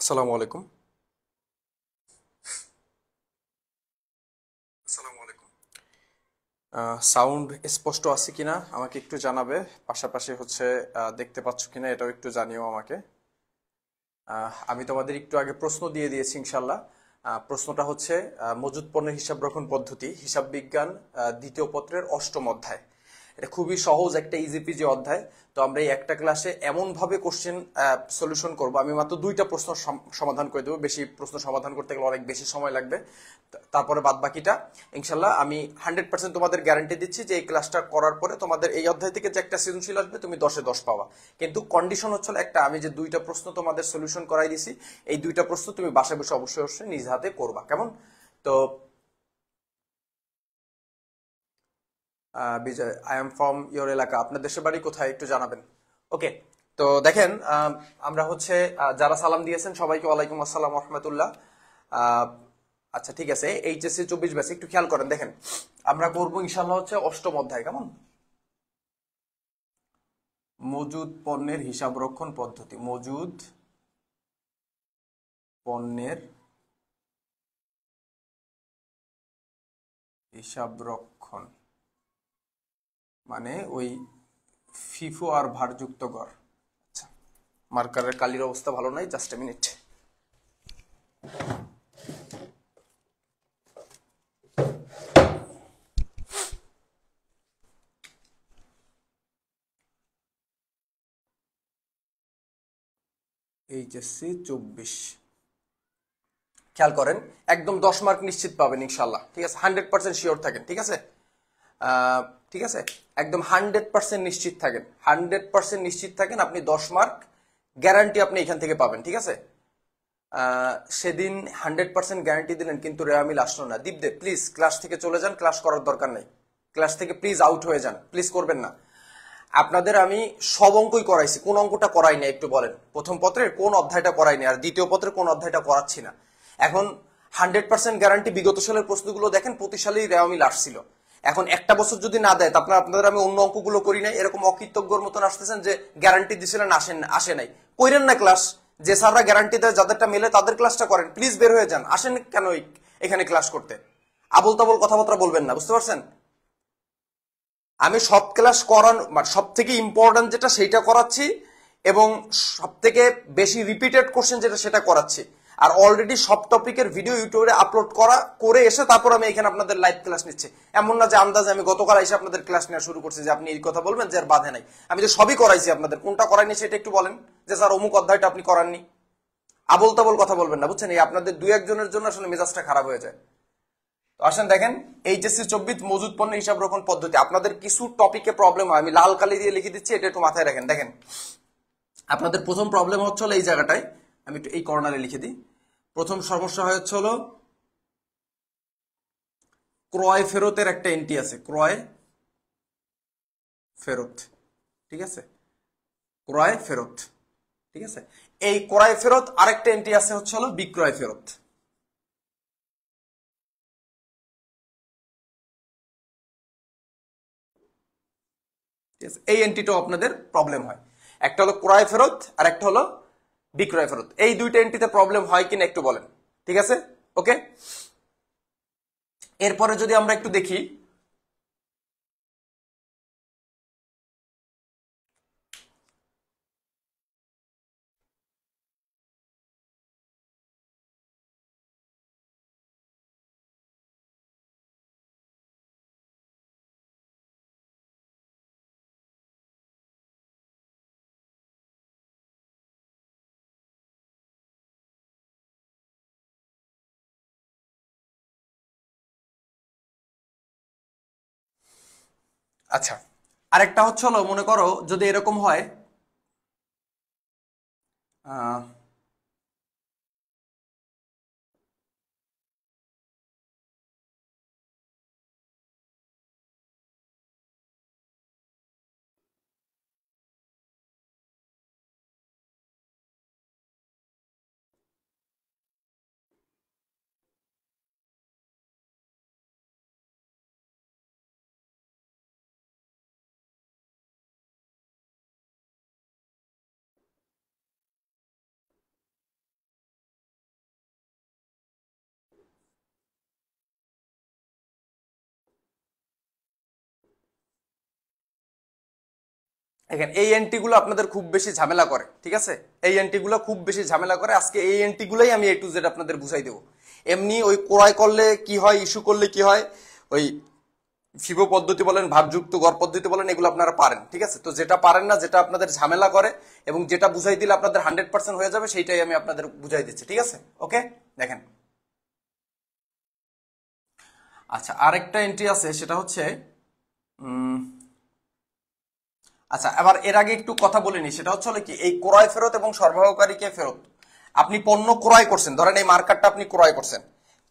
আসসালামু আলাইকুম। আসসালামু আলাইকুম। সাউন্ড স্পষ্ট আছে কিনা আমাকে একটু জানাবে। পাশাপাশি হচ্ছে দেখতে পাচ্ছ কিনা এটাও একটু জানিও আমাকে। আমি তোমাদের একটু আগে প্রশ্ন দিয়ে দিয়েছি ইনশাল্লাহ। প্রশ্নটা হচ্ছে মজুদ পণ্যের হিসাব রক্ষণ পদ্ধতি, হিসাব বিজ্ঞান, দ্বিতীয় পত্রের অষ্টম অধ্যায়। এটা খুবই সহজ একটা ইজি পিজি অধ্যায়। তো আমরা এই একটা ক্লাসে এমন ভাবে কোশ্চেন সলিউশন করব, আমি মাত্র দুইটা প্রশ্ন সমাধান করে দেবো, বেশি প্রশ্ন সমাধান করতে গেলে অনেক বেশি সময় লাগবে। তারপরে বাদ বাকিটা ইনশাল্লাহ আমি 100% তোমাদের গ্যারান্টি দিচ্ছি যে এই ক্লাসটা করার পরে তোমাদের এই অধ্যায় থেকে যে একটা সৃজনশীল আসবে তুমি 10-এ 10 পাবা। কিন্তু কন্ডিশন হচ্ছে একটা, আমি যে দুইটা প্রশ্ন তোমাদের সলিউশন করাই দিছি, এই দুইটা প্রশ্ন তুমি বাসায় বসে অবশ্যই অবশ্যই নিজ হাতে করবা, কেমন? তো বিজয়, আই এম ফ্রম ইয়োর এলাকা, আপনার দেশের বাড়ি কোথায় একটু জানাবেন। ওকে। তো দেখেন, আমরা হচ্ছে যারা সালাম দিয়েছেন সবাইকে ওয়ালাইকুম আসসালাম রহমতুল্লাহ। আচ্ছা ঠিক আছে, এইচএসসি 24 ব্যাচ একটু খেয়াল করেন, দেখেন আমরা করবো ইনশাল্লাহ হচ্ছে অষ্টম অধ্যায়, কেমন? মজুদ পণ্যের হিসাব রক্ষণ পদ্ধতি, মজুদ পণ্যের হিসাব রক্ষণ, মানে ওই ফিফো আর ভারযুক্ত গড়। আচ্ছা, মার্কারের কালির অবস্থা ভালো নাই, জাস্ট এ মিনিট। এইচএসসি 24, খেয়াল করেন, একদম 10 মার্ক নিশ্চিত পাবেন ইনশাল্লাহ, ঠিক আছে? 100% শিওর থাকেন, ঠিক আছে? আহ, ঠিক আছে, একদম 100% নিশ্চিত থাকেন, 100% নিশ্চিত থাকেন, আপনি 10 মার্ক গ্যারান্টি আপনি এখান থেকে পাবেন, ঠিক আছে? সেদিন 100% গ্যারান্টি দিলেন কিন্তু রেওয়ামিল আসলো না। দীপদেব প্লিজ ক্লাস থেকে চলে যান, ক্লাস করার দরকার নেই। ক্লাস থেকে প্লিজ আউট হয়ে যান, প্লিজ করবেন না। আপনাদের আমি সব অঙ্কই করাইছি, কোন অঙ্কটা করাই না একটু বলেন? প্রথম পত্রের কোন অধ্যায়টা করাইনি, আর দ্বিতীয় পত্রের কোন অধ্যায়টা করাচ্ছি না? এখন 100% গ্যারান্টি, বিগত সালের প্রশ্নগুলো দেখেন, প্রতি সালেই রেওয়ামিল আসছিল। এখন একটা বছর যদি না দেয়, তারপর আপনাদের আমি অন্য অঙ্কগুলো করি নাই, এরকম অকৃতজ্ঞর মতন আসতেছেন যে গ্যারান্টি দিছিলেন আসে নাই। কইরেন না ক্লাস। যে স্যাররা গ্যারান্টি দেয়, যাদেরটা মেলে তাদের ক্লাসটা করেন, প্লিজ বের হয়ে যান, আসেন কেন এখানে ক্লাস করতে? আবল তাবল কথাবার্তা বলবেন না, বুঝতে পারছেন? আমি সব ক্লাস করান, সব থেকে ইম্পর্টেন্ট যেটা সেইটা করাচ্ছি, এবং সব থেকে বেশি রিপিটেড কোশ্চেন যেটা সেটা করাচ্ছি। আর অলরেডি সব টপিকের ভিডিও ইউটিউবে আপলোড করে এসে তারপর আমি এখানে আপনাদের লাইভ ক্লাস নিচ্ছি। এমন না যে আন্দাজে আমি গতকাল এসে আপনাদের ক্লাস নেওয়া শুরু করছি যে আপনি এই কথা বলবেন যে আর বাধে নাই। আমি তো সবই করাইছি আপনাদের, কোনটা করাইনি সেটা একটু বলেন, যে স্যার অমুক অধ্যায়টা আপনি করাননি। আবল তাবল কথা বলবেন না, বুঝছেন? এই আপনাদের দু একজনের জন্য আসলে মেজাজটা খারাপ হয়ে যায়। তো আসেন দেখেন, এইচএসসি 24 মজুদ পণ্য হিসাব রক্ষণ পদ্ধতি, আপনাদের কিছু টপিকে প্রবলেম হয়, আমি লাল কালি দিয়ে লিখে দিচ্ছি, এটা একটু মাথায় রাখেন। দেখেন, আপনাদের প্রথম প্রবলেম হচ্ছে হলো এই জায়গাটায়, আমি একটু এই কর্নারে লিখে দিই। প্রথম সমস্যা হচ্ছে হলো ক্রয় ফেরতের একটা এন্ট্রি আছে, ক্রয় ফেরত, ঠিক আছে? ক্রয় ফেরত, ঠিক আছে? এই ক্রয় ফেরত আরেকটা এন্ট্রি আছে হচ্ছে হলো বিক্রয় ফেরত, ঠিক আছে? এই এন্ট্রিটাও আপনাদের প্রবলেম হয়। একটা হলো ক্রয় ফেরত আর একটা হলো বিক্রয় ফেরত। এই দুইটা এন্ট্রিতে প্রবলেম হয় কিনা একটু বলেন, ঠিক আছে? ওকে। এরপরে যদি আমরা একটু দেখি, আচ্ছা, আরেকটা হচ্ছে হলো, মনে করো যদি এরকম হয়, আহ, দেখেন এই এন্ট্রি গুলো আপনাদের খুব বেশি ঝামেলা করে, ঠিক আছে, এই এন্ট্রি গুলো খুব বেশি ঝামেলা করে। আজকে এই এন্ট্রি গুলোই আমি A to Z আপনাদের বুঝাই দেবো। এমনি ওই ক্রয় করলে কি হয়, ইস্যু করলে কি হয়, ওই ফিবো পদ্ধতি বলেন, ভাগযুক্ত গড় পদ্ধতি বলেন, এগুলো আপনারা পারেন, ঠিক আছে। তো যেটা পারেন না, যেটা আপনাদের ঝামেলা করে এবং যেটা বুঝাই দিলে আপনাদের 100% হয়ে যাবে, সেইটাই আমি আপনাদের বুঝাই দিচ্ছি, ঠিক আছে। ওকে, দেখেন আচ্ছা আরেকটা এন্ট্রি আছে, সেটা হচ্ছে আচ্ছা এবার এর আগে একটু কথা বলিনি, সেটা হচ্ছে কি এই ক্রয় ফেরত এবং সরবরাহকারীকে ফেরত। আপনি পণ্য ক্রয় করছেন, ধরেন এই মার্কারটা আপনি ক্রয় করছেন,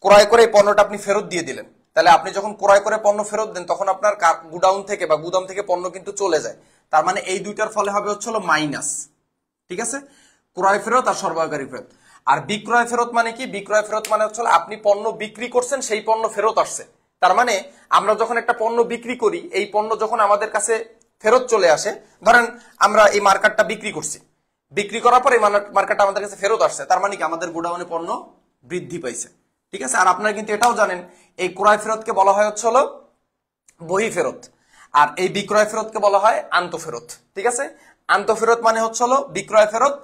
ক্রয় করে এই পণ্যটা আপনি ফেরত দিয়ে দিলেন। তাহলে আপনি যখন ক্রয় করে পণ্য ফেরত দেন, তখন আপনার গুডাউন থেকে বা গুদাম থেকে পণ্য কিন্তু চলে যায়। তার মানে এই দুইটার ফলে হবে হচ্ছে মাইনাস, ঠিক আছে, ক্রয় ফেরত আর সরবরাহকারী ফেরত। আর বিক্রয় ফেরত মানে কি? বিক্রয় ফেরত মানে হচ্ছে আপনি পণ্য বিক্রি করছেন, সেই পণ্য ফেরত আসছে। তার মানে আমরা যখন একটা পণ্য বিক্রি করি, এই পণ্য যখন আমাদের কাছে ফেরত চলে আসে, ধরেন আমরা এই মার্কারটা বিক্রি করছি, বিক্রি করার পর এই মার্কারটা আমাদের কাছে ফেরত আসছে, তার মানে কি আমাদের গোডাউনে পণ্য বৃদ্ধি পাইছে, ঠিক আছে। আর আপনারা কিন্তু এটাও জানেন এই ক্রয় ফেরতকে বলা হয় হচ্ছে বহি ফেরত, আর এই বিক্রয় ফেরতকে বলা হয় আন্ত ফেরত, ঠিক আছে। আন্ত ফেরত মানে হচ্ছে বিক্রয় ফেরত,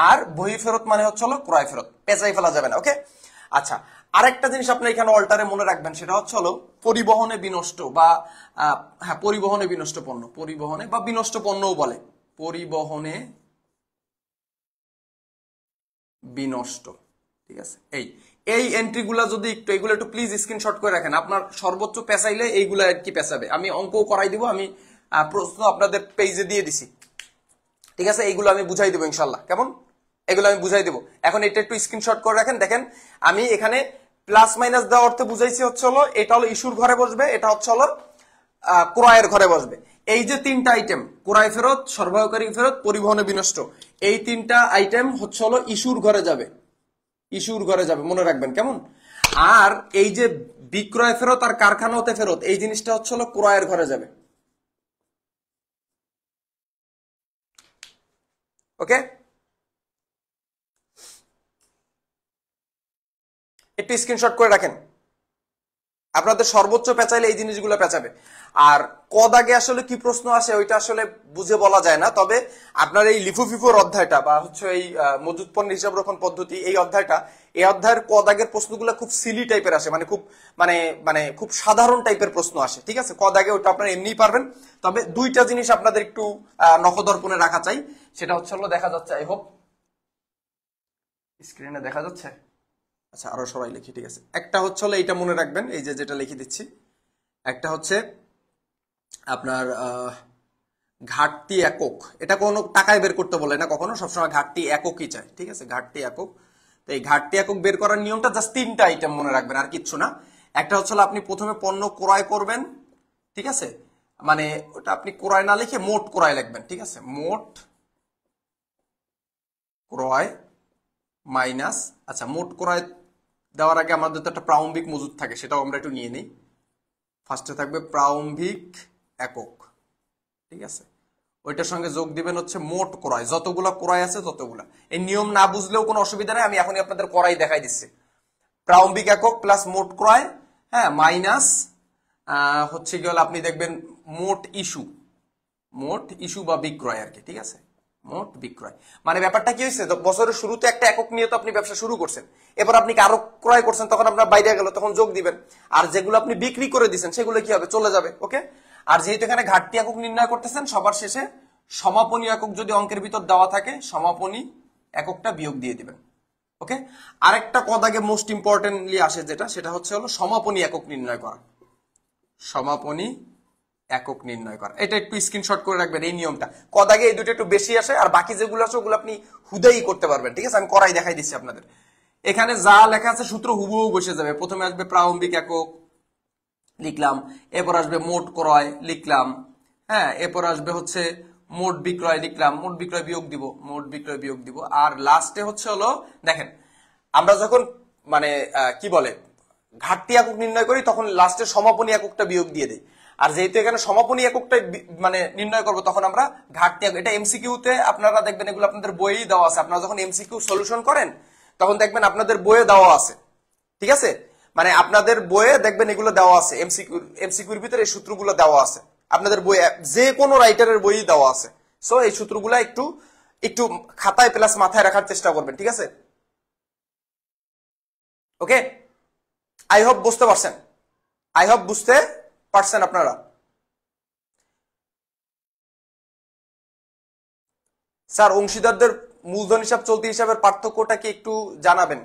আর বহি ফেরত মানে হচ্ছে ক্রয় ফেরত, পেঁচাই ফেলা যাবে না। ওকে, আচ্ছা আরেকটা জিনিস আপনি এখানে অল্টারে মনে রাখবেন, সেটা হচ্ছে পরিবহনে বিনষ্ট বা হ্যাঁ পরিবহনে বিনষ্ট পণ্য, পরিবহনে বা বিনষ্ট পণ্যও বলে, পরিবহনে বিনষ্ট, ঠিক আছে। এই এন্ট্রিগুলা যদি এগুলো একটু প্লিজ স্ক্রিনশট করে রাখেন, আপনার সর্বোচ্চ পেঁচাইলে এইগুলা আর কি পেঁচাবে। আমি অঙ্কও করাই দিব, আমি প্রশ্ন আপনাদের পেজে দিয়ে দিছি, ঠিক আছে। এইগুলো আমি বুঝাই দেবো ইনশাল্লাহ, কেমন, এগুলো আমি বুঝাই দেবো। এখন এটা একটু স্ক্রিনশট করে রাখেন। দেখেন আমি এখানে প্লাস মাইনাস দেওয়ার অর্থে বুঝাইছি হচ্ছে এটা ইস্যুর ঘরে বসবে, এটা হচ্ছে ক্রয়ের ঘরে বসবে। এই যে তিনটা আইটেম, ক্রয় ফেরত, সরবরাহকারী ফেরত, পরিবহনে বিনষ্ট, এই তিনটা আইটেম হচ্ছে ইস্যুর ঘরে যাবে, ইস্যুর ঘরে যাবে, মনে রাখবেন, কেমন। আর এই যে বিক্রয় ফেরত আর কারখানা হতে ফেরত, এই জিনিসটা হচ্ছে ক্রয়ের ঘরে যাবে। ওকে, একটু স্ক্রিনশট করে রাখেন, আপনাদের সর্বোচ্চ পেঁচাইলে এই জিনিসগুলো পেঁচাবে। আর ক দাগে আসলে কি প্রশ্ন আসে ওইটা আসলে বুঝে বলা যায় না, তবে আপনার এই লিফু ফিফোর অধ্যায়টা বা হচ্ছে এই মজুত পণ্য হিসাব রক্ষণ পদ্ধতি, এই অধ্যায়টা, এই অধ্যায়ের ক দাগের প্রশ্নগুলো খুব সিলি টাইপের আসে, মানে খুব মানে মানে খুব সাধারণ টাইপের প্রশ্ন আসে, ঠিক আছে। ক দাগে ওটা আপনারা এমনিই পারবেন, তবে দুইটা জিনিস আপনাদের একটু নখদর্পণে রাখা চাই, সেটা হচ্ছে দেখা যাচ্ছে, আই হোপ স্ক্রিনে দেখা যাচ্ছে। আচ্ছা আরো সবাই লিখি, ঠিক আছে। একটা হচ্ছে এইটা মনে রাখবেন, এই যে যেটা লিখে দিচ্ছি, একটা হচ্ছে আপনার ঘাটতি একক, এটা কোনো টাকায় বের করতে বলে না কখনো, সবসময় ঘাটতি এককই চাই, ঠিক আছে, ঘাটতি একক। তো এই ঘাটতি একক বের করার নিয়মটা জাস্ট তিনটা আইটেম মনে রাখবেন, আর কিচ্ছু না। একটা হচ্ছে আপনি প্রথমে পণ্য ক্রয় করবেন, ঠিক আছে, মানে ওটা আপনি ক্রয় না লিখে মোট ক্রয় লিখবেন, ঠিক আছে, মোট ক্রয় মাইনাস, আচ্ছা মোট ক্রয় দেওয়ার আগে আমাদের তো একটা প্রারম্ভিক মজুদ থাকে, সেটাও আমরা একটু নিয়ে নিই। ফার্স্টে থাকবে প্রারম্ভিক একক, ঠিক আছে, ওইটার সঙ্গে যোগ দিবেন হচ্ছে মোট ক্রয়, যতগুলা ক্রয় আছে ততগুলা। এই নিয়ম না বুঝলেও কোনো অসুবিধা নেই, আমি এখনই আপনাদের ক্রয় দেখাই দিচ্ছি। প্রারম্ভিক একক প্লাস মোট ক্রয়, হ্যাঁ, মাইনাস হচ্ছে কি হলো আপনি দেখবেন মোট ইস্যু, মোট ইস্যু বা বিক্রয় আর কি, ঠিক আছে, মোট বিক্রয়। মানে ব্যাপারটা কি হয়েছে, বছরের শুরুতে একটা একক নিয়ে তো আপনি ব্যবসা শুরু করছেন, এবার আপনি আরো ক্রয় করছেন, তখন আপনার বাইরে গেল, তখন যোগ দিবেন। আর যেগুলো আপনি বিক্রি করে দিচ্ছেন সেগুলো কি হবে, চলে যাবে। ওকে, আর যেহেতু এখানে ঘাটতি একক নির্ণয় করতেছেন, সবার শেষে সমাপনী একক যদি অঙ্কের ভিতর দেওয়া থাকে, সমাপনী এককটা বিয়োগ দিয়ে দিবেন। ওকে, আরেকটা কদাগে মোস্ট ইম্পর্টেন্টলি আসে যেটা, সেটা হচ্ছে সমাপনী একক নির্ণয় করা, সমাপনী একক নির্ণয় করা। এটা একটু স্ক্রিনশট করে রাখবেন, এই নিয়মটা কদাগে এই দুটো একটু বেশি আসে, আর বাকি যেগুলো আছে ওগুলো আপনি হুদাই করতে পারবেন, ঠিক আছে। আমি করাই দেখাই দিচ্ছি আপনাদের। এখানে যা লেখা আছে সূত্র হুবহু বসে যাবে। প্রথমে আসবে প্রারম্ভিক একক লিখলাম, এরপর আসবে মোট ক্রয় লিখলাম, হ্যাঁ, এরপর আসবে হচ্ছে মোট বিক্রয় লিখলাম, মোট বিক্রয় বিয়োগ দিব, মোট বিক্রয় বিয়োগ দিব, আর লাস্টে হচ্ছে দেখেন আমরা যখন মানে কি বলে ঘাটতি একক নির্ণয় করি, তখন লাস্টে সমাপনী এককটা বিয়োগ দিয়ে দিই। আর যেহেতু এখানে সমাপনী এককটা মানে নির্ণয় করবো, তখন আমরা ঘাটতি একক, এটা এমসিকিউতে আপনারা দেখবেন, এগুলো আপনাদের বইয়েই দেওয়া আছে। আপনারা যখন এমসিকিউ সলিউশন করেন, তখন দেখবেন আপনাদের বইয়ে দেওয়া আছে, ঠিক আছে, মানে আপনাদের বইয়ে দেখবেন এগুলো দেওয়া আছে, এমসিকিউর ভিতরে এই সূত্রগুলো দেওয়া আছে, আপনাদের বইয়ে যে কোনো রাইটারের বই দেওয়া আছে, সো এই সূত্রগুলা একটু একটু খাতায় প্লাস মাথায় রাখার চেষ্টা করবেন, ঠিক আছে? ওকে, আই হোপ বুঝতে পারছেন, আই হোপ বুঝতে পারছেন আপনারা। স্যার অংশীদারদের মূলধন হিসাব চলতি হিসাবের পার্থক্যটা কি একটু জানাবেন?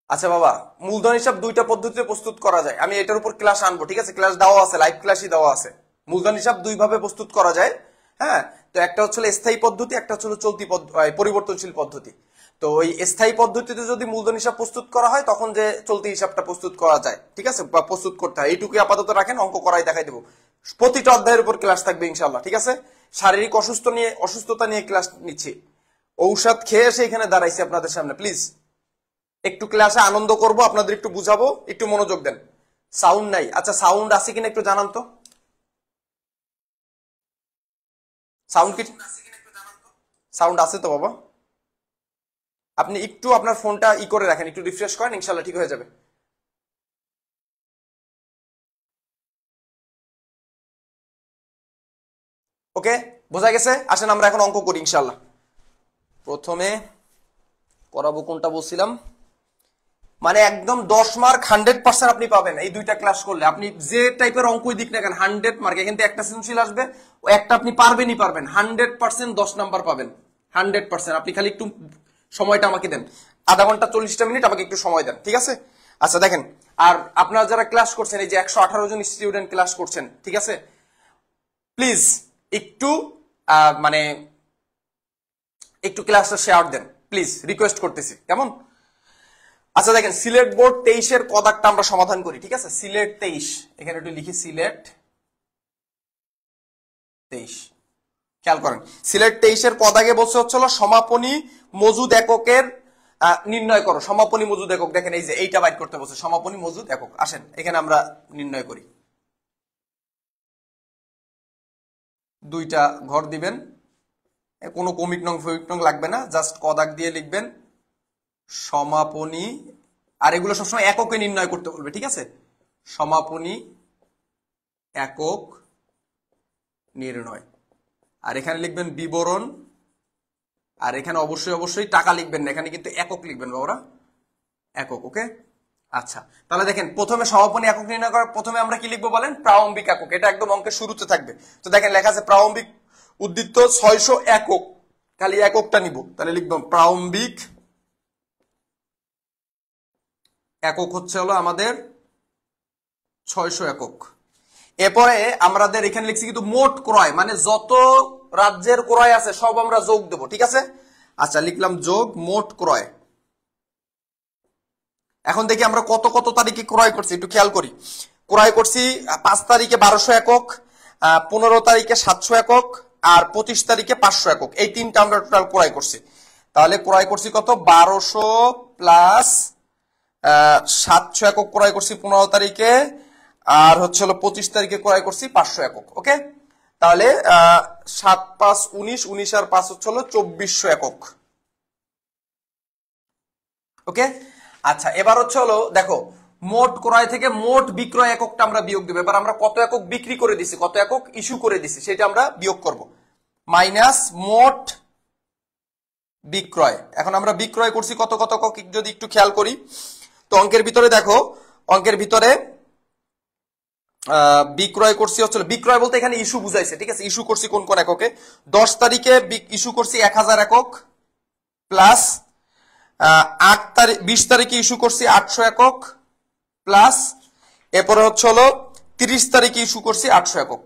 আচ্ছা বাবা, মূলধন হিসাব দুইটা পদ্ধতিতে প্রস্তুত করা যায়, আমি এটার উপর ক্লাস আনবো, ঠিক আছে? ক্লাস দেওয়া আছে, লাইভ ক্লাসই দেওয়া আছে। মূলধন হিসাব দুই ভাবে প্রস্তুত করা যায়, হ্যাঁ। তো একটা হচ্ছে স্থায়ী পদ্ধতি, একটা হচ্ছে চলতি পরিবর্তনশীল পদ্ধতি। তো ওই স্থায়ী পদ্ধতিতে যদি মূলধন হিসাব প্রস্তুত করা হয় তখন যে চলতি হিসাবটা প্রস্তুত করা যায়, ঠিক আছে, বা প্রস্তুত করতে হয়, এইটুকুই আপাতত রাখেন, অঙ্ক করাই দেখাই দেবো। প্রতিটা অধ্যায়ের উপর ক্লাস থাকবে ইনশাল্লাহ, ঠিক আছে? শারীরিক অসুস্থতা নিয়ে ক্লাস নিচ্ছি, ঔষধ খেয়ে এসে এখানে দাঁড়াইছি আপনাদের সামনে। প্লিজ একটু ক্লাসে আনন্দ করব, আপনাদের একটু বুঝাবো, একটু মনোযোগ দেন। সাউন্ড নাই, আচ্ছা সাউন্ড আছে কিনা একটু জানান তো। সাউন্ড কি সাউন্ড আছে তো বাবা? আপনি একটু আপনার ফোনটা করে রাখেন, একটু রিফ্রেশ করেন, ইনশাল্লাহ ঠিক হয়ে যাবে। ওকে, বোঝা গেছে? আসেন আমরা এখন অঙ্ক করি ইনশাল্লাহ। প্রথমে করাবো কোনটা বলছিলাম, মানে একদম 10 মার্ক 100% আপনি পাবেন এই দুইটা ক্লাস করলে। আপনি যে টাইপের অঙ্কই দিক না কেন 100 মার্ক, এখান থেকে একটা সৃজনশীল আসবে, ও একটা আপনি পারবেনই পারবেন, 100% 10 নাম্বার পাবেন 100%। আপনি খালি একটু সময়টা আমাকে দেন, আধা ঘন্টা 40টা মিনিট আমাকে একটু সময় দেন, ঠিক আছে? আচ্ছা দেখেন, আর আপনারা যারা ক্লাস করছেন, এই যে 118 জন স্টুডেন্ট ক্লাস করছেন, ঠিক আছে, প্লিজ একটু মানে একটু ক্লাসটা শেয়ার দেন প্লিজ, রিকোয়েস্ট করতেছি, কেমন? আচ্ছা দেখেন, সিলেট বোর্ড 23-এর কদাকটা আমরা সমাধান করি, ঠিক আছে? সিলেট 23, এখানে একটু লিখি সিলেট 23, খেয়াল করেন। সিলেট 23-এর কদাকে বলছে হচ্ছিল সমাপনী মজুদ এককের নির্ণয় করো। সমাপনী মজুদ একক, দেখেন এই যে এইটা বাইর করতে বলছে, সমাপনী মজুদ একক। আসেন এখানে আমরা নির্ণয় করি। দুইটা ঘর দিবেন, কোনো কমিক নং ফমিক নং লাগবে না, জাস্ট কদাক দিয়ে লিখবেন সমাপনী, আর এগুলো সবসময় এককে নির্ণয় করতে বলবে, ঠিক আছে? সমাপনী একক নির্ণয়, আর এখানে লিখবেন বিবরণ, আর এখানে অবশ্যই অবশ্যই টাকা লিখবেন না, এখানে কিন্তু একক লিখবেন বাবুরা, একক। ওকে, আচ্ছা তাহলে দেখেন, প্রথমে সমাপনী একক নির্ণয় করার প্রথমে আমরা কি লিখবো বলেন? প্রারম্ভিক একক। এটা একদম অঙ্কের শুরুতে থাকবে। তো দেখেন লেখা আছে প্রারম্ভিক উদ্দীপ্ত 600 একক, খালি এককটা নিব, তাহলে লিখবো প্রারম্ভিক একক হচ্ছে হলো আমাদের 600 একক। এরপরে আমাদের এখানে লিখছি কিন্তু মোট ক্রয়, মানে যত রাজ্যের ক্রয় আছে সব আমরা যোগ দেব, ঠিক আছে? আচ্ছা লিখলাম যোগ মোট ক্রয়। এখন দেখি আমরা কত কত তারিখে ক্রয় করছি, একটু খেয়াল করি। ক্রয় করছি 5 তারিখে 1200 একক, 15 তারিখে 700 একক, আর 25 তারিখে 500 একক। এই তিনটা আমরা টোটাল ক্রয় করছি। তাহলে ক্রয় করছি কত? 1200 প্লাস 700 একক ক্রয় করছি 15 তারিখে, আর হচ্ছে হলো 25 তারিখে ক্রয় করছি 500 একক। ওকে, তাহলে 7 5 19, 19 আর 5 হচ্ছে হলো 2400 একক। ওকে, আচ্ছা এবার হচ্ছে হলো দেখো, মোট ক্রয় থেকে মোট বিক্রয় এককটা আমরা বিয়োগ দেবো। এবার আমরা কত একক বিক্রি করে দিছি, কত একক ইস্যু করে দিছি, সেটা আমরা বিয়োগ করব, মাইনাস মোট বিক্রয়। এখন আমরা বিক্রয় করছি কত কত একক যদি একটু খেয়াল করি, তো অঙ্কের ভিতরে দেখো, অঙ্কের ভিতরে বিক্রয় করছি হচ্ছে, বিক্রয় বলতে এখানে ইস্যু বুঝাইছে, ঠিক আছে? ইস্যু করছি কোন কোন এককে? 10 তারিখে ইস্যু করছি 1000 একক, প্লাস 8 তারিখ 20 তারিখে ইস্যু করছি 800 একক, প্লাস এরপরে হচ্ছে হলো 30 তারিখে ইস্যু করছি 800 একক।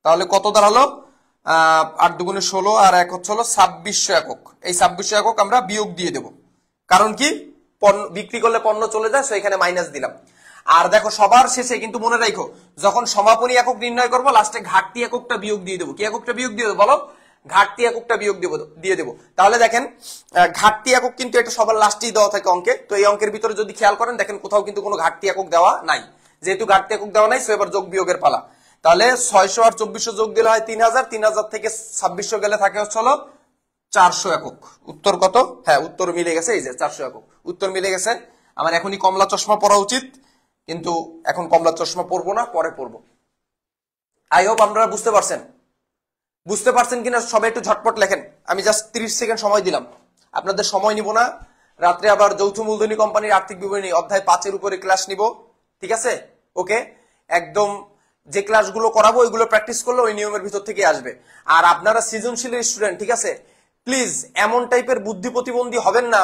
তাহলে কত দাঁড়ালো? 8 দুগুণে 16, আর এক হচ্ছে হলো 2600 একক। এই 2600 একক আমরা বিয়োগ দিয়ে দেব, কারণ কি বিক্রি করলে পণ্য চলে যায়, সো এখানে মাইনাস দিলাম। আর দেখো সবার শেষে কিন্তু মনে রাখো, যখন সমাপনী একক নির্ণয় করবো লাস্টে ঘাটতি এককটা বিয়োগ দিয়ে দেবো। কি এককটা বিয়োগ দিয়ে দেবো বলো? ঘাটতি এককটা বিয়োগ দিয়ে দেবো। তাহলে দেখেন ঘাটতি একক কিন্তু এটা সবার লাস্টেই দেওয়া থাকে অঙ্কে। তো এই অঙ্কের ভিতরে যদি খেয়াল করেন, দেখেন কোথাও কিন্তু কোনো ঘাটতি একক দেওয়া নাই। যেহেতু ঘাটতি একক দেওয়া নাই, সো এবার যোগ বিয়োগের পালা। তাহলে 600 আর 2400 যোগ দিলে হয় 3000, 3000 থেকে 2600 গেলে থাকে হচ্ছে হলো 400 একক। উত্তর কত? হ্যাঁ উত্তর মিলে গেছে, এই যে 400 একক উত্তর মিলে গেছে। আমার এখনই কমলা চশমা পরা উচিত, কিন্তু এখন কমলা চশমা পরবো না, পরে পরবো। আই হোপ আপনারা বুঝতে পারছেন। বুঝতে পারছেন কিনা সবাই একটু ঝটপট লেখেন। আমি জাস্ট 30 সেকেন্ড সময় দিলাম, আপনাদের সময় নিব না। রাত্রে আবার যৌথ মূলধনী কোম্পানির আর্থিক বিবরণী অধ্যায় 5-এর উপরে ক্লাস নিব, ঠিক আছে? ওকে, একদম যে ক্লাসগুলো করাবো ওইগুলো প্র্যাকটিস করলে ওই নিয়মের ভিতর থেকে আসবে। আর আপনারা সৃজনশীলের স্টুডেন্ট, ঠিক আছে? প্লিজ এমন টাইপের বুদ্ধি প্রতিবন্ধী হবেন না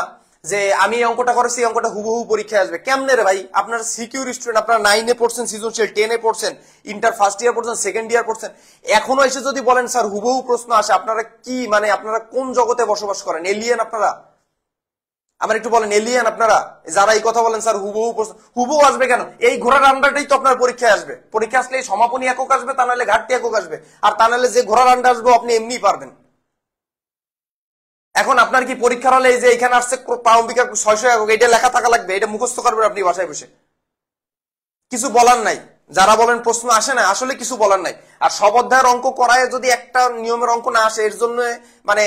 যে আমি এই অঙ্কটা করেছি, এই অঙ্কটা হুবহু পরীক্ষায় আসবে। কেমনে রে ভাই? আপনারা সিকিউর স্টুডেন্ট, আপনারা 9-এ পড়ছেন সৃজনশীল, 10-এ পড়ছেন, ইন্টার ফার্স্ট ইয়ার পড়ছেন, সেকেন্ড ইয়ার পড়ছেন, এখনো এসে যদি বলেন স্যার হুবহু প্রশ্ন আসে, আপনারা কি মানে আপনারা কোন জগতে বসবাস করেন? এলিয়েন আপনারা? আমার একটু বলেন, এলিয়েন আপনারা যারা এই কথা বলেন স্যার হুবহু প্রশ্ন? হুবহু আসবে কেন? এই ঘোড়ার আন্ডাটাই তো আপনার পরীক্ষায় আসবে। পরীক্ষা আসলে এই সমাপনী একক আসবে, তা নাহলে ঘাটতি একক আসবে। আর তা নাহলে যে ঘোড়ার আন্ডা আসবে আপনি এমনিই পারবেন। এখন আপনার কি পরীক্ষার হলে এই যে এখানে আসছে প্রারম্ভিক 600 একক, এটা লেখা থাকা লাগবে, এটা মুখস্থ করবেন আপনি বাসায় বসে? কিছু বলার নাই। যারা বলেন প্রশ্ন আসে না, আসলে কিছু বলার নাই। আর সব অধ্যায়ের অঙ্ক করায় যদি একটা নিয়মের অঙ্ক না আসে, এর জন্য মানে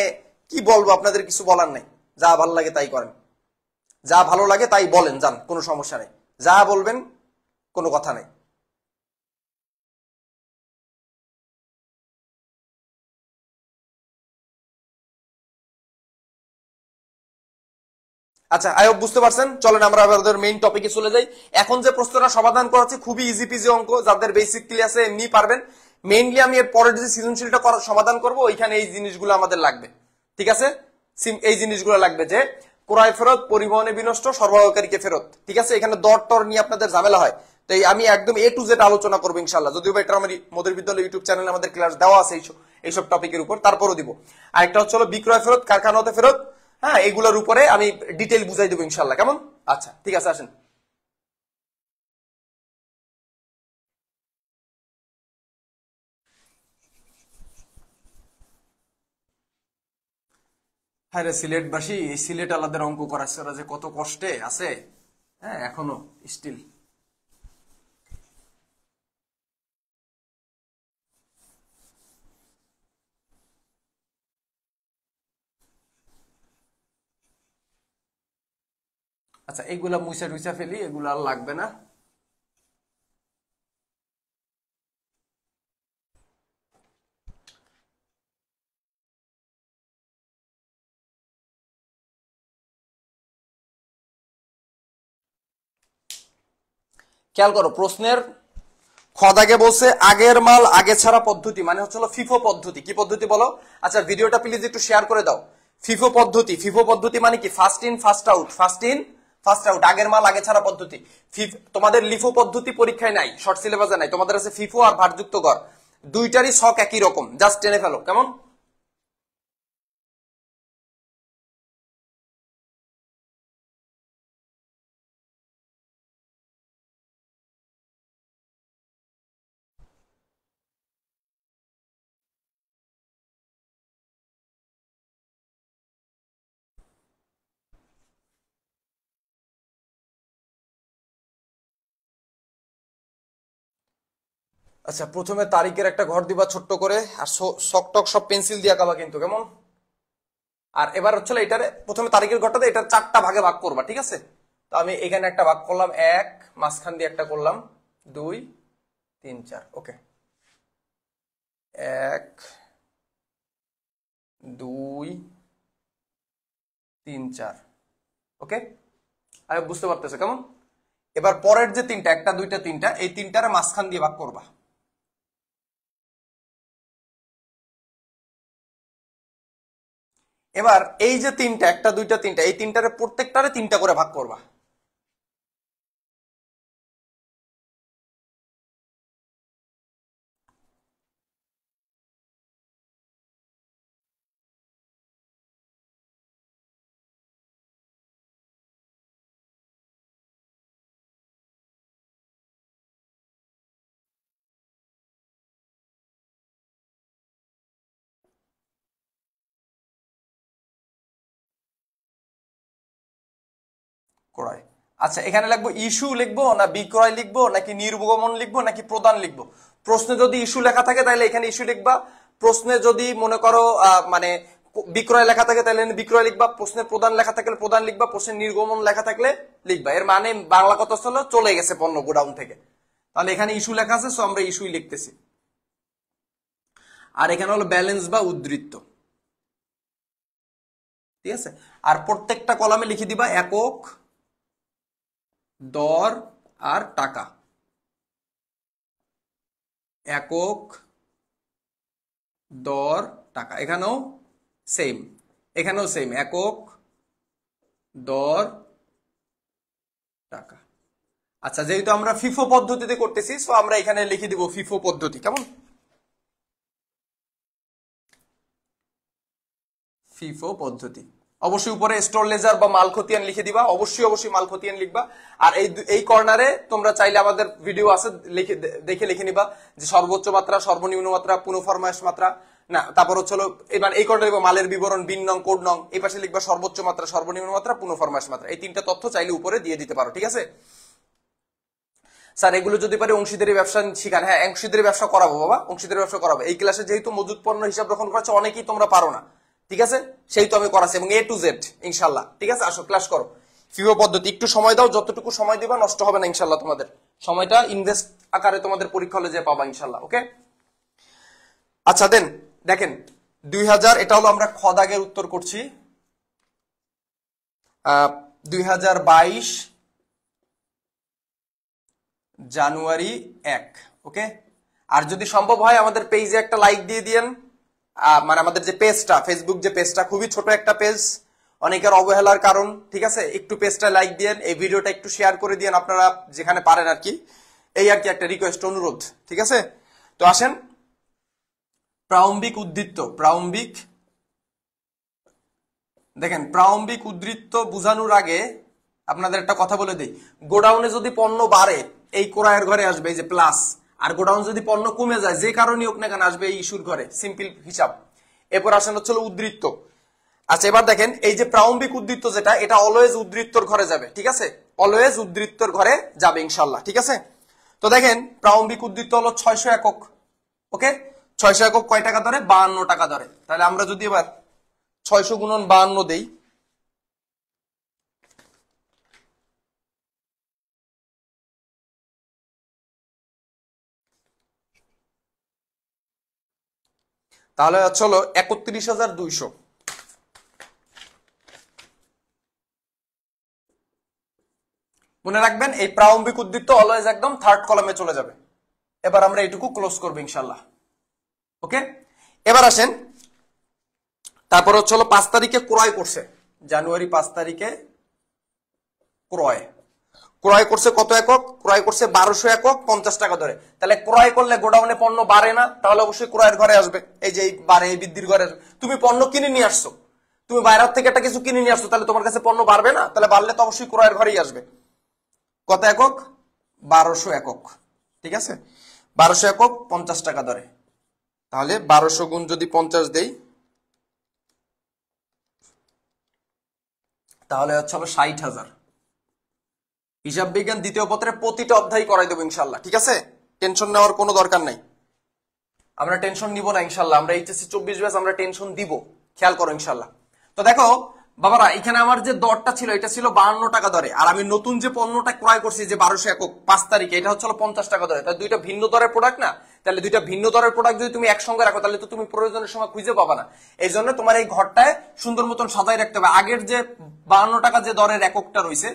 কি বলবো আপনাদের, কিছু বলার নাই। যা ভালো লাগে তাই করেন, যা ভালো লাগে তাই বলেন, যান, কোনো সমস্যা নেই, যা বলবেন কোনো কথা নেই। আচ্ছা, আই হোপ বুঝতে পারছেন। চলেন আমরা আমাদের মেইন টপিকে চলে যাই। এখন যে প্রশ্নটা সমাধান করা হচ্ছে খুবই ইজি পিজি অঙ্ক, যাদের বেসিক ক্লিয়ার আছে এমনি পারবেন। মেইনলি আমি এর পরের যে সৃজনশীলটা সমাধান করব ওইখানে এই জিনিসগুলো আমাদের লাগবে, ঠিক আছে? এই জিনিসগুলো লাগবে যে ক্রয় ফেরত, পরিবহনে বিনষ্ট, সরবরাহকারীকে ফেরত, ঠিক আছে? এখানে দর টর নিয়ে আপনাদের ঝামেলা হয়, তাই আমি একদম A to Z আলোচনা করবো ইনশাল্লাহ। যদিও এটা আমার মদের বিদ্যালয় ইউটিউব চ্যানেলে আমাদের ক্লাস দেওয়া আছে এইসব টপিকের উপর, তারপরও দিব। আরেকটা হচ্ছে হলো বিক্রয় ফেরত, কারখানা হতে ফেরত, হ্যাঁ, এগুলোর উপরে আমি ডিটেইল বুঝাই দেবো ইনশাল্লাহ, কেমন? আচ্ছা ঠিক আছে, আসেন। হ্যাঁ রে সিলেটবাসী, এই সিলেট আলাদের অঙ্ক করাচ্ছে, ওরা যে কত কষ্টে আছে, হ্যাঁ এখনো স্টিল। আচ্ছা এইগুলা মুছা টুইছা ফেলি, এগুলা আর লাগবে না। খেয়াল করো প্রশ্নের খ দাগে বলছে আগের মাল আগে ছাড়া পদ্ধতি, মানে হচ্ছে ফিফো পদ্ধতি। কি পদ্ধতি বলো? আচ্ছা ভিডিওটা প্লিজ একটু শেয়ার করে দাও। ফিফো পদ্ধতি, ফিফো পদ্ধতি মানে কি? First in first out, first in first out, আগের মাল আগে ছাড়া পদ্ধতি। তোমাদের লিফো পদ্ধতি পরীক্ষায় নাই, শর্ট সিলেবাসে নাই, তোমাদের আছে ফিফো আর ভারযুক্ত গড়, দুইটারই ছক একই রকম, জাস্ট টেনে ফেলো, কেমন? আচ্ছা প্রথমে তারিখের একটা ঘর দিবা ছোট্ট করে, আর শক টক সব পেন্সিল দিয়ে আঁকাবা কিন্তু, কেমন? আর এবার হচ্ছে এটারে প্রথমে তারিখের ঘরটাতে এটা 4টা ভাগে ভাগ করবা, ঠিক আছে? তো আমি এখানে একটা ভাগ করলাম 1, মাঝখান দিয়ে একটা করলাম 2, 3, 4, ওকে। 1, 2, 3, 4, ওকে। আমি বুঝতে পারতেছো কেমন? এবার পরের যে 3টা, 1, 2, 3টা, এই 3টার মাঝখান দিয়ে ভাগ করবা। এবার এই যে 3টা, 1, 2, 3টা, এই 3টারে প্রত্যেকটারে 3টা করে ভাগ করবা। ক্রয়। আচ্ছা এখানে লিখবো ইস্যু লিখবো না বিক্রয় লিখবো নাকি নির্গমন লিখবো নাকি প্রদান লিখবো? প্রশ্নে যদি ইস্যু লেখা থাকে তাহলে এখানে ইস্যু লিখবা। প্রশ্নে যদি মনে করো মানে বিক্রয় লেখা থাকে তাহলে বিক্রয় লিখবা। প্রশ্নে প্রদান লেখা থাকলে প্রদান লিখবা। প্রশ্নে নির্গমন লেখা থাকলে লিখবা। এর মানে বাংলা কথা হলো চলে গেছে পণ্য গোডাউন থেকে, তাহলে এখানে ইস্যু লেখা আছে, সো আমরা ইস্যুই লিখতেছি। আর এখানে হলো ব্যালেন্স বা উদ্ধৃত্ত, ঠিক আছে। আর প্রত্যেকটা কলামে লিখে দিবা একক, দর আর টাকা, একক, দর, টাকা। এখানেও সেম, এখানেও সেম, একক, দর, টাকা। আচ্ছা, যেহেতু আমরা ফিফো পদ্ধতিতে করতেছি, সো আমরা এখানে লিখে দিব ফিফো পদ্ধতি, কেমন? ফিফো পদ্ধতি। অবশ্যই উপরে স্টোর লেজার বা মাল খতিয়ান লিখে দিবা, অবশ্যই অবশ্যই মাল খতিয়ান লিখবা। আর এই কর্নারে তোমরা চাইলে আমাদের ভিডিও আছে, দেখে লিখে নিবা যে সর্বোচ্চ মাত্রা, সর্বনিম্ন মাত্রা, পুনঃফরমায়েশ মাত্রা, না তারপর হচ্ছে এবার এই কর্নারে লিখবা মালের বিবরণ, বিন নং, কোড নং, এই পাশে লিখবা সর্বোচ্চ মাত্রা, সর্বনিম্ন মাত্রা, পুনঃফরমায়েশ মাত্রা। এই তিনটা তথ্য চাইলে উপরে দিয়ে দিতে পারো, ঠিক আছে। স্যার এগুলো যদি পারি অংশীদারি ব্যবসা শিখান, হ্যাঁ অংশীদারি ব্যবসা করাবো বাবা, অংশীদারি ব্যবসা করাবো। এই ক্লাসে যেহেতু মজুদ পণ্য হিসাব রক্ষণ করাচ্ছে, অনেকেই তোমরা পারো না, ঠিক আছে, সেই তো আমি করাচ্ছি, এবং A to Z ইনশাল্লাহ, ঠিক আছে। আসো ক্লাস করো, ফিফো পদ্ধতি। একটু সময় দাও, যতটুকু সময় দিবা নষ্ট হবে না ইনশাল্লাহ, তোমাদের সময়টা ইনভেস্ট আকারে তোমাদের পরীক্ষা হলে যে পাবা ইনশাল্লাহ, ওকে। আচ্ছা দেন দেখেন 2000, এটা হলো আমরা খ দাগের উত্তর করছি, 2022 জানুয়ারি 1, ওকে। আর যদি সম্ভব হয় আমাদের পেজে একটা লাইক দিয়ে দিয়েন, মানে আমাদের যে পেজটা, ফেসবুক যে পেজটা, খুবই ছোট একটা পেজ, অনেকের অবহেলার কারণ, ঠিক আছে। একটু পেজটা লাইক দিয়েন, এই ভিডিওটা একটু শেয়ার করে দিয়েন আপনারা যেখানে পারেন আর কি, এই আর কি একটা রিকোয়েস্ট, অনুরোধ, ঠিক আছে। তো আসেন, প্রারম্ভিক উদ্ধৃত্ত, প্রারম্ভিক, দেখেন প্রারম্ভিক উদ্ধৃত্ত বুঝানোর আগে আপনাদের একটা কথা বলে দিই, গোডাউনে যদি পণ্য বাড়ে এই ক্রয়ের ঘরে আসবে এই যে প্লাস, আর গোডাউন যদি পণ্য কমে যায় যে কারণে হোক না কেন আসবে এই ইস্যুর ঘরে, সিম্পল হিসাব। এরপর আসেন হচ্ছে উদ্ধৃত্ত। আচ্ছা এবার দেখেন এই যে প্রারম্ভিক উদ্ধৃত্ত যেটা, এটা অলওয়েজ উদ্ধৃত্তর ঘরে যাবে, ঠিক আছে, অলওয়েজ উদ্ধৃত্তর ঘরে যাবে ইনশাল্লাহ, ঠিক আছে। তো দেখেন প্রারম্ভিক উদ্ধৃত্ত হলো 600 একক, ওকে। 600 একক কয় টাকা ধরে? 52 টাকা ধরে। তাহলে আমরা যদি এবার 600 গুণন 52 দেই, তাহলে হচ্ছে হলো 31,200। মনে রাখবেন এই প্রারম্ভিক উদ্ধৃত্ত অলওয়েজ একদম থার্ড কলামে চলে যাবে। এবার আমরা এইটুকু ক্লোজ করবো ইনশাল্লাহ, ওকে। এবার আসেন, তারপর হচ্ছে হলো 5 তারিখে ক্রয় করছে, জানুয়ারি 5 তারিখে ক্রয়, ক্রয় করছে কত একক? ক্রয় করছে 1200 একক 50 টাকা ধরে। তাহলে ক্রয় করলে গোডাউনে পণ্য বাড়ে না, তাহলে অবশ্যই ক্রয়ের ঘরে আসবে, এই যে বাড়ে, এই বৃদ্ধির ঘরে আসবে। তুমি পণ্য কিনে নিয়ে আসছো, তুমি বাইরের থেকে একটা কিছু কিনে নিয়ে আসছো, তাহলে তোমার কাছে পণ্য বাড়বে না? তাহলে বাড়লে তো অবশ্যই ক্রয়ের ঘরেই আসবে। কত একক? 1200 একক, ঠিক আছে। 1200 একক 50 টাকা ধরে, তাহলে 1200 গুণ যদি 50 দেই, তাহলে হচ্ছে হলো 60,000। হিসাব বিজ্ঞান দ্বিতীয় পত্রের প্রতিটা অধ্যায় করাই দেবো ইনশাল্লাহ, ঠিক আছে। টেনশন নেওয়ার কোনো দরকার নাই, আমরা টেনশন নিব না ইনশাল্লাহ। আমরা এইচএসসি 24 ব্যাচ আমরা টেনশন দিব, খেয়াল করো ইনশাল্লাহ। তো দেখো বাবারা, এখানে আমার যে দরটা ছিল এটা ছিল 52 টাকা দরে, আর আমি নতুন যে পণ্যটা ক্রয় করছি যে 1200 একক 5 তারিখে, এটা হচ্ছে 50 টাকা দরে। তাহলে দুইটা ভিন্ন দরের প্রোডাক্ট না? তাহলে দুইটা ভিন্ন দরের প্রোডাক্ট যদি তুমি একসঙ্গে রাখো, তাহলে তো তুমি প্রয়োজনের সময় খুঁজে পাবা না। এই জন্য তোমার এই ঘরটায় সুন্দর মতন সাজাই রাখতে হবে। আগের যে 52 টাকা যে দরের এককটা রয়েছে,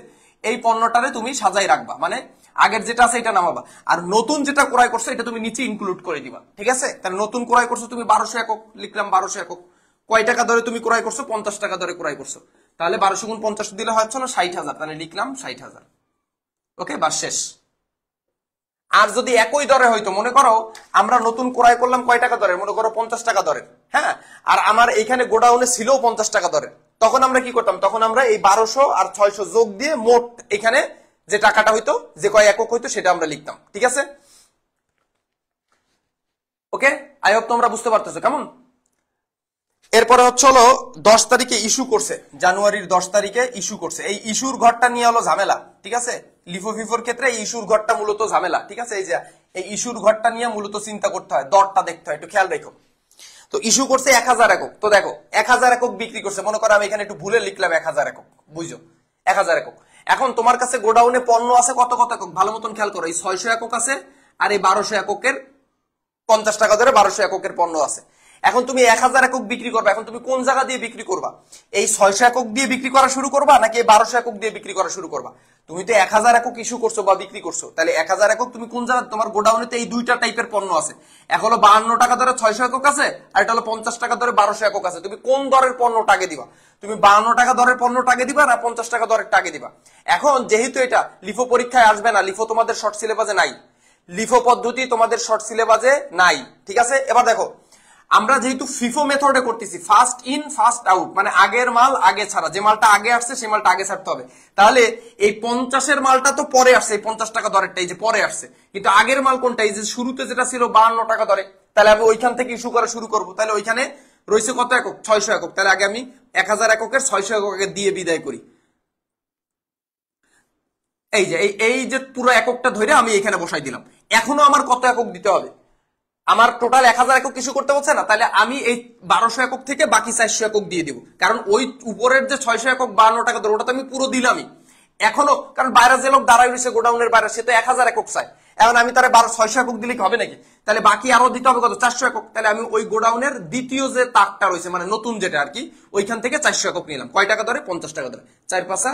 এই পণ্যটারে তুমি সাজাই রাখবা, মানে আগের যেটা আছে এটা নামাবা, আর নতুন যেটা ক্রয় করছো এটা তুমি নিচে ইনক্লুড করে দিবা, ঠিক আছে। তাহলে নতুন ক্রয় করছো তুমি 1200 একক, লিখলাম 1200 একক। কয় টাকা ধরে তুমি ক্রয় করছো? 50 টাকা ধরে ক্রয় করছো। তাহলে 1200 গুণ 50 দিলে হচ্ছে না 60,000, তাহলে লিখলাম 60,000, ওকে, বাস শেষ। আর যদি একই দরে হইতো, মনে করো আমরা নতুন ক্রয় করলাম কয় টাকা দরে? মনে করো 50 টাকা দরে, হ্যাঁ, আর আমার এইখানে গোডাউনে ছিল 50 টাকা দরে, তখন আমরা কি করতাম? তখন আমরা এই 1200 আর 600 যোগ দিয়ে মোট এখানে যে টাকাটা হইতো, যে কয় একক হইতো, সেটা আমরা লিখতাম, ঠিক আছে, ওকে। আই হোপ তোমরা বুঝতে পারতেছো, কেমন। এরপরে হচ্ছে হলো 10 তারিখে ইস্যু করছে, জানুয়ারির 10 তারিখে ইস্যু করছে। এই ইস্যুর ঘরটা নিয়ে হলো ঝামেলা, ঠিক আছে। লিফো ফিফোর ক্ষেত্রে এই ইস্যুর ঘরটা মূলত ঝামেলা, ঠিক আছে। এই যে এই ইস্যুর ঘরটা নিয়ে মূলত চিন্তা করতে হয়, দরটা দেখতে হয়, একটু খেয়াল রেখো। তো ইস্যু করছে 1000 একক। তো দেখো 1000 একক বিক্রি করছে, মনে করো আমি এখানে একটু ভুলে লিখলাম 1000 একক, বুঝছো, 1000 একক। এখন তোমার কাছে গোডাউনে পণ্য আছে কত কত একক? ভালো মতন খেয়াল করো, এই 600 একক আছে, আর এই 1200 এককের 50 টাকা দরে 1200 এককের পণ্য আছে। এখন তুমি 1000 একক বিক্রি করবা, এখন তুমি কোন জায়গা দিয়ে বিক্রি করবা? এই 600 একক দিয়ে বিক্রি করা শুরু করবা নাকি 1200 একক দিয়ে বিক্রি করা শুরু করবা? তুমি তো 1000 একক ইস্যু করছো বা বিক্রি করছো, তাহলে 1000 একক তুমি কোন জায়গা? তোমার গোডাউনে তো এই দুইটা টাইপের পণ্য আছে, এক হলো 52 টাকা দরে 600 একক আছে, আর এটা হলো 50 টাকা দরে 1200 একক আছে। তুমি কোন দরের পণ্যটা আগে দিবা? তুমি 52 টাকা দরের পণ্যটা আগে দিবা না 50 টাকা দরের আগে দিবা? এখন যেহেতু এটা লিফো পরীক্ষায় আসবে না, লিফো তোমাদের শর্ট সিলেবাসে নাই, লিফো পদ্ধতি তোমাদের শর্ট সিলেবাসে নাই, ঠিক আছে? এবার দেখো, আমরা যেহেতু ফিফো মেথডে করতেছি, ফার্স্ট ইন ফার্স্ট আউট, মানে আগের মাল আগে ছাড়া, যে মালটা আগে আসছে সেই মালটা আগে ছাড়তে হবে। তাহলে এই 50-এর মালটা তো পরে আসছে, এই 50 টাকা দরেরটা এই যে পরে আসছে, কিন্তু আগের মাল কোনটা? এই যে শুরুতে যেটা ছিল 52 টাকা দরে, তাহলে আমি ওইখান থেকে ইস্যু করা শুরু করবো। তাহলে ওইখানে রয়েছে কত একক? 600 একক। তাহলে আগে আমি 1000 এককের 600 এককে দিয়ে বিদায় করি। এই যে পুরো এককটা ধরে আমি এখানে বসাই দিলাম। এখনো আমার কত একক দিতে হবে? আমার টোটাল 1000 একক কিছু করতে বলছে না, তাহলে আমি এই 1200 একক থেকে বাকি 400 একক দিয়ে দিব, কারণ ওই উপরের যে 600 একক 52 টাকা ধরে ওটা তো আমি পুরো দিলামই এখনো, কারণ বাইরে যে লোক দাঁড়াই রয়েছে গোডাউনের বাইরে সে তো 1000 একক চাই, এখন আমি তার 600 একক দিলে কি হবে নাকি? তাহলে বাকি আরো দিতে হবে কত? 400 একক। তাহলে আমি ওই গোডাউনের দ্বিতীয় যে তাকটা রয়েছে, মানে নতুন যেটা আর কি, ওইখান থেকে 400 একক নিলাম। কয় টাকা ধরে? 50 টাকা ধরে। 4 5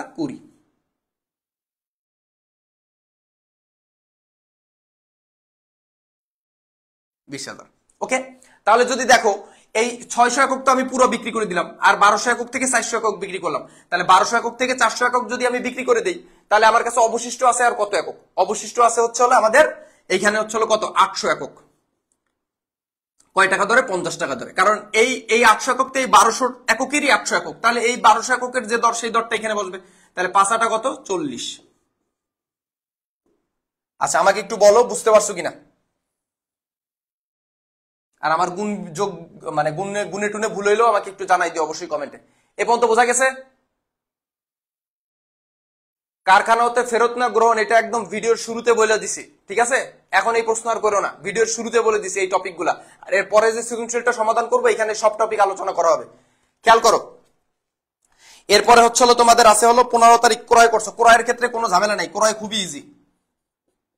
20, ওকে। তাহলে যদি দেখো, এই 600 একক তো আমি পুরো বিক্রি করে দিলাম, আর 1200 একক থেকে 400 একক বিক্রি করলাম। তাহলে 1200 একক থেকে 400 একক যদি আমি বিক্রি করে দিই, তাহলে আমার কাছে অবশিষ্ট আছে আর কত একক? অবশিষ্ট আছে হচ্ছে হলো আমাদের এইখানে হচ্ছে হলো কত? 800 একক। কয় টাকা ধরে? 50 টাকা ধরে। কারণ এই 800 একক তো এই 1200 এককেরই 800 একক, তাহলে এই 1200 এককের যে দর সেই দরটা এখানে বসবে। তাহলে 5 কত? 40। আচ্ছা, আমাকে একটু বলো বুঝতে পারছো কিনা? আর আমার গুণ যোগ মানে গুণে টুনে ভুল হইলেও আমাকে একটু জানাই দিও অবশ্যই কমেন্টে। এ পর্যন্ত বোঝা গেছে? কারখানা হতে ফেরত না গ্রহণ, এটা একদম ভিডিওর শুরুতে বলে দিছি, ঠিক আছে? এখন এই প্রশ্ন আর করো না, ভিডিওর শুরুতে বলে দিছি এই টপিক গুলা। আর এরপরে যে সৃজনশীলটা সমাধান করবো এখানে সব টপিক আলোচনা করা হবে, খেয়াল করো। এরপরে হচ্ছে হলো তোমাদের আছে হলো 15 তারিখ ক্রয় করছো। ক্রয়ের ক্ষেত্রে কোনো ঝামেলা নাই, ক্রয় খুবই ইজি।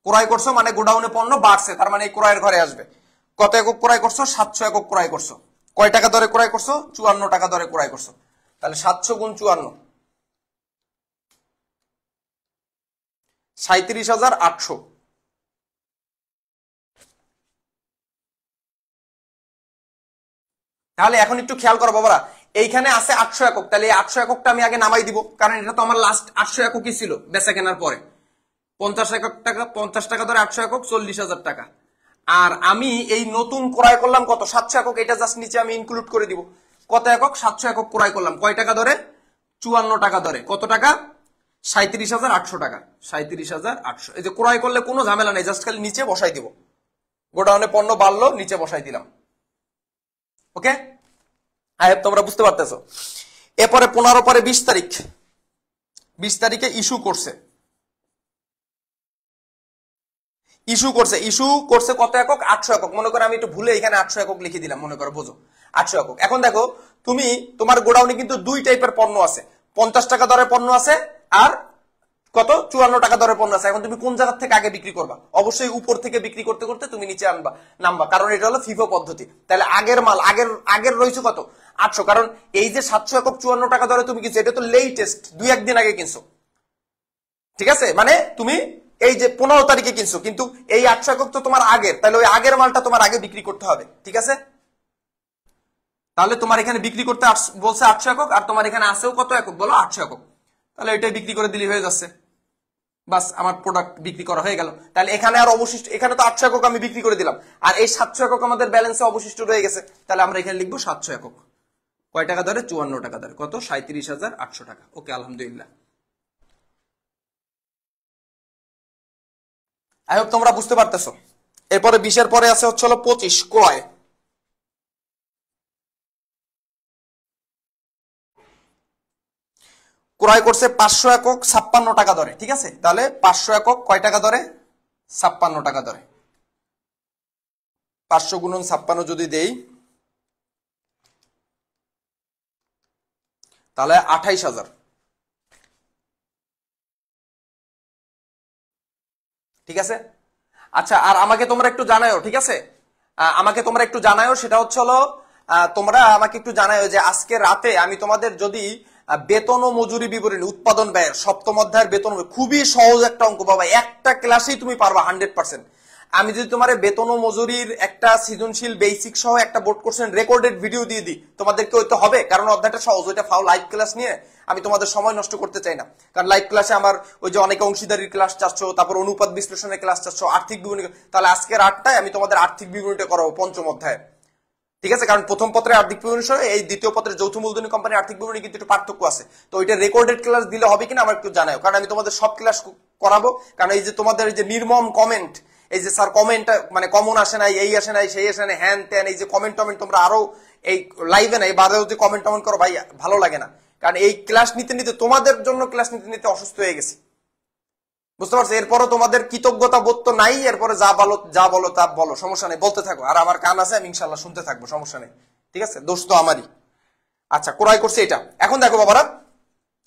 ক্রয় করছো মানে গোডাউনে পণ্য বাড়ছে, তার মানে এই ক্রয়ের ঘরে আসবে। কত একক ক্রয় করছো? 700 একক ক্রয় করছো। কয় টাকা দরে ক্রয় করছো? 54 টাকা দরে ক্রয় করছো। তাহলে 700 গুণ 54, 37,800। তাহলে এখন একটু খেয়াল করো বাবারা, এইখানে আছে 800 একক, তাহলে এই 800 এককটা আমি আগে নামাই দিব, কারণ এটা তো আমার লাস্ট 800 এককই ছিল বেচা কেনার পরে। 50 টাকা ধরে 800 একক 40,000 টাকা। আর আমি এই নতুন ক্রয় করলাম কত? 700 একক। এটা জাস্ট নিচে আমি ইনক্লুড করে দিব। কত একক? 700 একক ক্রয় করলাম। কয় টাকা ধরে? 54 টাকা ধরে। কত টাকা? 37,800 টাকা। 37,800। এই যে ক্রয় করলে কোনো ঝামেলা নেই, জাস্ট খালি নিচে বসাই দিব। গোডাউনে পণ্য বাড়লো, নিচে বসাই দিলাম। ওকে, আই হোপ তোমরা বুঝতে পারতেছো। এরপরে 15 পরে 20 তারিখ, 20 তারিখে ইস্যু করছে। ইস্যু করছে কত একক? 800 একক। মনে করো আমি একটু ভুলে এখানে 800 একক লিখে দিলাম, মনে করো, বোঝো 800 একক। এখন দেখো, তুমি তোমার গোডাউনে কিন্তু দুই টাইপের পণ্য আছে, 50 টাকা দরের পণ্য আছে আর কত? 54 টাকা দরের পণ্য আছে। এখন তুমি কোন জায়গা থেকে আগে বিক্রি করবা? অবশ্যই উপর থেকে বিক্রি করতে করতে তুমি নিচে নামবা, কারণ এটা হলো ফিফো পদ্ধতি। তাহলে আগের মাল আগের রয়েছে কত? 800। কারণ এই যে 700 একক 54 টাকা দরে তুমি কিনছো, এটা তো লেটেস্ট, 2-1 দিন আগে কিনছো, ঠিক আছে? মানে তুমি এই যে 15 তারিখে কিনছো, কিন্তু এই 800 একক তো তোমার আগের, তাহলে ওই আগের মালটা তোমার আগে বিক্রি করতে হবে, ঠিক আছে? তাহলে তোমার এখানে বিক্রি করতে বলছে 800 একক, আর তোমার এখানে আসেও কত একক? বলো 800 একক। তাহলে এটাই বিক্রি করে দিলে হয়ে যাচ্ছে, বাস আমার প্রোডাক্ট বিক্রি করা হয়ে গেল। তাহলে এখানে আর অবশিষ্ট, এখানে তো 800 একক আমি বিক্রি করে দিলাম, আর এই 700 একক আমাদের ব্যালেন্সে অবশিষ্ট রয়ে গেছে। তাহলে আমরা এখানে লিখবো 700 একক। কয় টাকা ধরে? 54 টাকা ধরে। কত? 37,800 টাকা। ওকে, আলহামদুলিল্লাহ। আই হোপ তোমরা বুঝতে পারতেছো। এরপরে 20-এর পরে আছে হচ্ছে হলো 25 ক্রয়। ক্রয় করছে 500 একক 56 টাকা ধরে, ঠিক আছে? তাহলে 500 একক কয় টাকা ধরে? 56 টাকা ধরে। 500 গুণন 56 যদি দেই, তাহলে 28,000, ঠিক আছে? আচ্ছা, আর আমাকে তোমরা একটু জানাও, ঠিক আছে? আমাকে তোমরা একটু জানাও, সেটা হচ্ছে হলো তোমরা আমাকে একটু জানাও যে আজকে রাতে আমি তোমাদের যদি বেতন ও মজুরি বিবরণী উৎপাদন ব্যয় সপ্তম অধ্যায়ের বেতন, খুবই সহজ একটা অঙ্ক বাবা, একটা ক্লাসেই তুমি পারবা 100%। আমি যদি তোমার বেতন ও মজুরির একটা সৃজনশীল বেসিক সহ একটা বোর্ড কোশ্চেন রেকর্ডেড ভিডিও দিয়ে দিই, তোমাদেরকে ওই তো হবে, কারণ অধ্যায়টা সহজ। ওইটা ফাও লাইভ ক্লাস নিয়ে আমি তোমাদের সময় নষ্ট করতে চাই না, কারণ লাইভ ক্লাসে আমার ওই যে অনেক অংশীদারির ক্লাস চাচ্ছ, তারপর অনুপাত বিশ্লেষণের ক্লাস চাচ্ছ, আর্থিক বিবরণী, তাহলে আজকের 8টায় আমি তোমাদের আর্থিক বিবরণীটা করাবো পঞ্চম অধ্যায়, ঠিক আছে? কারণ প্রথম পত্রের আর্থিক বিবরণী সহ এই দ্বিতীয় পত্রের যৌথ মূলধনী কোম্পানির আর্থিক বিবরণী কিন্তু একটু পার্থক্য আছে। তো ওইটা রেকর্ডেড ক্লাস দিলে হবে কিনা আমার একটু জানাও, কারণ আমি তোমাদের সব ক্লাস করাবো। কারণ এই যে তোমাদের এই যে নির্মম কমেন্ট, এই যে স্যার কমেন্ট মানে কমন আসে নাই, এই আসে নাই, সেই আসে নাই, হ্যান ত্যান, এই যে কমেন্ট টমেন্ট তোমরা আরো এই লাইভে নাই বারে যদি কমেন্ট টমেন্ট করো ভাই ভালো লাগে না, কারণ এই ক্লাস নিতে নিতে তোমাদের জন্য ক্লাস নিতে নিতে অসুস্থ হয়ে গেছি, বুঝতে পারছো? এরপরও তোমাদের কৃতজ্ঞতা বোধ তো নাই, এরপরে যা বলো তা বলো, সমস্যা নেই, বলতে থাকো, আর আমার কান আছে, আমি ইনশাল্লাহ শুনতে থাকবো, সমস্যা নেই, ঠিক আছে? দোষ তো আমারই। আচ্ছা, ক্রয় করছে এটা। এখন দেখো বাবারা,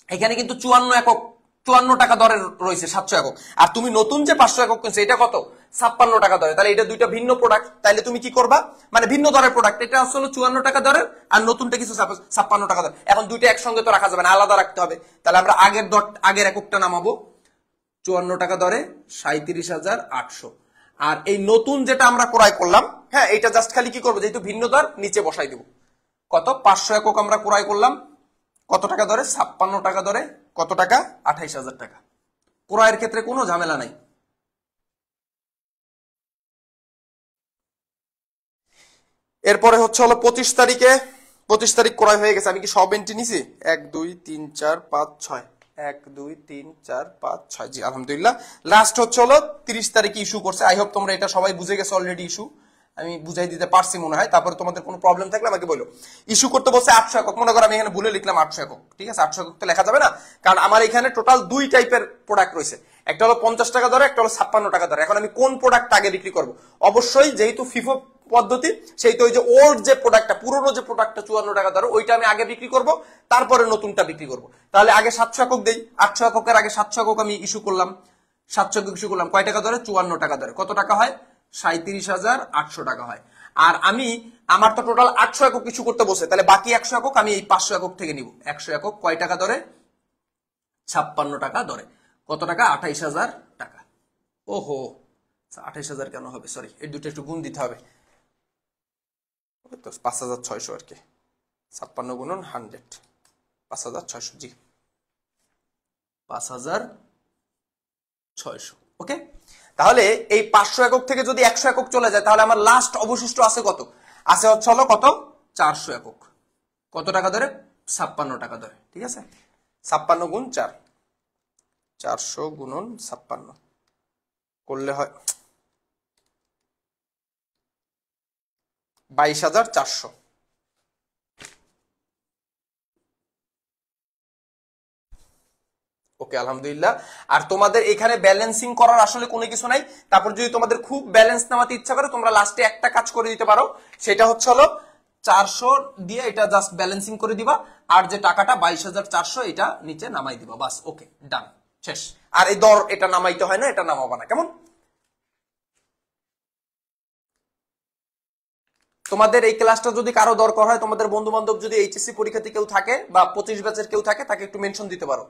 এখানে কিন্তু 54 টাকা দরে রয়েছে 700 একক, আর তুমি নতুন যে 500 একক কিনছো এটা কত? 56 টাকা দরে। তাহলে এটা দুইটা ভিন্ন প্রোডাক্ট, তাইলে তুমি কি করবা, মানে ভিন্ন দরের প্রোডাক্ট, এটা আসলে 54 টাকা দরের আর নতুনটা কিছু 56 টাকা দর। এখন দুইটা একসঙ্গে তো রাখা যাবে না, আলাদা রাখতে হবে। তাহলে আমরা আগের এককটা নামাবো 54 টাকা দরে 37,800, আর এই নতুন যেটা আমরা ক্রয় করলাম, হ্যাঁ, এটা জাস্ট খালি কি করবো, যেহেতু ভিন্ন দর নিচে বসাই দেবো। কত? 500 একক আমরা ক্রয় করলাম কত টাকা দরে? 56 টাকা দরে। কত টাকা? 28,000 টাকা। ক্রয়ের ক্ষেত্রে কোনো ঝামেলা নাই। এরপরে হচ্ছে হলো 25 তারিখ ক্রয় হয়ে গেছে। আমি কি সব এন্ট্রি নিছি? 1 2 3 4 5 6, 1 2 3 4 5 6, জি আলহামদুলিল্লাহ। লাস্ট হচ্ছে হলো 30 তারিখে ইস্যু করছে। আই হোপ তোমরা এটা সবাই বুঝে গেছো অলরেডি, ইস্যু আমি বুঝাই দিতে পারছি মনে হয়। তারপরে তোমাদের কোনো প্রবলেম থাকলে আমাকে বলো। ইস্যু করতে বলছে 800 একক, মনে করো আমি এখানে ভুলে লিখলাম 800 একক, ঠিক আছে? 800 একক তো লেখা যাবে না, কারণ আমার এখানে টোটাল দুই টাইপের প্রোডাক্ট রয়েছে, একটা হলো 50 টাকা দরে, একটা হলো 56 টাকা দরে। এখন আমি কোন প্রোডাক্ট আগে বিক্রি করবো? অবশ্যই যেহেতু ফিফো পদ্ধতি, সেই তো ওই যে ওল্ড যে প্রোডাক্টটা, পুরোনো যে প্রোডাক্টটা 54 টাকা দরে, ওইটা আমি আগে বিক্রি করব, তারপরে নতুনটা বিক্রি করব। তাহলে আগে 700 একক দেই, 800 এককের আগে 700 একক আমি ইস্যু করলাম, 700 একক ইস্যু করলাম কয় টাকা দরে? 54 টাকা দরে। কত টাকা হয়? 37,800 টাকা হয়। আর আমি আমার তো টোটাল 800 একক ইস্যু করতে বসে, তাহলে বাকি 100 একক আমি এই 500 একক থেকে নিব। 100 একক কয় টাকা দরে? 56 টাকা দরে। কত টাকা? 28,000 টাকা। ওহো, 28,000 কেন হবে? সরি, এই দুটো একটু গুণ দিতে হবে, 5,600 আর কি। 56 গুণন 100, 5,600, জি 5,600। ওকে, তাহলে এই 500 একক থেকে যদি 100 একক চলে যায়, তাহলে আমার লাস্ট অবশিষ্ট আছে কত? আছে হচ্ছে হলো কত? 400 একক। কত টাকা ধরে? 56 টাকা ধরে, ঠিক আছে? 56 গুণ 4, 400 গুণন 56 করলে হয় 22,400। ওকে, আলহামদুলিল্লাহ। আর তোমাদের এখানে ব্যালেন্সিং করার আসলে কোনো কিছু নাই। তারপর যদি তোমাদের খুব ব্যালেন্স নামাতে ইচ্ছা করে, তোমরা লাস্টে একটা কাজ করে দিতে পারো, সেটা হচ্ছে হলো 400 দিয়ে এটা জাস্ট ব্যালেন্সিং করে দিবা, আর যে টাকাটা 22,400 এটা নিচে নামাই দিবা, বাস। ওকে, ডান, শেষ। আর এই দর এটা নামাইতে হয় না, এটা নামাবা না, কেমন? তোমাদের এই ক্লাসটা যদি কারো দরকার হয়, তোমাদের বন্ধু বান্ধব যদি এইচএসসি পরীক্ষার্থী কেউ থাকে বা 25 ব্যাচের কেউ থাকে, তাকে একটু মেনশন দিতে পারো।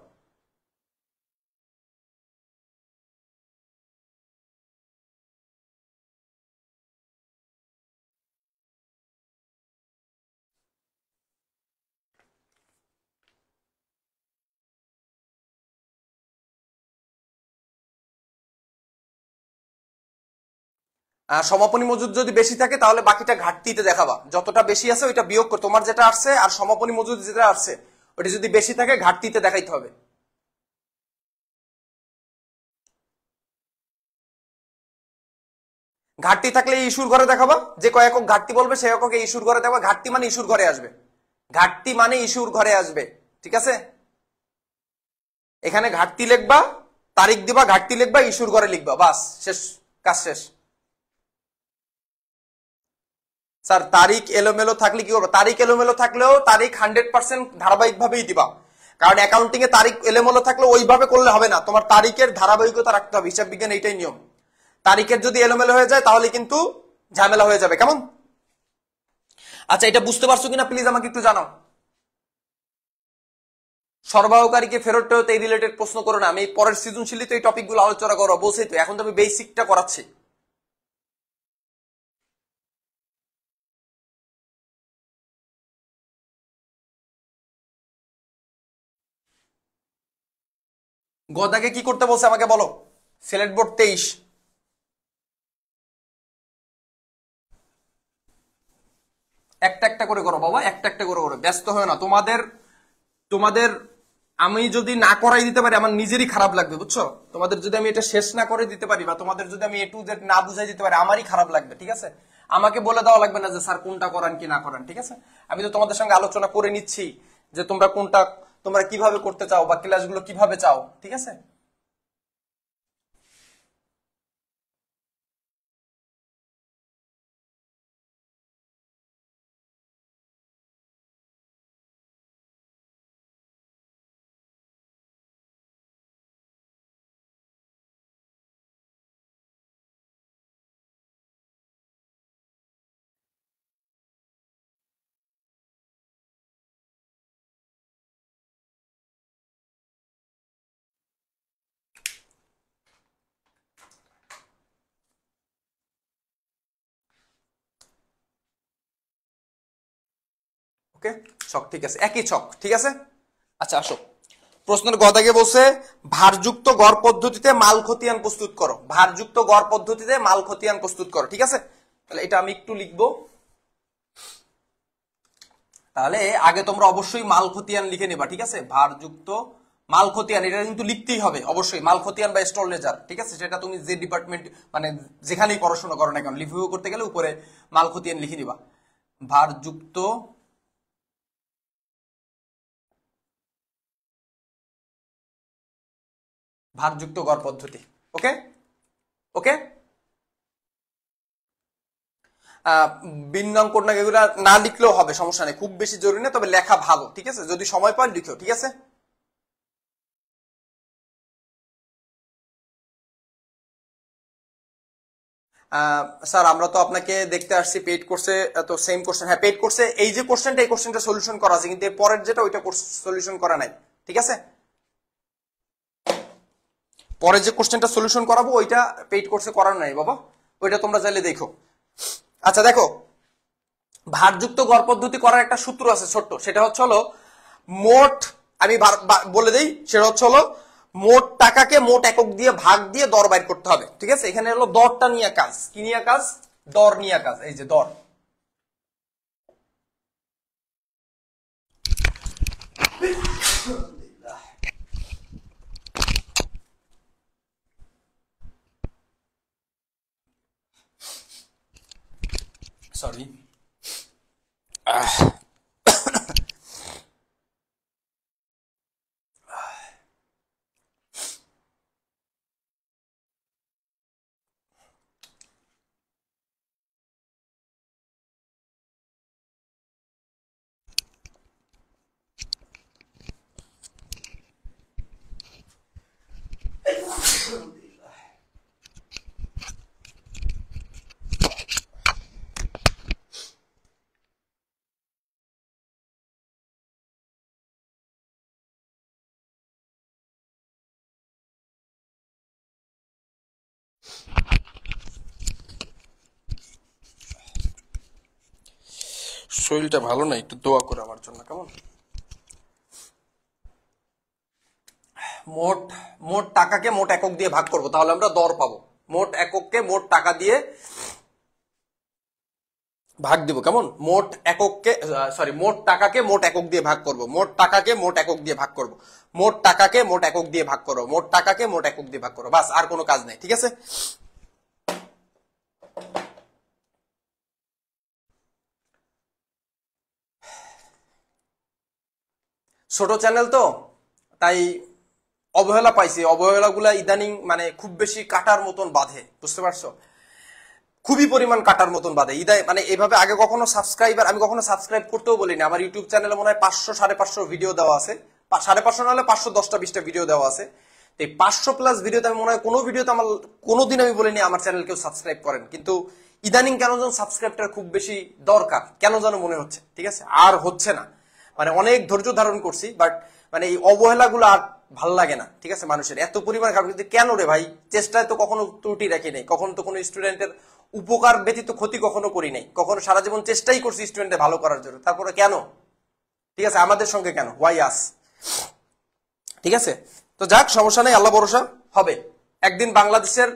সমাপনী মজুদ যদি বেশি থাকে, তাহলে বাকিটা ঘাটতিতে দেখাবা। যতটা বেশি আছে ওইটা বিয়োগ করে তোমার যেটা আসছে, আর সমাপনী মজুদ যেটা আসছে ওটা যদি বেশি থাকে ঘাটতিতে দেখাইতে হবে। ঘাটতি থাকলে ইস্যুর ঘরে দেখাবা, যে কয় একক ঘাটতি বলবে সেই একক ইস্যুর ঘরে দেখাবা। ঘাটতি মানে ইস্যুর ঘরে আসবে, ঘাটতি মানে ইস্যুর ঘরে আসবে, ঠিক আছে? এখানে ঘাটতি লিখবা, তারিখ দিবা, ঘাটতি লিখবা, ইস্যুর ঘরে লিখবা, বাস, শেষ, কাজ শেষ। স্যার তারিখ এলোমেলো থাকলে কি করবো? তারিখ এলোমেলো থাকলেও তারিখ 100% ধারাবাহিক ভাবেই দিবা, কারণ অ্যাকাউন্টিং এ তারিখ এলোমেলো থাকলে ওইভাবে করলে হবে না, তোমার তারিখের ধারাবাহিকতা রাখতে হবে, হিসাব বিজ্ঞান এইটাই নিয়ম। তারিখের যদি এলোমেলো হয়ে যায় তাহলে কিন্তু ঝামেলা হয়ে যাবে, কেমন? আচ্ছা, এটা বুঝতে পারছো কিনা প্লিজ আমাকে একটু জানাও। সরবরাহকারীকে ফেরত টেরত এই রিলেটেড প্রশ্ন করো না, আমি পরের সৃজনশীলিতে এই টপিকগুলো আলোচনা করো, বলছি তো এখন তো আমি বেসিকটা করাচ্ছি। গদাকে কি করতে বলছে আমাকে বলো। সিলেট বোর্ড 23। একটা একটা করে করো বাবা, একটা একটা করে করো, ব্যস্ত হয় না। তোমাদের তোমাদের আমি যদি না করাই দিতে পারি আমার নিজেরই খারাপ লাগবে, বুঝছো? তোমাদের যদি আমি এটা শেষ না করে দিতে পারি বা তোমাদের যদি আমি A to Z না বুঝাই দিতে পারি আমারই খারাপ লাগবে, ঠিক আছে? আমাকে বলে দেওয়া লাগবে না যে স্যার কোনটা করান কি না করান, ঠিক আছে? আমি তো তোমাদের সঙ্গে আলোচনা করে নিচ্ছি যে তোমরা কোনটা, তোমরা কিভাবে করতে চাও বা ক্লাসগুলো কিভাবে চাও, ঠিক আছে? ওকে, ছক ঠিক আছে, একই ছক, ঠিক আছে। আচ্ছা আসো, প্রশ্নের গদাকে বলছে ভারযুক্ত গড় পদ্ধতিতে মাল খতিয়ান প্রস্তুত করো। ভারযুক্ত গড় পদ্ধতিতে মাল খতিয়ান প্রস্তুত করো, ঠিক আছে? তাহলে এটা আমি একটু লিখবো। তাহলে আগে তোমরা অবশ্যই মাল খতিয়ান লিখে নেবা, ঠিক আছে? ভারযুক্ত মাল খতিয়ান এটা কিন্তু লিখতেই হবে অবশ্যই, মাল খতিয়ান বা স্টল লেজার, ঠিক আছে? সেটা তুমি যে ডিপার্টমেন্ট মানে যেখানেই পড়াশোনা করো না কেন, রিভিউ করতে গেলে উপরে মাল খতিয়ান লিখে নিবা। ভারযুক্ত ভারযুক্ত গড় পদ্ধতি, ওকে ওকে। বিন্যাঙ্কন না এগুলা না লিখলেও হবে, সমস্যা নেই, খুব বেশি জরুরি না, তবে লেখা ভালো, ঠিক আছে? যদি সময় পাও লিখো, ঠিক আছে? স্যার আমরা তো আপনাকে দেখতে আসছি পেইড কোর্সে, তো সেম কোশ্চেন, হ্যাঁ পেইড কোর্সে এই যে কোশ্চেনটা, এই কোশ্চেনটা সলিউশন করা আছে, কিন্তু এর পরের যেটা ওইটা সলিউশন করা নাই, ঠিক আছে? পরে যে কোশ্চেনটা সলিউশন করাবো ওইটা পেইড কোর্সে করার নাই বাবা, ওইটা তোমরা চাইলে দেখো। আচ্ছা দেখো, ভারযুক্ত গড় পদ্ধতি করার একটা সূত্র আছে ছোট্ট, সেটা হচ্ছে হলো মোট, আমি বলে দেই, সেটা হচ্ছে হলো মোট টাকাকে মোট একক দিয়ে ভাগ দিয়ে দর বাইর করতে হবে, ঠিক আছে? এখানে হলো দরটা নিয়ে কাজ, কি নিয়ে কাজ? দর নিয়ে কাজ, এই যে দর। সরি, শরীরটা ভালো না, একটু দোয়া করে আমার জন্য, কেমন? মোট মোট টাকাকে মোট একক দিয়ে ভাগ করব, তাহলে আমরা দর পাবো। মোট একককে মোট টাকা দিয়ে ভাগ দিব, কেমন? মোট একককে, সরি, মোট টাকাকে মোট একক দিয়ে ভাগ করব, মোট টাকাকে মোট একক দিয়ে ভাগ করব, মোট টাকাকে মোট একক দিয়ে ভাগ করো, মোট টাকাকে মোট একক দিয়ে ভাগ করো, বাস, আর কোনো কাজ নাই, ঠিক আছে? ছোট চ্যানেল তো তাই অবহেলা পাইছি, অবহেলাগুলা ইদানিং মানে খুব বেশি কাটার মতন বাঁধে, বুঝতে পারছো? খুবই পরিমাণ কাটার মতন বাদে ইদায়, মানে এভাবে আগে কখনো সাবস্ক্রাইবার আমি কখনো সাবস্ক্রাইব করতেও বলিনি। আমার ইউটিউব চ্যানেলে মনে হয় 500 550 ভিডিও দেওয়া আছে, 550 না হলে 510টা 20টা ভিডিও দেওয়া আছে। এই 500 প্লাস ভিডিওতে আমি মনে হয় কোনো ভিডিওতে আমার কোনোদিন আমি বলিনি আমার চ্যানেল কেউ সাবস্ক্রাইব করেন, কিন্তু ইদানিং কেন যেন সাবস্ক্রাইবটা খুব বেশি দরকার কেন যেন মনে হচ্ছে, ঠিক আছে, আর হচ্ছে না। মানে অনেক ধৈর্য ধারণ করছি, বাট মানে এই অবহেলাগুলো আর ভাল লাগে না, ঠিক আছে। মানুষের এত পরিমাণ খারাপ, কিন্তু কেন রে ভাই, চেষ্টায় তো কখনো ত্রুটি রাখি নাই, কখনো তো কোনো স্টুডেন্টের উপকার ব্যতীত ক্ষতি কখনো করি নাই, কখনো সারা জীবন চেষ্টাই করছি স্টুডেন্টের ভালো করার জন্য, তারপরে কেন, ঠিক আছে, আমাদের সঙ্গে কেন, ওয়াই আস, ঠিক আছে। তো যাক, সমস্যা নেই, আল্লাহ ভরসা হবে। একদিন বাংলাদেশের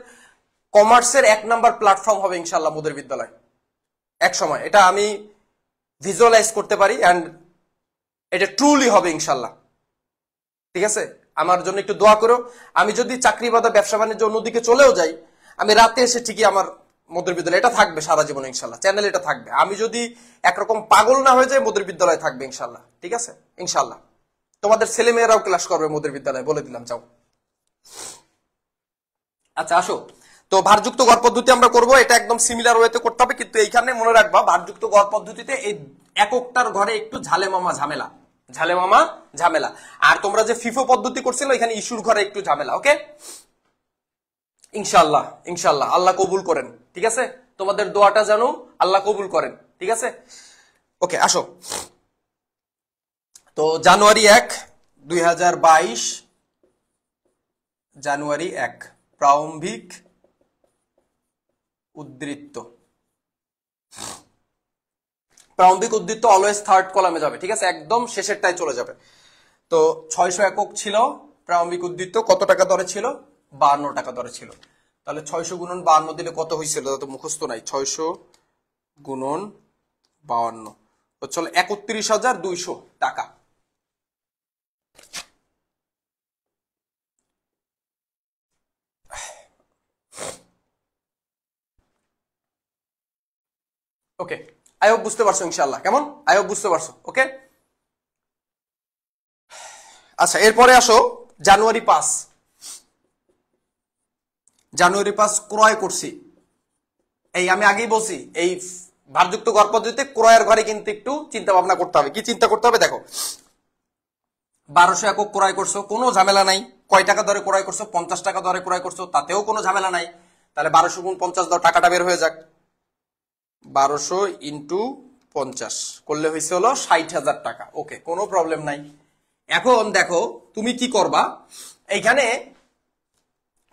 কমার্সের 1 নাম্বার প্ল্যাটফর্ম হবে ইনশাআল্লাহ মোদের বিদ্যালয়, এক সময়। এটা আমি ভিজুয়ালাইজ করতে পারি, অ্যান্ড এটা ট্রুলি হবে ইনশাআল্লাহ, ঠিক আছে। আমার জন্য একটু দোয়া করো। আমি যদি চাকরি বাদা ব্যবসা বাণিজ্য অন্যদিকে চলেও যাই, আমি রাতে এসে ঠিকই আমার মোদের বিদ্যালয় এটা থাকবে সারা জীবন ইনশাআল্লাহ, চ্যানেল এটা থাকবে। আমি যদি একরকম পাগল না হয়ে যাই, মোদের বিদ্যালয় থাকবে ইনশাআল্লাহ, ঠিক আছে, ইনশাআল্লাহ। তোমাদের ছেলে মেয়েরাও ক্লাস করবে মোদের বিদ্যালয়ে, বলে দিলাম, যাও। আচ্ছা আসো, তো ভারযুক্ত গড় পদ্ধতি আমরা করব, এটা একদম সিমিলার ওয়েতে করতে হবে, কিন্তু এইখানে মনে রাখবা ভারযুক্ত গড় পদ্ধতিতে এই এককটার ঘরে একটু ঝালেমামা ঝামেলা, ঝালেমামা ঝামেলা। আর তোমরা যে ফিফো পদ্ধতি করছিল, এখানে ইস্যুর ঘরে একটু ঝামেলা, ওকে। ইনশাআল্লাহ, ইনশাআল্লাহ আল্লাহ কবুল করেন, ঠিক আছে। তোমাদের দোয়াটা জানো আল্লাহ কবুল করেন, ঠিক আছে। ওকে, আসো। তো জানুয়ারি 1, 2022, জানুয়ারি 1, প্রারম্ভিক উদ্ধৃত। প্রারম্ভিক উদ্ধৃত অলওয়েজ থার্ড কলামে যাবে, ঠিক আছে, একদম শেষেরটাই চলে যাবে। তো 600 একক ছিল প্রারম্ভিক উদ্ধৃত, কত টাকা দরে ছিল? 52 টাকা দরে ছিল। তাহলে 600 গুণন 52 দিলে কত হয়েছিল? তো মুখস্থ নাই। 600 গুণন 52 হচ্ছে 31,200 টাকা। ওকে, আই হোপ বুঝতে পারছো ইনশাআল্লাহ, কেমন? আই হোপ বুঝতে পারছো, ওকে। আচ্ছা, এরপরে আসো জানুয়ারি 5। জানুয়ারি 5 ক্রয় করছি। এই আমি আগেই বলছি, এই ভারযুক্ত গড় পদ্ধতিতে ক্রয়ের ঘরে কিন্তু একটু চিন্তা ভাবনা করতে হবে। কি চিন্তা করতে হবে? দেখো, 1200 একক ক্রয় করছো, কোনো ঝামেলা নাই। কয় টাকা দরে ক্রয় করছো? 50 টাকা দরে ক্রয় করছো, তাতেও কোনো ঝামেলা নাই। তাহলে 1200 গুণ 50 দাও, টাকাটা বের হয়ে যাক। 1200 ইন্টু 50 করলে হয়েছে হলো 60,000 টাকা। ওকে, কোনো প্রবলেম নাই। এখন দেখো তুমি কি করবা, এইখানে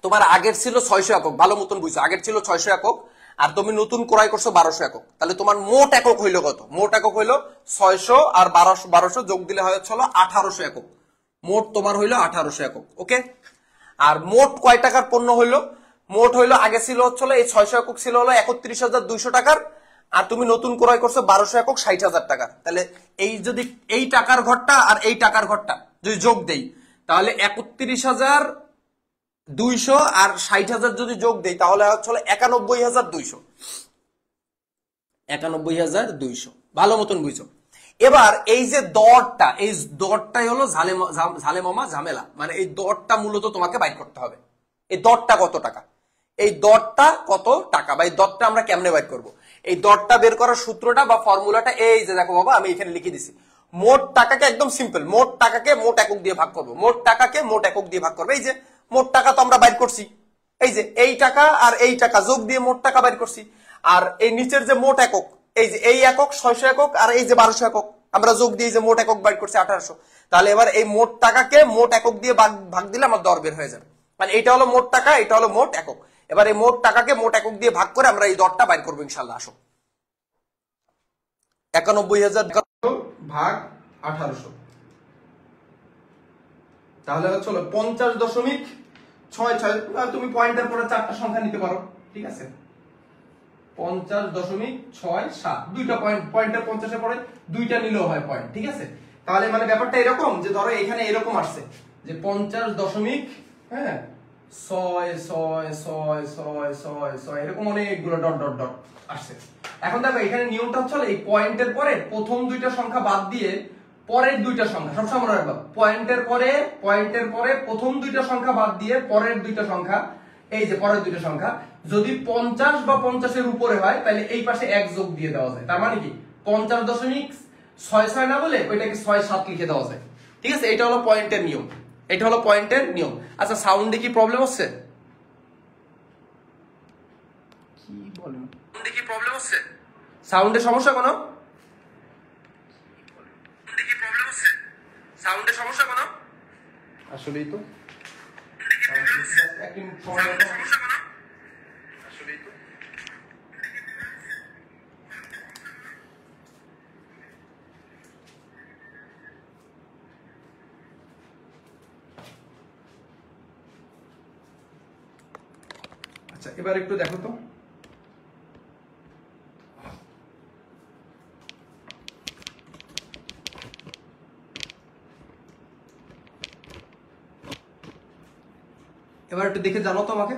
তোমার আগের ছিল 600 একক, ভালো মতন বুঝছো, আগের ছিল 600 একক, আর তুমি নতুন ক্রয় করছো 1200 একক। তাহলে তোমার মোট একক হইলো কত? মোট একক হইলো 600 আর 1200 যোগ দিলে হচ্ছে 1800 একক। মোট তোমার হইলো 1800 একক, ওকে। আর মোট কয় টাকার পণ্য হইলো? মোট হইলো, আগে ছিল হচ্ছে এই 600 একক ছিল হলো 31,200 টাকার, আর তুমি নতুন ক্রয় করছো 1200 একক 60,000 টাকার। তাহলে এই যদি এই টাকার ঘরটা আর এই টাকার ঘরটা যদি যোগ দেই, তাহলে 31,200 আর 60,000 যদি যোগ দেই, তাহলে হচ্ছে 91,200। 91,200, ভালো মতন বুঝছো। এবার এই যে দরটা, এই দরটাই হলো ঝালেমামা ঝামেলা। মানে এই দরটা মূলত তোমাকে বাইর করতে হবে। এই দরটা কত টাকা, এই দরটা কত টাকা, বা এই দরটা আমরা কেমনে বাইর করব? এই দরটা বের করার সূত্রটা বা ফর্মুলাটা এই যে দেখো বাবা, আমি এখানে লিখে দিছি। মোট টাকাকে একদম সিম্পল, মোট টাকাকে মোট একক দিয়ে ভাগ করবো। মোট টাকাকে মোট একক দিয়ে ভাগ করবো। এই যে মোট টাকা তো আমরা বাইর করছি, এই যে এই টাকা আর এই টাকা যোগ দিয়ে মোট টাকা বাইর করছি। আর এই নিচের যে মোট একক, এই যে এই একক 600 একক, আর এই যে 1200 একক, আমরা যোগ দিয়ে যে মোট একক বাইর করছি 1800। তাহলে এবার এই মোট টাকাকে মোট একক দিয়ে ভাগ দিলে আমার দর বের হয়ে যাবে। মানে এটা হলো মোট টাকা, এটা হলো মোট একক। এবার এই মোট টাকাকে মোট একক দিয়ে ভাগ করে আমরা এই দরটা বাইর করবো ইনশাল্লাহ। আসো, 91,000 ভাগ 1800, তাহলে হচ্ছে 50.66। তুমি পয়েন্টের পরে 4টা সংখ্যা নিতে পারো, ঠিক আছে। 50.67, দুইটা পয়েন্টের 50 এর পরে দুইটা নিলেও হয় পয়েন্ট, ঠিক আছে। তাহলে মানে ব্যাপারটা এরকম যে ধরো এখানে এরকম আসছে যে 50. হ্যাঁ, 6 এরকম অনেকগুলো ডট ডট ডট আসছে। এখন দেখো এখানে নিয়মটা হচ্ছে এই পয়েন্টের পরে প্রথম দুইটা সংখ্যা বাদ দিয়ে পরের দুইটা সংখ্যা, সবসময় মনে রাখবা, পয়েন্টের পরে প্রথম দুইটা সংখ্যা বাদ দিয়ে পরের দুইটা সংখ্যা, এই যে পরের দুইটা সংখ্যা যদি 50 বা 50-এর উপরে হয়, তাহলে এই পাশে 1 যোগ দিয়ে দেওয়া যায়। তার মানে কি 50.66 না বলে ওইটাকে 67 লিখে দেওয়া যায়, ঠিক আছে। এটা হলো পয়েন্টের নিয়ম, এটা হলো পয়েন্টের নিয়ম। আচ্ছা, সাউন্ডে কি প্রবলেম হচ্ছে? কি বলেন? কি প্রবলেম হচ্ছে? সাউন্ডের সমস্যা কোনো? কি প্রবলেম হচ্ছে? সাউন্ডের সমস্যা কোনো? আসলেই তো এক মিনিট সময় দাও। আসলেই তো আচ্ছা, এবার একটু দেখো তো। এবার একটু দেখে জানো তো আমাকে।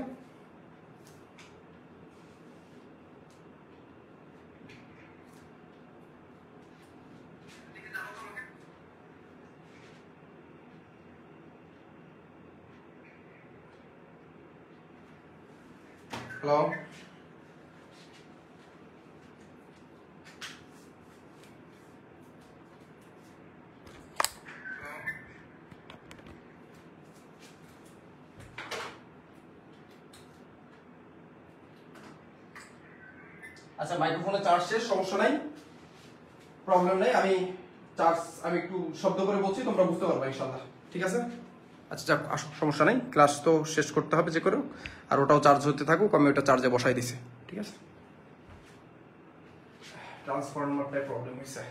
হ্যালো, আচ্ছা মাইক্রোফোনে চার্জ শেষ, সমস্যা নাই, প্রবলেম নেই। আমি একটু শব্দ করে বলছি, তোমরা বুঝতে পারবে ইনশাআল্লাহ, ঠিক আছে? আচ্ছা যাক, আসো, সমস্যা নাই, ক্লাস তো শেষ করতে হবে যে করে, আর ওটাও চার্জ হতে থাকুক, আমি ওটা চার্জে বসাই দিছি, ঠিক আছে? ট্রান্সফরমারটাই প্রবলেম হয়েছে।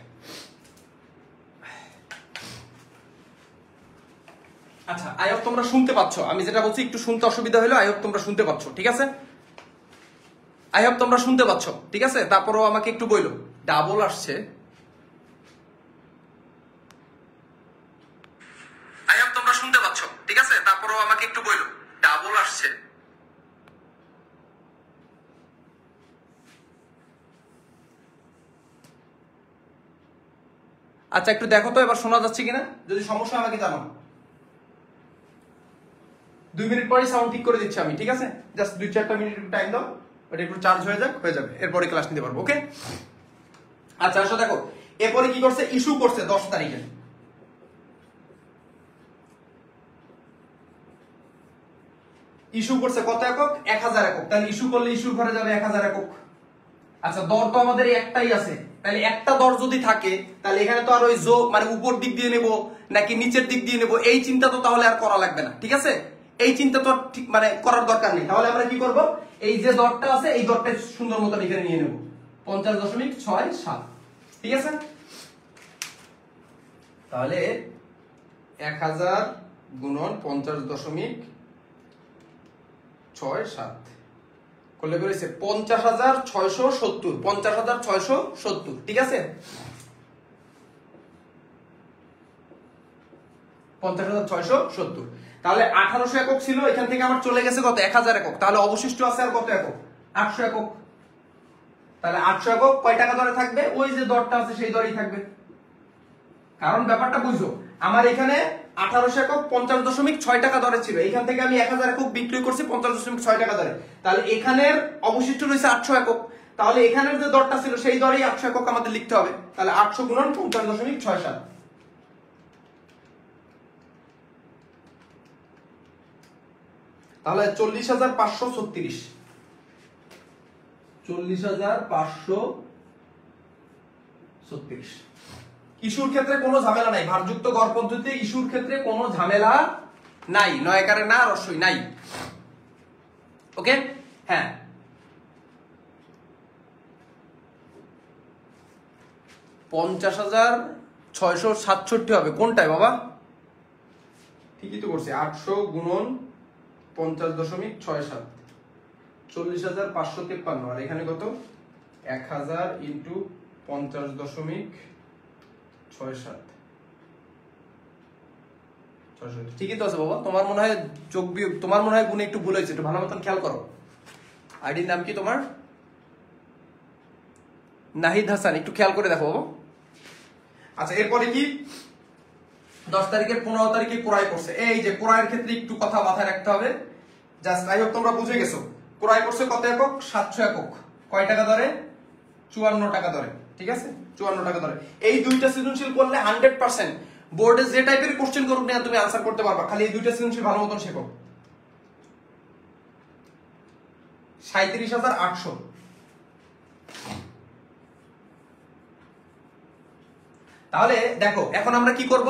আচ্ছা, আই হোপ তোমরা শুনতে পাচ্ছ, আমি যেটা বলছি একটু শুনতে অসুবিধা হলো, আই হোপ তোমরা শুনতে পাচ্ছ, ঠিক আছে? আই হোপ তোমরা শুনতে পাচ্ছ, ঠিক আছে? তারপরও আমাকে একটু বইলো, ডাবল আসছে। আই হোপ তোমরা শুনতে পাচ্ছ, ঠিক আছে? তারপরও আমাকে একটু বইলো, ডাবল আসছে। আচ্ছা একটু দেখো তো এবার শোনা যাচ্ছে কিনা, যদি সমস্যা আমাকে জানাও। 2 মিনিট পরে সাউন্ড ঠিক করে দিচ্ছি আমি, ঠিক আছে? জাস্ট 2-4টা মিনিট টাইম দাও, ওটা একটু চার্জ হয়ে যাক, হয়ে যাবে, এরপরে ক্লাস নিতে পারবো, ওকে? আচ্ছা আসো দেখো, এরপরে কি করছে, ইস্যু করছে 10 তারিখে। ইস্যু করছে কত একক? 1000 একক। তাহলে ইস্যু করলে ইস্যুর ঘরে যাবে 1000 একক। আচ্ছা, দর তো আমাদের একটাই আছে, তাহলে একটা দর যদি থাকে তাহলে এখানে তো আর ওই যোগ মানে উপর দিক দিয়ে নেব নাকি নিচের দিক দিয়ে নেব, এই চিন্তা তো তাহলে আর করা লাগবে না, ঠিক আছে? এই চিন্তা তো ঠিক মানে করার দরকার নেই। তাহলে আমরা কি করব, এই যে দরটা আছে এই দরটা সুন্দর মতো এখানে নিয়ে নেব, 50.67, ঠিক আছে? তাহলে 1000 গুণন 50.67 করলে বেরোইছে 50,670, 50,670, ঠিক আছে? 50,670। তাহলে 1800 একক ছিল, এখান থেকে আমার চলে গেছে কত? 1000 একক। তাহলে অবশিষ্ট আছে আর কত একক? 800 একক। তাহলে 800 একক কয় টাকা দরে থাকবে? ওই যে দরটা আছে সেই দরেই থাকবে। কারণ ব্যাপারটা বুঝো, আমার এখানে 1800 একক 50.6 টাকা দরে ছিল, এখান থেকে আমি 1000 একক বিক্রি করছি 50.6 টাকা দরে। তাহলে এখানের অবশিষ্ট রয়েছে 800 একক। তাহলে এখানের যে দরটা ছিল সেই দরেই 800 একক আমাদের লিখতে হবে। তাহলে 800 গুণন 50.67, তাহলে 40,536, 40,536। ইস্যুর ক্ষেত্রে কোনো ঝামেলা নাই, ভারযুক্ত গড় পদ্ধতিতে ইস্যুর ক্ষেত্রে কোনো ঝামেলা নাই, নয়কারে না, রসই নাই, ওকে? হ্যাঁ, 50,667 হবে কোনটায় বাবা? ঠিকই তো করছি, 800 গুণন 50.67, 40,553। আর এখানে কত? 1000 ইন্টু 50.67, ঠিকই তো আছে বাবা। তোমার মনে হয় যোগ বিয়োগ, তোমার মনে হয় গুণে একটু ভুল হয়েছে, একটু ভালো মতন খেয়াল করো। আইডির নাম কি তোমার? নাহিদ হাসান, একটু খেয়াল করে দেখো বাবা। আচ্ছা এরপরে কি 10 তারিখের 15 তারিখে ক্রয় করছে, এই যে ক্রয়ের ক্ষেত্রে একটু কথা মাথায় রাখতে হবে, জাস্ট আই হোপ তোমরা বুঝে গেছো। ক্রয় করছে কত একক? 700 একক। কয় টাকা দরে? 54 টাকা দরে, ঠিক আছে? 54 টাকা দরে। এই দুইটা সৃজনশীল করলে 100% বোর্ডে যে টাইপের কোশ্চেন করুক না তুমি আনসার করতে পারবা, খালি এই দুইটা সৃজনশীল ভালো মতন শেখো। 37,800, তাহলে দেখো এখন আমরা কি করব,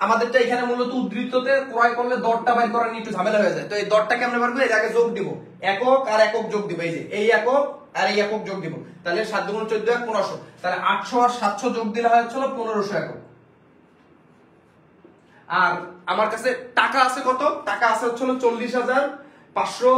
আমাদেরটা এখানে মূলত উদ্ধৃততে ক্রয় করলে দরটা বাইর করা নিয়ে একটু ঝামেলা হয়ে যায়। তো এই দরটাকে আমরা পারবো এর আগে যোগ দিব, একক আর একক যোগ দিব, এই যে এই একক আর এই একক যোগ দিব, তাহলে 7 × 14 = 1500, তাহলে 800 আর 700 যোগ দিলে হয় হচ্ছে 1500 একক। আর আমার কাছে টাকা আছে কত, টাকা আছে হচ্ছে 40,500।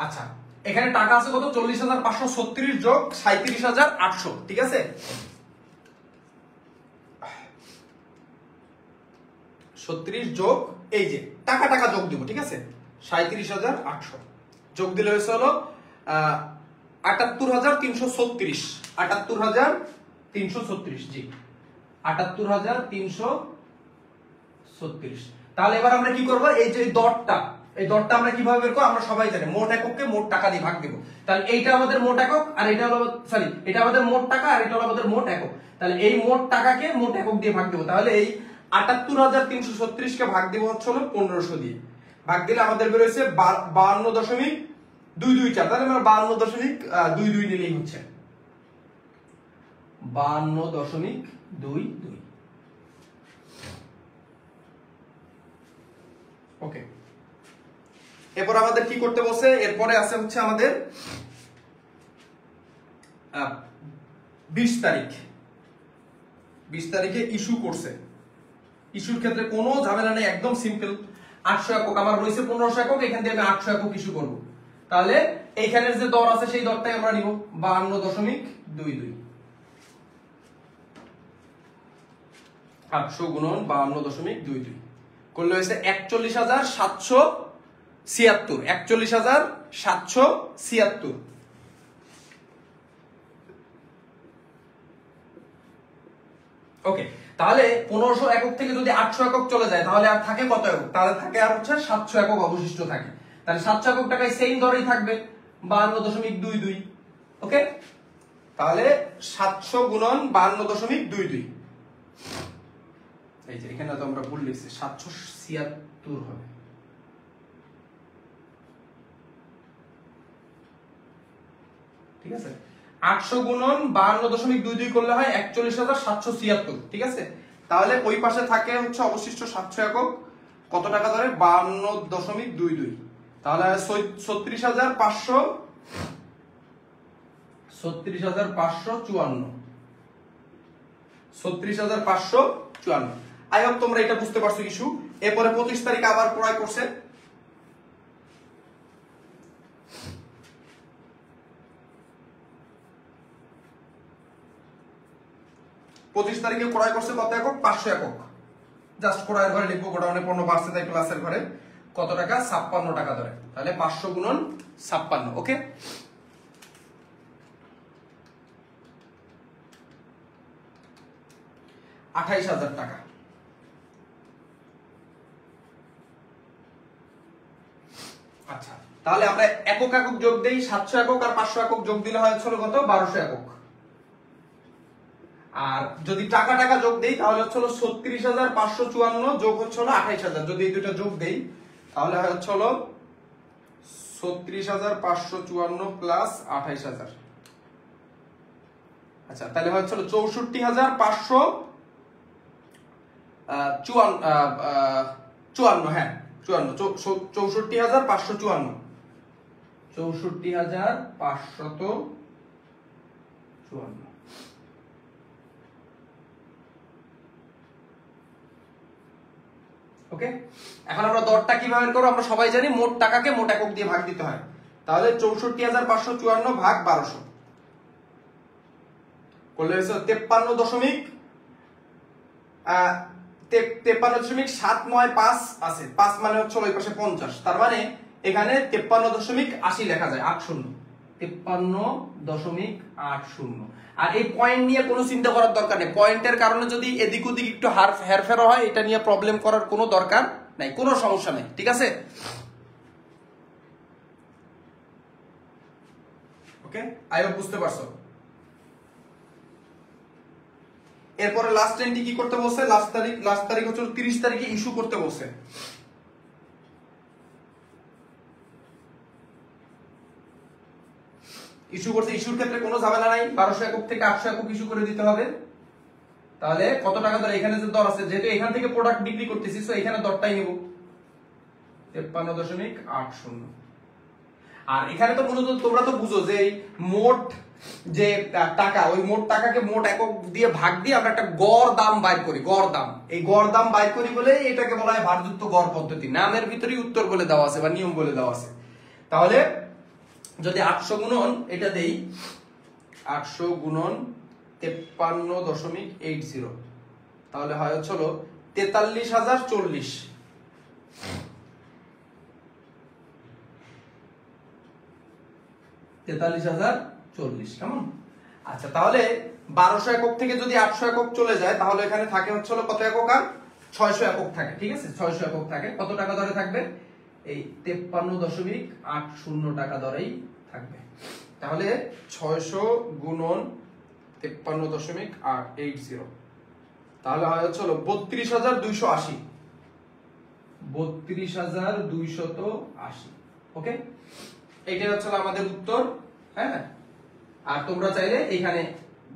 আচ্ছা এখানে টাকা আছে কত, 40,536 যোগ 37,800, ঠিক আছে। 36 যোগ এই যে টাকা টাকা যোগ দিব, ঠিক আছে, 37,800 যোগ দিলে হয়েছে হলো 78,336, 78,336, জি 78,336। তাহলে এবার আমরা কি করব, এই যে দরটা, এই দরটা আমরা কিভাবে বের করব, আমরা সবাই জানি মোট একককে মোট টাকা দিয়ে ভাগ দেব। তাহলে এইটা আমাদের মোট একক আর এটা হলো সরি এটা আমাদের মোট টাকা আর এটা হলো আমাদের মোট একক। তাহলে এই মোট টাকাকে মোট একক দিয়ে ভাগ দেব। তাহলে এই 78,336 কে ভাগ দেব হচ্ছে হলো 1500 দিয়ে। ভাগ দিলে আমাদের বের হইছে 52.224। তাহলে আমরা 52.22 নিলেই হচ্ছে 52.22। ওকে, এরপর আমাদের কি করতে বলছে, এরপরে আছে হচ্ছে আমাদের 20 তারিখ। 20 তারিখে ইস্যু করছে। ইস্যুর ক্ষেত্রে কোনো ঝামেলা নেই, একদম সিম্পল। 800 একক আমার রয়েছে, 1500 একক, এখান থেকে আমি 800 একক ইস্যু করব। তাহলে এইখানের যে দর আছে সেই দরটাই আমরা নিব, 52.22। 800 × 52.22 করলে হয়েছে 41,776, 41,776। ওকে, তাহলে 1500 একক থেকে যদি 800 একক চলে যায় তাহলে আর থাকে কত একক, তাহলে থাকে আর হচ্ছে 700 একক অবশিষ্ট থাকে। তাহলে 700 একক টাকায় সেম দরেই থাকবে 52.22। ওকে, তাহলে 700 × 52.22, এই যে এখানে তো আমরা ভুল লিখছি, 776 হবে। ঠিক আছে, 800 × 52.22 করলে হয় 41,776, ঠিক আছে। তাহলে ওই পাশে থাকে হচ্ছে অবশিষ্ট 700 একক, কত টাকা ধরে, 52.22। তাহলে 36,554, 36,554। আই হোপ তোমরা এটা বুঝতে পারছো ইস্যু। এরপরে 25 তারিখ আবার ক্রয় করছে। 25 তারিখে ক্রয় করছে কত একক, 500 একক। জাস্ট ক্রয়ের ঘরে লিখবো, গোডাউনে পণ্য বাড়ছে তাই প্লাসের ঘরে কত টাকা, 56 টাকা ধরে। তাহলে 500 × 56। ওকে, ৳28,000 টাকা। আচ্ছা, তাহলে আমরা একক একক যোগ দেই, 700 একক আর 500 একক যোগ দিলে হয় হচ্ছে কত, 1200 একক। আর যদি টাকা টাকা যোগ দেই তাহলে হচ্ছে 36,554 যোগ হচ্ছে 28,000। যদি এই দুটো যোগ দেই তাহলে হয় হচ্ছে 36,554 প্লাস 28,000। আচ্ছা, তাহলে হয় হচ্ছে 64,554, হ্যাঁ 64,554, 64,554। ওকে, এখন আমরা দরটা কিভাবে করব, আমরা সবাই জানি মোট টাকাকে মোট একক দিয়ে ভাগ দিতে হয়। তাহলে 64,554 ভাগ 1200 করলে হচ্ছে 53.795 আছে। 5 মানে হচ্ছে ওই পাশে 50, তার মানে এখানে 53.80 লেখা যায়, 80, 53.80। আর এই পয়েন্ট নিয়ে কোনো চিন্তা করার দরকার নেই। পয়েন্টের কারণে যদি এদিক ওদিক একটু হেরফের হয়, এটা নিয়ে প্রবলেম করার কোনো দরকার নাই, কোনো সমস্যা নেই, ঠিক আছে। ওকে, আই হোপ বুঝতে পারছো। এরপরে লাস্ট এন্ট্রি কি করতে বলছে, লাস্ট তারিখ হচ্ছে 30 তারিখে ইস্যু করতে বলছে। ইস্যু করছে, ইস্যুর ক্ষেত্রে কোনো ঝামেলা নাই, 1200 একক থেকে 800 একক ইস্যু করে দিতে হবে। তাহলে কত টাকা দর, এখানে যে দর আছে, যেহেতু এখান থেকে প্রোডাক্ট বিক্রি করতেছি সো এখানে দরটাই নেব 53.80। আর এখানে তো মূলত তোমরা তো বুঝো যে মোট যে টাকা, ওই মোট টাকাকে মোট একক দিয়ে ভাগ দিয়ে আমরা একটা গড় দাম বাইর করি, গড় দাম। এই গড় দাম বাইর করি বলে এটাকে বলা হয় ভারযুক্ত গড় পদ্ধতি। নামের ভিতরেই উত্তর বলে দেওয়া আছে বা নিয়ম বলে দেওয়া আছে। তাহলে যদি 800 গুণন এটা দেই, 800 গুণন 53.80, তাহলে হয় হচ্ছে 43,040। 43,040 কেমন? আচ্ছা, তাহলে 1200 একক থেকে যদি 800 একক চলে যায় তাহলে এখানে থাকে হচ্ছে কত একক, আর 600 একক থাকে। ঠিক আছে, 600 একক থাকে। কত টাকা দরে থাকবে? এই 53.80 টাকা দরেই থাকবে। তাহলে 600 গুণন 53.80, তাহলে হয় হচ্ছে 32,280। 32,280। ওকে, এইটাই হচ্ছে আমাদের উত্তর। হ্যাঁ, আর তোমরা চাইলে এখানে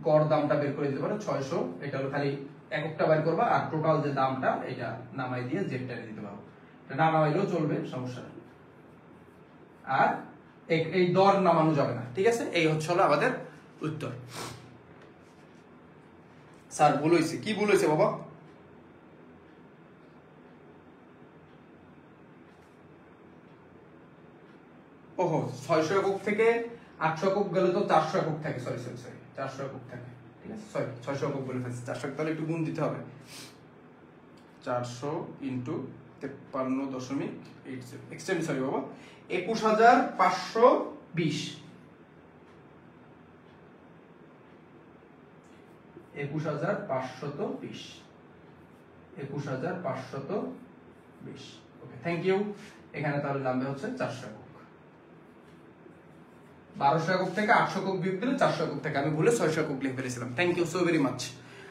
গড় দামটা বের করে দিতে পারো 600। এটা হলো খালি এককটা বের করবা, আর টোটাল যে দামটা এটা নামাই দিয়ে জেডটা দিতে পারো। এটা না নামাইলেও চলবে, সমস্যা নেই। আর এই দর নামানো যাবে না। ঠিক আছে, এই হচ্ছে আমাদের উত্তর। স্যার ভুল হয়েছে, কি ভুল হয়েছে বাবা? ওহো, 600 একক থেকে 800 একক গেলে তো 400 একক থাকে। সরি 400 একক থাকে। ঠিক আছে, সরি 600 একক বলে ফেলছি। 400 তাহলে একটু গুণ দিতে হবে। 400 ইনটু 53.80, এক্সটেন্ড সরি বাবা, 21,520। 21,520। 21,520। ওকে, থ্যাংক ইউ। এখানে তাহলে নামবে হচ্ছে 400 একক। 1200 একক থেকে 800 একক বিয়োগ দিলে 400 একক থেকে, আমি ভুলে 600 একক লিখে ফেলেছিলাম। Thank you so very much.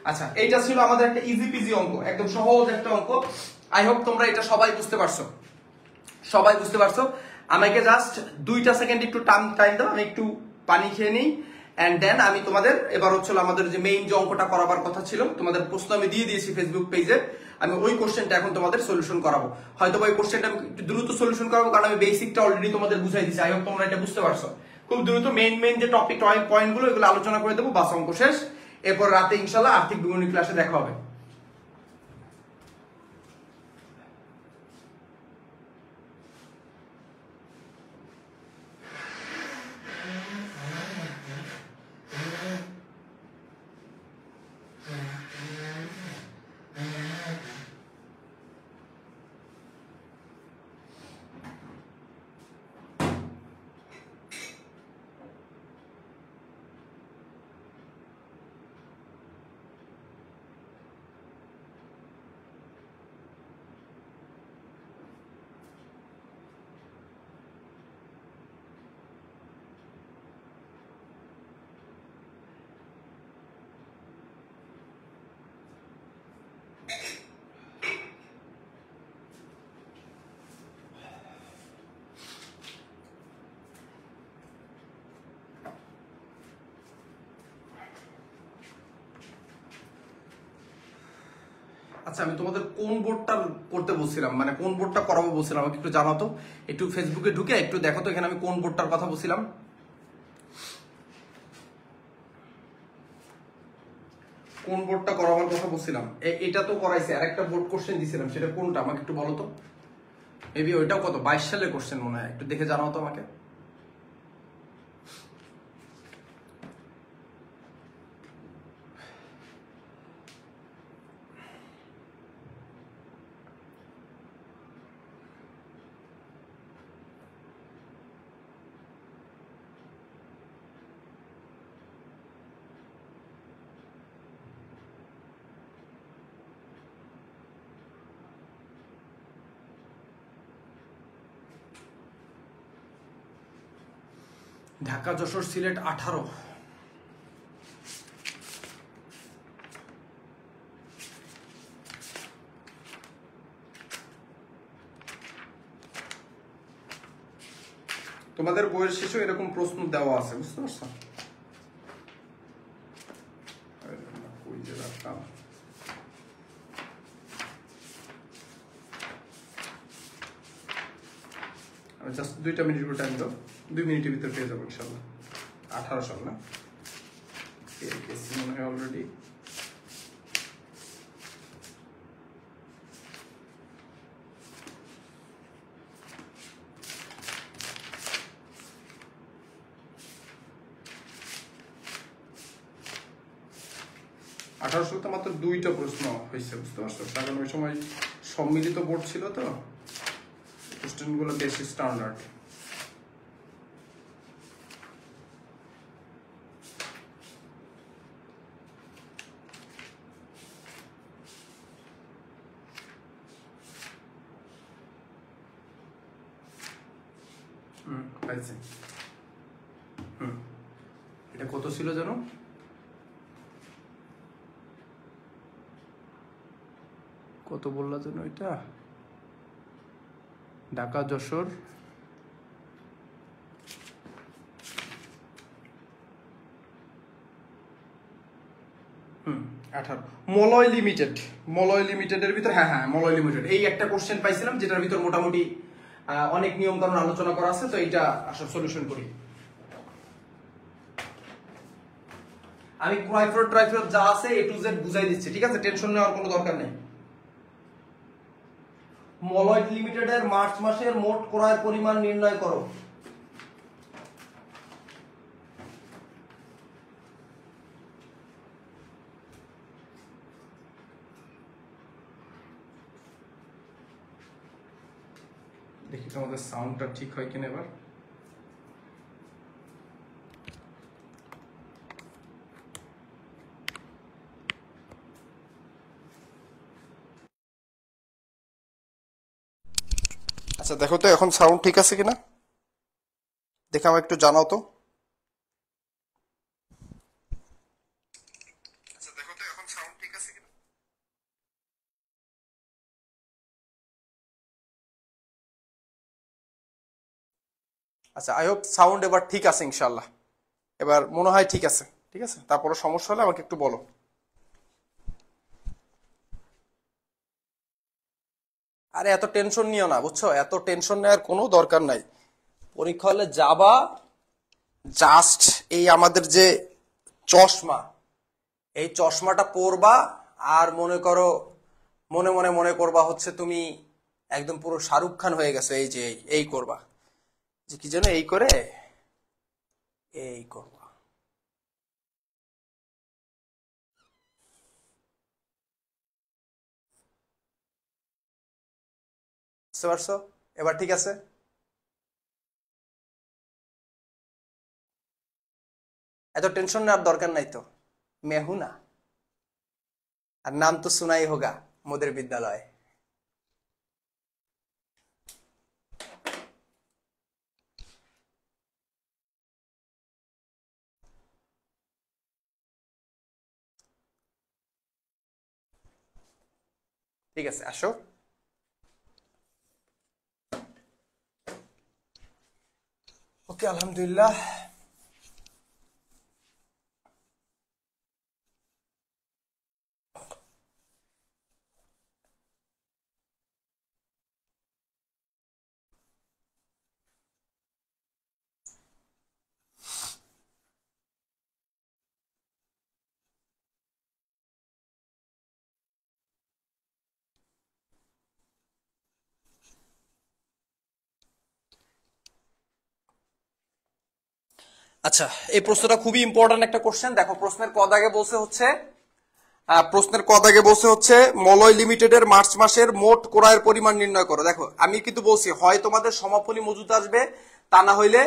আচ্ছা, এইটা ছিল আমাদের একটা ইজি পিজি অঙ্ক, একদম সহজ একটা অঙ্ক। আই হোপ তোমরা এটা সবাই বুঝতে পারছো, সবাই বুঝতে পারছো। আমাকে জাস্ট 2টা সেকেন্ড একটু টাইম দাও, আমি একটু পানি খেয়ে নিই, এন্ড দেন আমি তোমাদের এবার হচ্ছে আমাদের যে মেইন যে অঙ্কটা করাবার কথা ছিল, তোমাদের প্রশ্ন আমি দিয়ে দিয়েছি ফেসবুক পেজে। আমি ওই কোশ্চেনটা এখন তোমাদের সলিউশন করাবো। হয়তো ওই কোশ্চেনটা আমি একটু দ্রুত সলিউশন করাবো, কারণ আমি বেসিকটা অলরেডি তোমাদের বুঝাই দিয়েছি। আই হোপ তোমরা এটা বুঝতে পারছো। খুব দ্রুত মেইন যে টপিক পয়েন্টগুলো এগুলো আলোচনা করে দেবো, বাস অঙ্ক শেষ। এরপর রাতে ইনশাল্লাহ আর্থিক বিবরণী ক্লাসে দেখা হবে। আচ্ছা, আমি তোমাদের কোন বোর্ডটা করতে বলছিলাম, মানে কোন বোর্ডটা করাবো বলছিলাম, আমাকে একটু জানাতো। একটু ফেসবুকে ঢুকে একটু দেখো তো এখানে আমি কোন বোর্ডটার কথা বলছিলাম। কোন বোর্ডটা করাবার কথা বলছিলাম? এটা তো করাইছে, আরেকটা বোর্ড কোশ্চেন দিছিলাম, সেটা কোনটা আমাকে একটু বলো তো। মেবি ওইটাও কত 22 সালের কোশ্চেন মনে হয়, একটু দেখে জানাও তো আমাকে। ঢাকা যশোর সিলেট 18। তোমাদের বইয়ের শেষে এরকম প্রশ্ন দেওয়া আছে, বুঝতে পারছো? আমি জাস্ট 2 মিনিট করে টাইম দাও, 2 মিনিটের ভিতরে পেয়ে যাবো ইনশাল্লাহ। 18 সাল না মনে হয় অলরেডি। তো মাত্র 2টা প্রশ্ন হয়েছে, বুঝতে পারছো? কারণ ওই সময় সম্মিলিত বোর্ড ছিল, তো কোশ্চেনগুলো বেশি স্ট্যান্ডার্ড। এটা কত ছিল জানো? কত বললা যেন এটা? ঢাকা যশোর 18। মলয় লিমিটেডের ভিতর, হ্যাঁ মলয় লিমিটেড, এই একটা কোশ্চেন পাইছিলাম যেটার ভিতর মোটামুটি অনেক নিয়ম কানুন আলোচনা করা আছে, তো এইটা আসলে সলিউশন করি। আমি ক্রাইফ্রড ট্রাইফ্রড যা আছে A to Z বুঝাই দিচ্ছি, ঠিক আছে? টেনশন নেওয়ার কোনো দরকার নেই। মলয় লিমিটেডের মার্চ মাসের মোট ক্রয়ের পরিমাণ নির্ণয় করো। দেখি তোমাদের সাউন্ডটা ঠিক হয় কিনা এবার। আচ্ছা দেখো তো এখন সাউন্ড ঠিক আছে কিনা, দেখে আমাকে একটু জানাও তো। আচ্ছা দেখো তো এখন সাউন্ড ঠিক আছে কিনা। আচ্ছা আই হোপ সাউন্ড এবার ঠিক আছে ইনশাল্লাহ। এবার মনে হয় ঠিক আছে, ঠিক আছে? তারপরে সমস্যা হলে আমাকে একটু বলো। আরে এত টেনশন নিও না, বুঝছো? এত টেনশন নেওয়ার কোনো দরকার নাই। পরীক্ষা হলে যাবা, জাস্ট এই আমাদের যে চশমা, এই চশমাটা পরবা, আর মনে করো মনে মনে মনে করবা হচ্ছে তুমি একদম পুরো শাহরুখ খান হয়ে গেছো। এই যে এই করবা, যে কি যেন এই করে এই করবা, বুঝতে পারছো? এবার ঠিক আছে? এত টেনশন নেওয়ার দরকার নাই তো। মেহু না, আর নাম তো সুনাই হোগা মোদের বিদ্যালয়। ঠিক আছে, আসো। ওকে, আলহামদুলিল্লাহ। আচ্ছা, এই প্রশ্নটা খুবই ইম্পর্টেন্ট একটা কোশ্চেন। দেখো প্রশ্নের ক দাগে বলছে হচ্ছে মলয় লিমিটেডের মার্চ মাসের মোট ক্রয়ের পরিমাণ নির্ণয় করো। দেখো আমি কিন্তু বলছি হয় তোমাদের সমাপনী মজুদ আসবে, তা না হইলে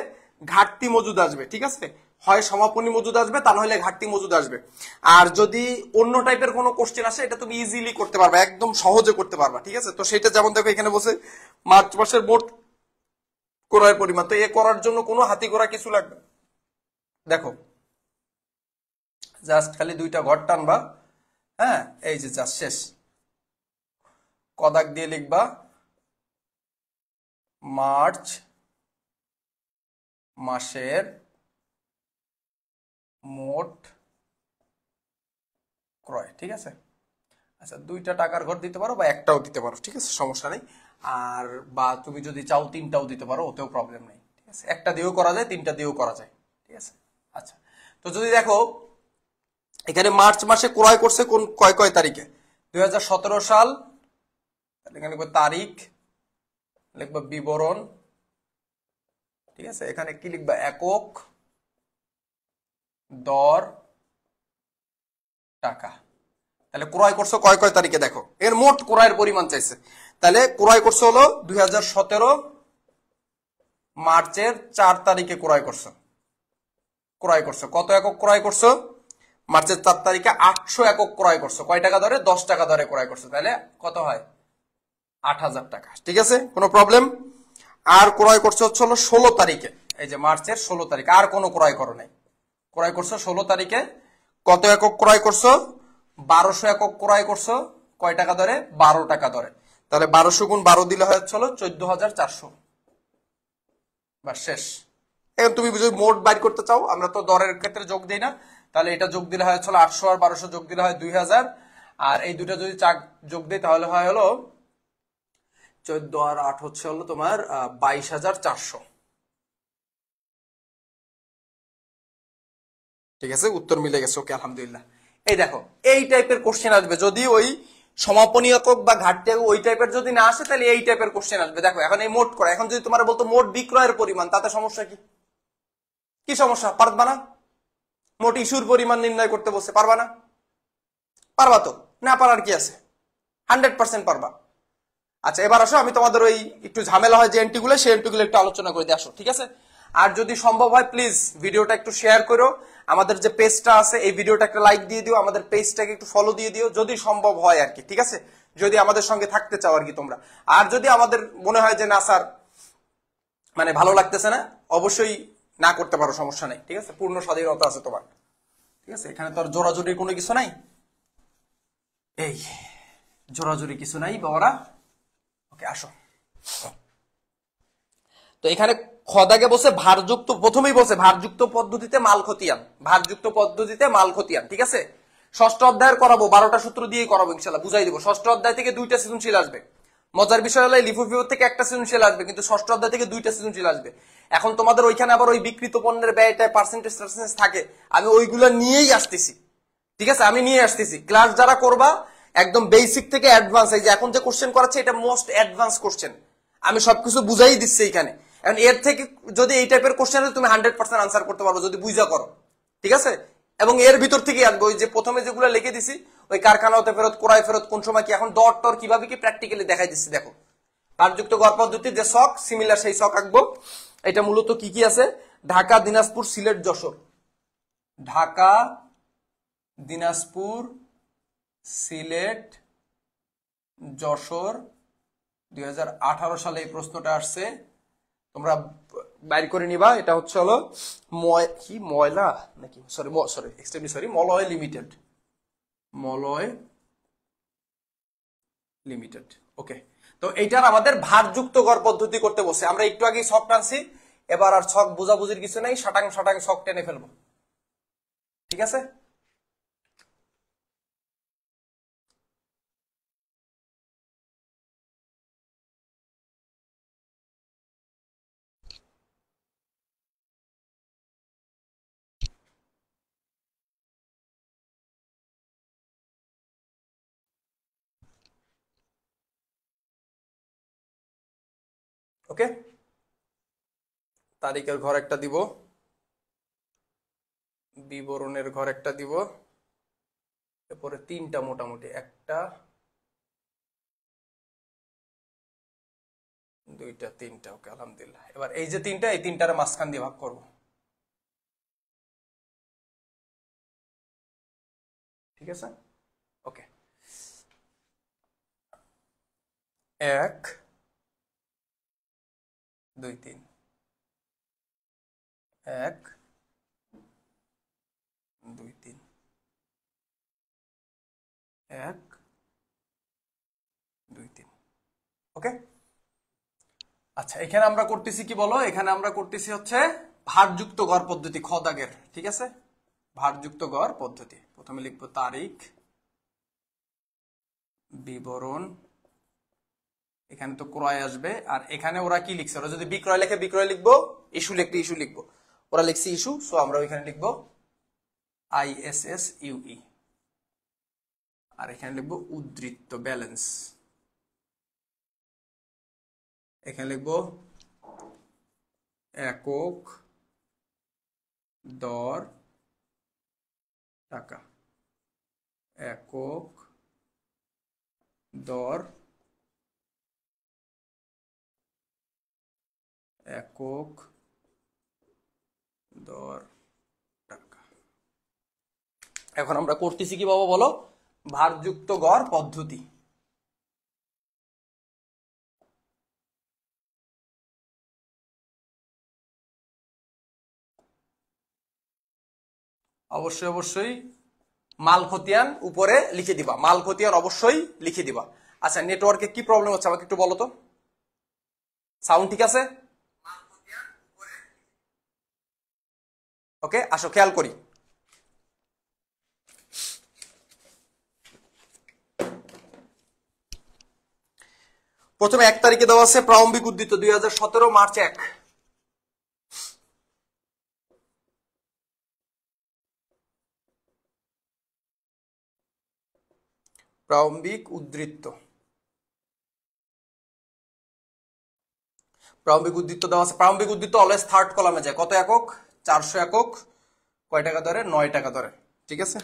ঘাটতি মজুদ আসবে, ঠিক আছে? হয় সমাপনী মজুদ আসবে, তা না হলে ঘাটতি মজুদ আসবে। আর যদি অন্য টাইপের কোনো কোশ্চেন আসে, এটা তুমি ইজিলি করতে পারবা, একদম সহজে করতে পারবা, ঠিক আছে? তো সেটা যেমন দেখো এখানে বলছে মার্চ মাসের মোট ক্রয়ের পরিমাণ, তো এ করার জন্য কোনো হাতি ঘোড়া কিছু লাগবে দেখো জাস্ট খালি দুইটা ঘর টানবা, হ্যাঁ এই যে জাস্ট শেষ, কদাক দিয়ে লিখবা মার্চ মাসের মোট ক্রয়, ঠিক আছে। আচ্ছা দুইটা টাকার ঘর দিতে পারো বা একটাও দিতে পারো, ঠিক আছে, সমস্যা নেই। আর বা তুমি যদি চাও তিনটাও দিতে পারো, ওতেও প্রবলেম নেই, ঠিক আছে। একটা দিয়েও করা যায়, তিনটা দিয়েও করা যায়, ঠিক আছে। আচ্ছা তো যদি দেখো এখানে মার্চ মাসে ক্রয় করছে কোন কয় কয় তারিখে, 2017 সাল, এখানে লিখবো তারিখ, লিখবো বিবরণ, ঠিক আছে। এখানে কি লিখবা একক, দর, টাকা। তাহলে ক্রয় করছো কয় কয় তারিখে, দেখো এর মোট ক্রয়ের পরিমাণ চাইছে। তাহলে ক্রয় করছো হলো 2017 মার্চের 4 তারিখে ক্রয় করছো। ক্রয় করছো কত একক ক্রয় করছো, মার্চের 4 তারিখে 800 একক ক্রয় করছো। কয় টাকা ধরে, 10 টাকা ধরে ক্রয় করছো। তাহলে কত হয়, 8000 টাকা, ঠিক আছে, কোনো প্রবলেম। আর ক্রয় করছো হচ্ছে হলো 16 তারিখে, এই যে মার্চের 16 তারিখ, আর কোনো ক্রয় করো নাই, ক্রয় করছো 16 তারিখে। কত একক ক্রয় করছো, 1200 একক ক্রয় করছো। কয় টাকা ধরে, 12 টাকা ধরে। তাহলে 1200 গুণ 12 দিলে হয় হচ্ছে 14,400, বা শেষ। এখন তুমি যদি মোট বাইর করতে চাও, আমরা তো দরের ক্ষেত্রে যোগ দিই না, তাহলে এটা যোগ দিলে হয় 800 আর 1200 যোগ দিলে হয় 2000, আর এই দুটা যদি যোগ দিই তাহলে হয় হলো 14 আর 8 হচ্ছে হলো তোমার 22,400, ঠিক আছে, উত্তর মিলে গেছে, ওকে আলহামদুলিল্লাহ। এই দেখো এই টাইপের কোশ্চেন আসবে যদি ওই সমাপনী একক বা ঘাটতি একক ওই টাইপের যদি না আসে, তাহলে এই টাইপের কোশ্চেন আসবে। দেখো এখন এই মোট করা, এখন যদি তোমার বলতো মোট বিক্রয়ের পরিমাণ, তাতে সমস্যা কি, কি সমস্যা, পারবা না? মোট ইস্যুর পরিমাণ নির্ণয় করতে বলছে, পারবা না? পারবা তো, না পারার কি আছে, 100% পারবা। আচ্ছা এবার আসো, আমি তোমাদের ওই একটু ঝামেলা হয় যে এন্ট্রিগুলো, সেই এন্ট্রিগুলো একটু আলোচনা করে দিয়ে আসো, ঠিক আছে। আর যদি সম্ভব হয় প্লিজ ভিডিওটা একটু শেয়ার করো, আমাদের যে পেজটা আছে এই ভিডিওটা একটা লাইক দিয়ে দিও, আমাদের পেজটাকে একটু ফলো দিয়ে দিও যদি সম্ভব হয় আর কি, ঠিক আছে, যদি আমাদের সঙ্গে থাকতে চাও আর কি তোমরা। আর যদি আমাদের মনে হয় যে না স্যার মানে ভালো লাগতেছে না, অবশ্যই না করতে পারো, সমস্যা নেই, ঠিক আছে, পূর্ণ স্বাধীনতা আছে তোমার, ঠিক আছে। এখানে তো আর জোরাজুরির কোনো কিছু নাই, এই জোরাজুরি কিছু নাই বাবারা, ওকে আসো। তো এখানে খদাকে বলছে ভারযুক্ত, প্রথমেই বলছে ভারযুক্ত পদ্ধতিতে মাল খতিয়ান, ভারযুক্ত পদ্ধতিতে মাল খতিয়ান, ঠিক আছে। ষষ্ঠ অধ্যায়ের করাবো, 12টা সূত্র দিয়ে করাবো ইনশাল্লাহ, বুঝাই দিব। ষষ্ঠ অধ্যায় থেকে 2টা সৃজনশীল আসবে। মজার বিষয় হলো লিফো ফিও থেকে একটা সৃজনশীল আসবে, কিন্তু ষষ্ঠ অধ্যায় থেকে 2টা সৃজনশীল আসবে। এখন তোমাদের ওইখানে আবার ওই বিকৃত পণ্যের ব্যয়টা পার্সেন্টেজ থাকে, আমি ওইগুলো নিয়েই আসতেছি, ঠিক আছে, আমি নিয়ে আসতেছি। ক্লাস যারা করবা একদম বেসিক থেকে অ্যাডভান্স, এই যে এখন যে কোশ্চেন করাচ্ছে এটা মোস্ট অ্যাডভান্স কোশ্চেন, আমি সবকিছু বুঝাই দিচ্ছি এখানে। এখন এর থেকে যদি এই টাইপের কোশ্চেন তুমি 100% আনসার করতে পারবো যদি বুঝা করো, ঠিক আছে। এবং এর ভিতর থেকে আসবে ওই যে প্রথমে যেগুলো লিখে দিছি, ওই কারখানা হতে ফেরত, ক্রয় ফেরত, কোন সময় কি, এখন দর টর কিভাবে কি প্র্যাকটিক্যালি দেখাই দিচ্ছি। দেখো ভারযুক্ত গড় পদ্ধতির যে শখ সিমিলার সেই শখ আঁকবো। এটা মূলত কি কি আছে, ঢাকা, দিনাজপুর, সিলেট, যশোর। ঢাকা, দিনাজপুর, সিলেট, যশোর। 2018 সালে এই প্রশ্নটা আসছে, তোমরা বাইর করে নিবা। এটা হচ্ছে হলো কি ময়লা নাকি, sorry extremely sorry, Malay limited, Malay limited, okay. তো এইটার আমাদের ভারযুক্ত গড় পদ্ধতি করতে বসে, আমরা একটু আগে ছক টানছি, এবার আর ছক বোঝাবুঝির কিছু নেই, সাটাং সাটাং ছক টেনে ফেলবো, ঠিক আছে। ওকে, তারিখের ঘর একটা দিব, বিবরণের ঘর একটা দিব, এরপরে তিনটা মোটামুটি, একটা দুইটা তিনটা, ওকে আলহামদুলিল্লাহ। এবার এই যে তিনটা, এই তিনটার মাঝখান দিয়ে ভাগ করব, ঠিক আছে, ওকে। 1 2 3, 1 2 3 1 2 3। ওকে, আচ্ছা এখানে আমরা করতেছি কি বলো, এখানে আমরা করতেছি হচ্ছে ভারযুক্ত গড় পদ্ধতি, খ দাগের, ঠিক আছে? ভারযুক্ত গড় পদ্ধতি। প্রথমে লিখবো তারিখ, বিবরণ, এখানে তো ক্রয় আসবে, আর এখানে ওরা কি লিখছে, ওরা যদি বিক্রয় লেখে বিক্রয় লিখবো, ইস্যু লিখলে ইস্যু লিখবো, ওরা লিখছে ইস্যু, সো আমরা এখানে লিখবো ISSUE, আর এখানে লিখবো উদ্ধৃত ব্যালেন্স, এখানে লিখবো একক দর টাকা, একক দর, একক দর টাকা। এখন আমরা করতেছি কি বাবা বলো, ভারযুক্ত গড় পদ্ধতি। অবশ্যই অবশ্যই মাল খতিয়ান উপরে লিখে দিবা, মাল খতিয়ান অবশ্যই লিখে দিবা। আচ্ছা নেটওয়ার্কে কি প্রবলেম হচ্ছে আমাকে একটু বলো তো, সাউন্ড ঠিক আছে? ওকে, আসো খেয়াল করি। প্রথমে 1 তারিখে দেওয়া আছে প্রারম্ভিক উদ্ধৃত 2017 মার্চ 1। প্রারম্ভিক উদ্ধৃত, প্রারম্ভিক উদ্ধৃত দেওয়া আছে। প্রারম্ভিক উদ্ধৃত অলওয়েজ থার্ড কলামে যায়। কত একক? 400 একক। কয় টাকা দরে? 9 টাকা দরে। ঠিক আছে,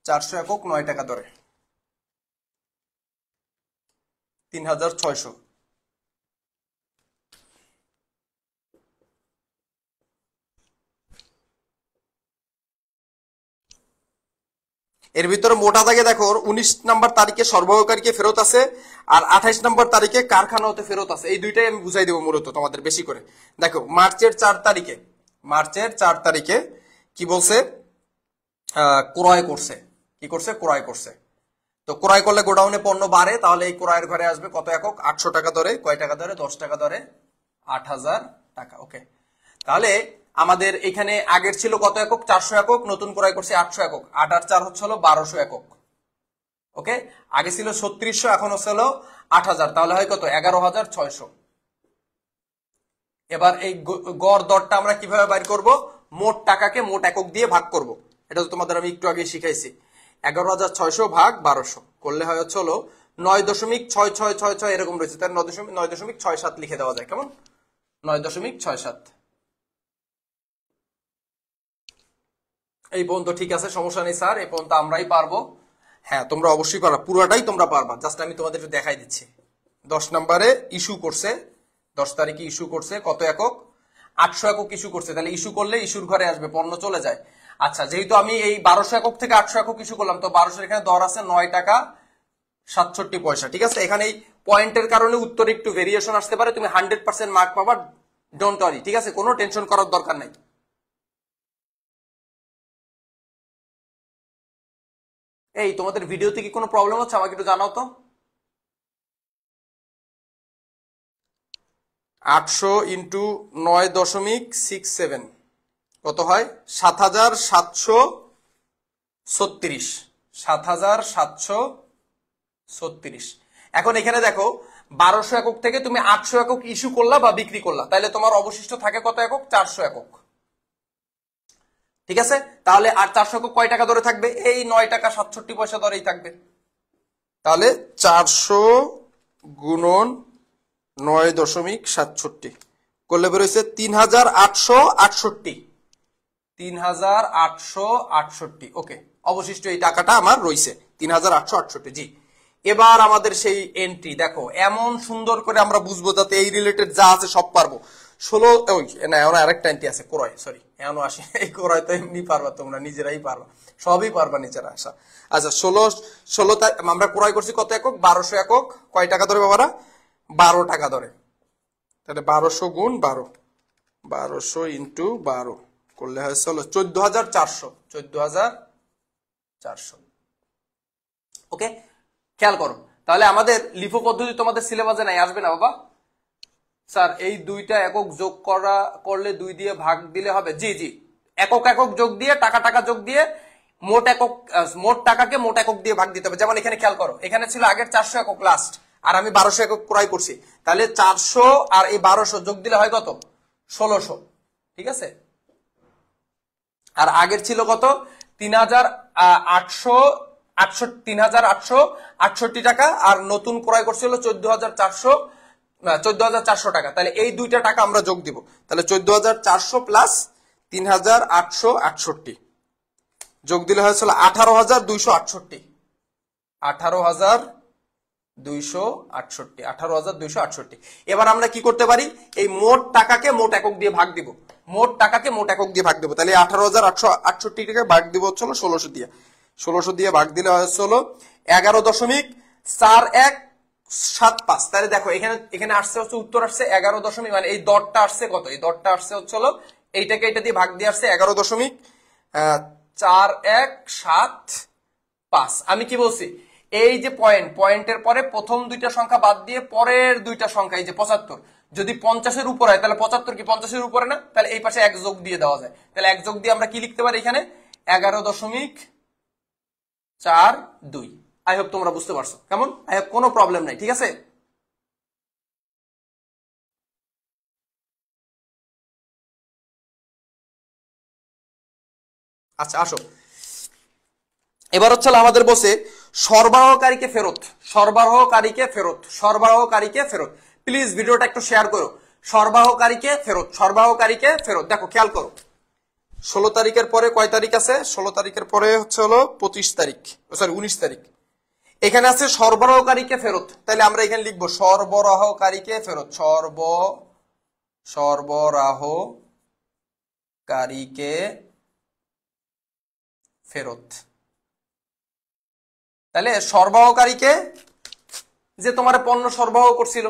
400 একক 9 টাকা দরে, 3600। এর ভিতরে মোটা দাগে দেখো 19 নাম্বার তারিখে সরবরাহকারীকে ফেরত আছে, আর 28 নাম্বার তারিখে কারখানা হতে ফেরত আছে। এই দুইটাই আমি বুঝাই দেবো মূলত তোমাদের বেশি করে। দেখো মার্চের 4 তারিখে, মার্চের 4 তারিখে কি বলছে? ক্রয় করছে। কি করছে? ক্রয় করছে। তো ক্রয় করলে গোডাউনে পণ্য বাড়ে, তাহলে এই ক্রয়ের ঘরে আসবে কত একক? 800 টাকা দরে। কয় টাকা দরে? 10 টাকা দরে, 8000 টাকা। ওকে, তাহলে আমাদের এখানে আগের ছিল কত একক? 400 একক, নতুন ক্রয় করছে 800 একক। 8 আর 4 হচ্ছে হলো 1200 একক। ওকে, আগে ছিল 3600, এখন হচ্ছে হলো 8000, তাহলে হয় কত? 11600। এবার এই গড় দরটা আমরা কিভাবে বাইর করব? মোট টাকাকে মোট একক দিয়ে ভাগ করব। এটা তো তোমাদের আমি একটু আগে শিখাইছি। 11600 ভাগ 1200 করলে হয় হচ্ছে হলো 9.6666 এরকম রয়েছে, তার 9.67 লিখে দেওয়া যায়। কেমন? 9.67। এই পর্যন্ত ঠিক আছে, সমস্যা নেই স্যার, এই পর্যন্ত আমরাই পারবো। হ্যাঁ তোমরা অবশ্যই পারবা, পুরোটাই তোমরা পারবা, জাস্ট আমি তোমাদের একটু দেখাই দিচ্ছি। 10 নম্বরে ইস্যু করছে, 10 তারিখে ইস্যু করছে কত একক? 800 একক ইস্যু করছে। তাহলে ইস্যু করলে ইস্যুর ঘরে আসবে, পণ্য চলে যায়। আচ্ছা, যেহেতু আমি এই 1200 একক থেকে 800 একক ইস্যু করলাম, তো 1200 এখানে দর আছে 9 টাকা 67 পয়সা। ঠিক আছে, এখানে এই পয়েন্টের কারণে উত্তরে একটু ভেরিয়েশন আসতে পারে, তুমি 100% মার্ক পাবা, ডোন্ট ওয়ারি। ঠিক আছে, কোনো টেনশন করার দরকার নাই। এই তোমাদের ভিডিওতে কি কোনো প্রবলেম হচ্ছে আমাকে একটু জানাও তো। 800 ইন্টু 9.67 কত হয়? 7736। 7736। এখন এখানে দেখো 1200 একক থেকে তুমি 800 একক ইস্যু করলা বা বিক্রি করলা, তাহলে তোমার অবশিষ্ট থাকে কত একক? 400 একক। ঠিক আছে, তাহলে আর 400 একক কয় টাকা ধরে থাকবে? এই 9 টাকা 67 পয়সা ধরেই থাকবে। তাহলে 400 গুণন 9.67 করলে বেরোচ্ছে 3868। 3868। ওকে, অবশিষ্ট এই টাকাটা আমার রয়েছে 3868। জি, এবার আমাদের সেই এন্ট্রি দেখো, এমন সুন্দর করে আমরা বুঝবো যাতে এই রিলেটেড যা আছে সব পারবো। 16 না, এখন আরেকটা এন্ট্রি আছে ক্রয়, সরি এমনও আসে। এই ক্রয় তো এমনি পারবা, তোমরা নিজেরাই পারবা, সবই পারবা নিজেরা। আচ্ছা আচ্ছা, 16 আমরা ক্রয় করছি কত একক? 1200 একক। কয় টাকা ধরে বাবারা? 12 টাকা ধরে। তাহলে 1200 গুণ 12, 1200 ইন্টু 12 করলে হয়েছে হলো 14,400। ওকে, খেয়াল করো। তাহলে আমাদের লিফো পদ্ধতি তোমাদের সিলেবাসে নাই, আসবে না বাবা? স্যার এই দুইটা একক যোগ করলে 2 দিয়ে ভাগ দিলে হবে। জি জি, একক একক যোগ দিয়ে টাকা টাকা যোগ দিয়ে মোট টাকাকে মোট একক দিয়ে ভাগ দিতে হবে। যেমন এখানে খেয়াল করো, এখানে ছিল আগের 400 একক লাস্ট, আর আমি 1200 একক ক্রয় করছি, তাহলে 400 আর এই 1200 যোগ দিলে হয় কত? 1600। ঠিক আছে, আর আগের ছিল কত? 3,868 টাকা, আর নতুন ক্রয় করছিল 14,400 টাকা। তাহলে এই দুইটা টাকা আমরা যোগ দিব, তাহলে 14,400 প্লাস 3,868 যোগ দিলে হয়েছিল 18,268। 18,268। এবার আমরা কি করতে পারি? এই মোট টাকাকে মোট একক দিয়ে ভাগ দিব, মোট টাকাকে মোট একক দিয়ে ভাগ দেবো। তাহলে 18,868 টাকা ভাগ দিব হচ্ছিল 1600 দিয়ে। 1600 দিয়ে ভাগ দিলে হচ্ছিল 11.4175। তাহলে দেখো এখানে আসছে হচ্ছে উত্তর আসছে 11 মানে এই দরটা আসছে কত? এই দরটা আসছে হচ্ছিল এইটাকে এটা দিয়ে ভাগ দিয়ে আসছে 11.4175। আমি কি বলছি? এই যে পয়েন্টের পরে প্রথম দুইটা সংখ্যা বাদ দিয়ে পরের দুইটা সংখ্যা, এই যে 75, যদি 50-এর উপর হয় তাহলে 75 কি 50-এর উপরে না? তাহলে এই পাশে 1 যোগ দিয়ে দেওয়া যায়। তাহলে 1 যোগ দিয়ে আমরা কি লিখতে পারি এখানে? 11.42। আই হোপ তোমরা বুঝতে পারছো। কেমন? আই হোপ কোনো প্রবলেম নাই, ঠিক আছে? আচ্ছা আসো, এবার হচ্ছে আমাদের বসে সরবরাহকারীকে ফেরত। প্লিজ ভিডিওটা একটু শেয়ার করো। সরবরাহকারীকে ফেরত। দেখো খেয়াল করো, 16 তারিখের পরে কয় তারিখ আছে? 16 তারিখের পরে হচ্ছে হলো 25 তারিখ, সরি 19 তারিখ। এখানে আছে সরবরাহকারীকে ফেরত, তাহলে আমরা এখানে লিখবো সরবরাহকারীকে ফেরত। সরবরাহকারীকে ফেরত। তাহলে সরবরাহকারীকে, যে তোমার পণ্য সরবরাহ করছিল,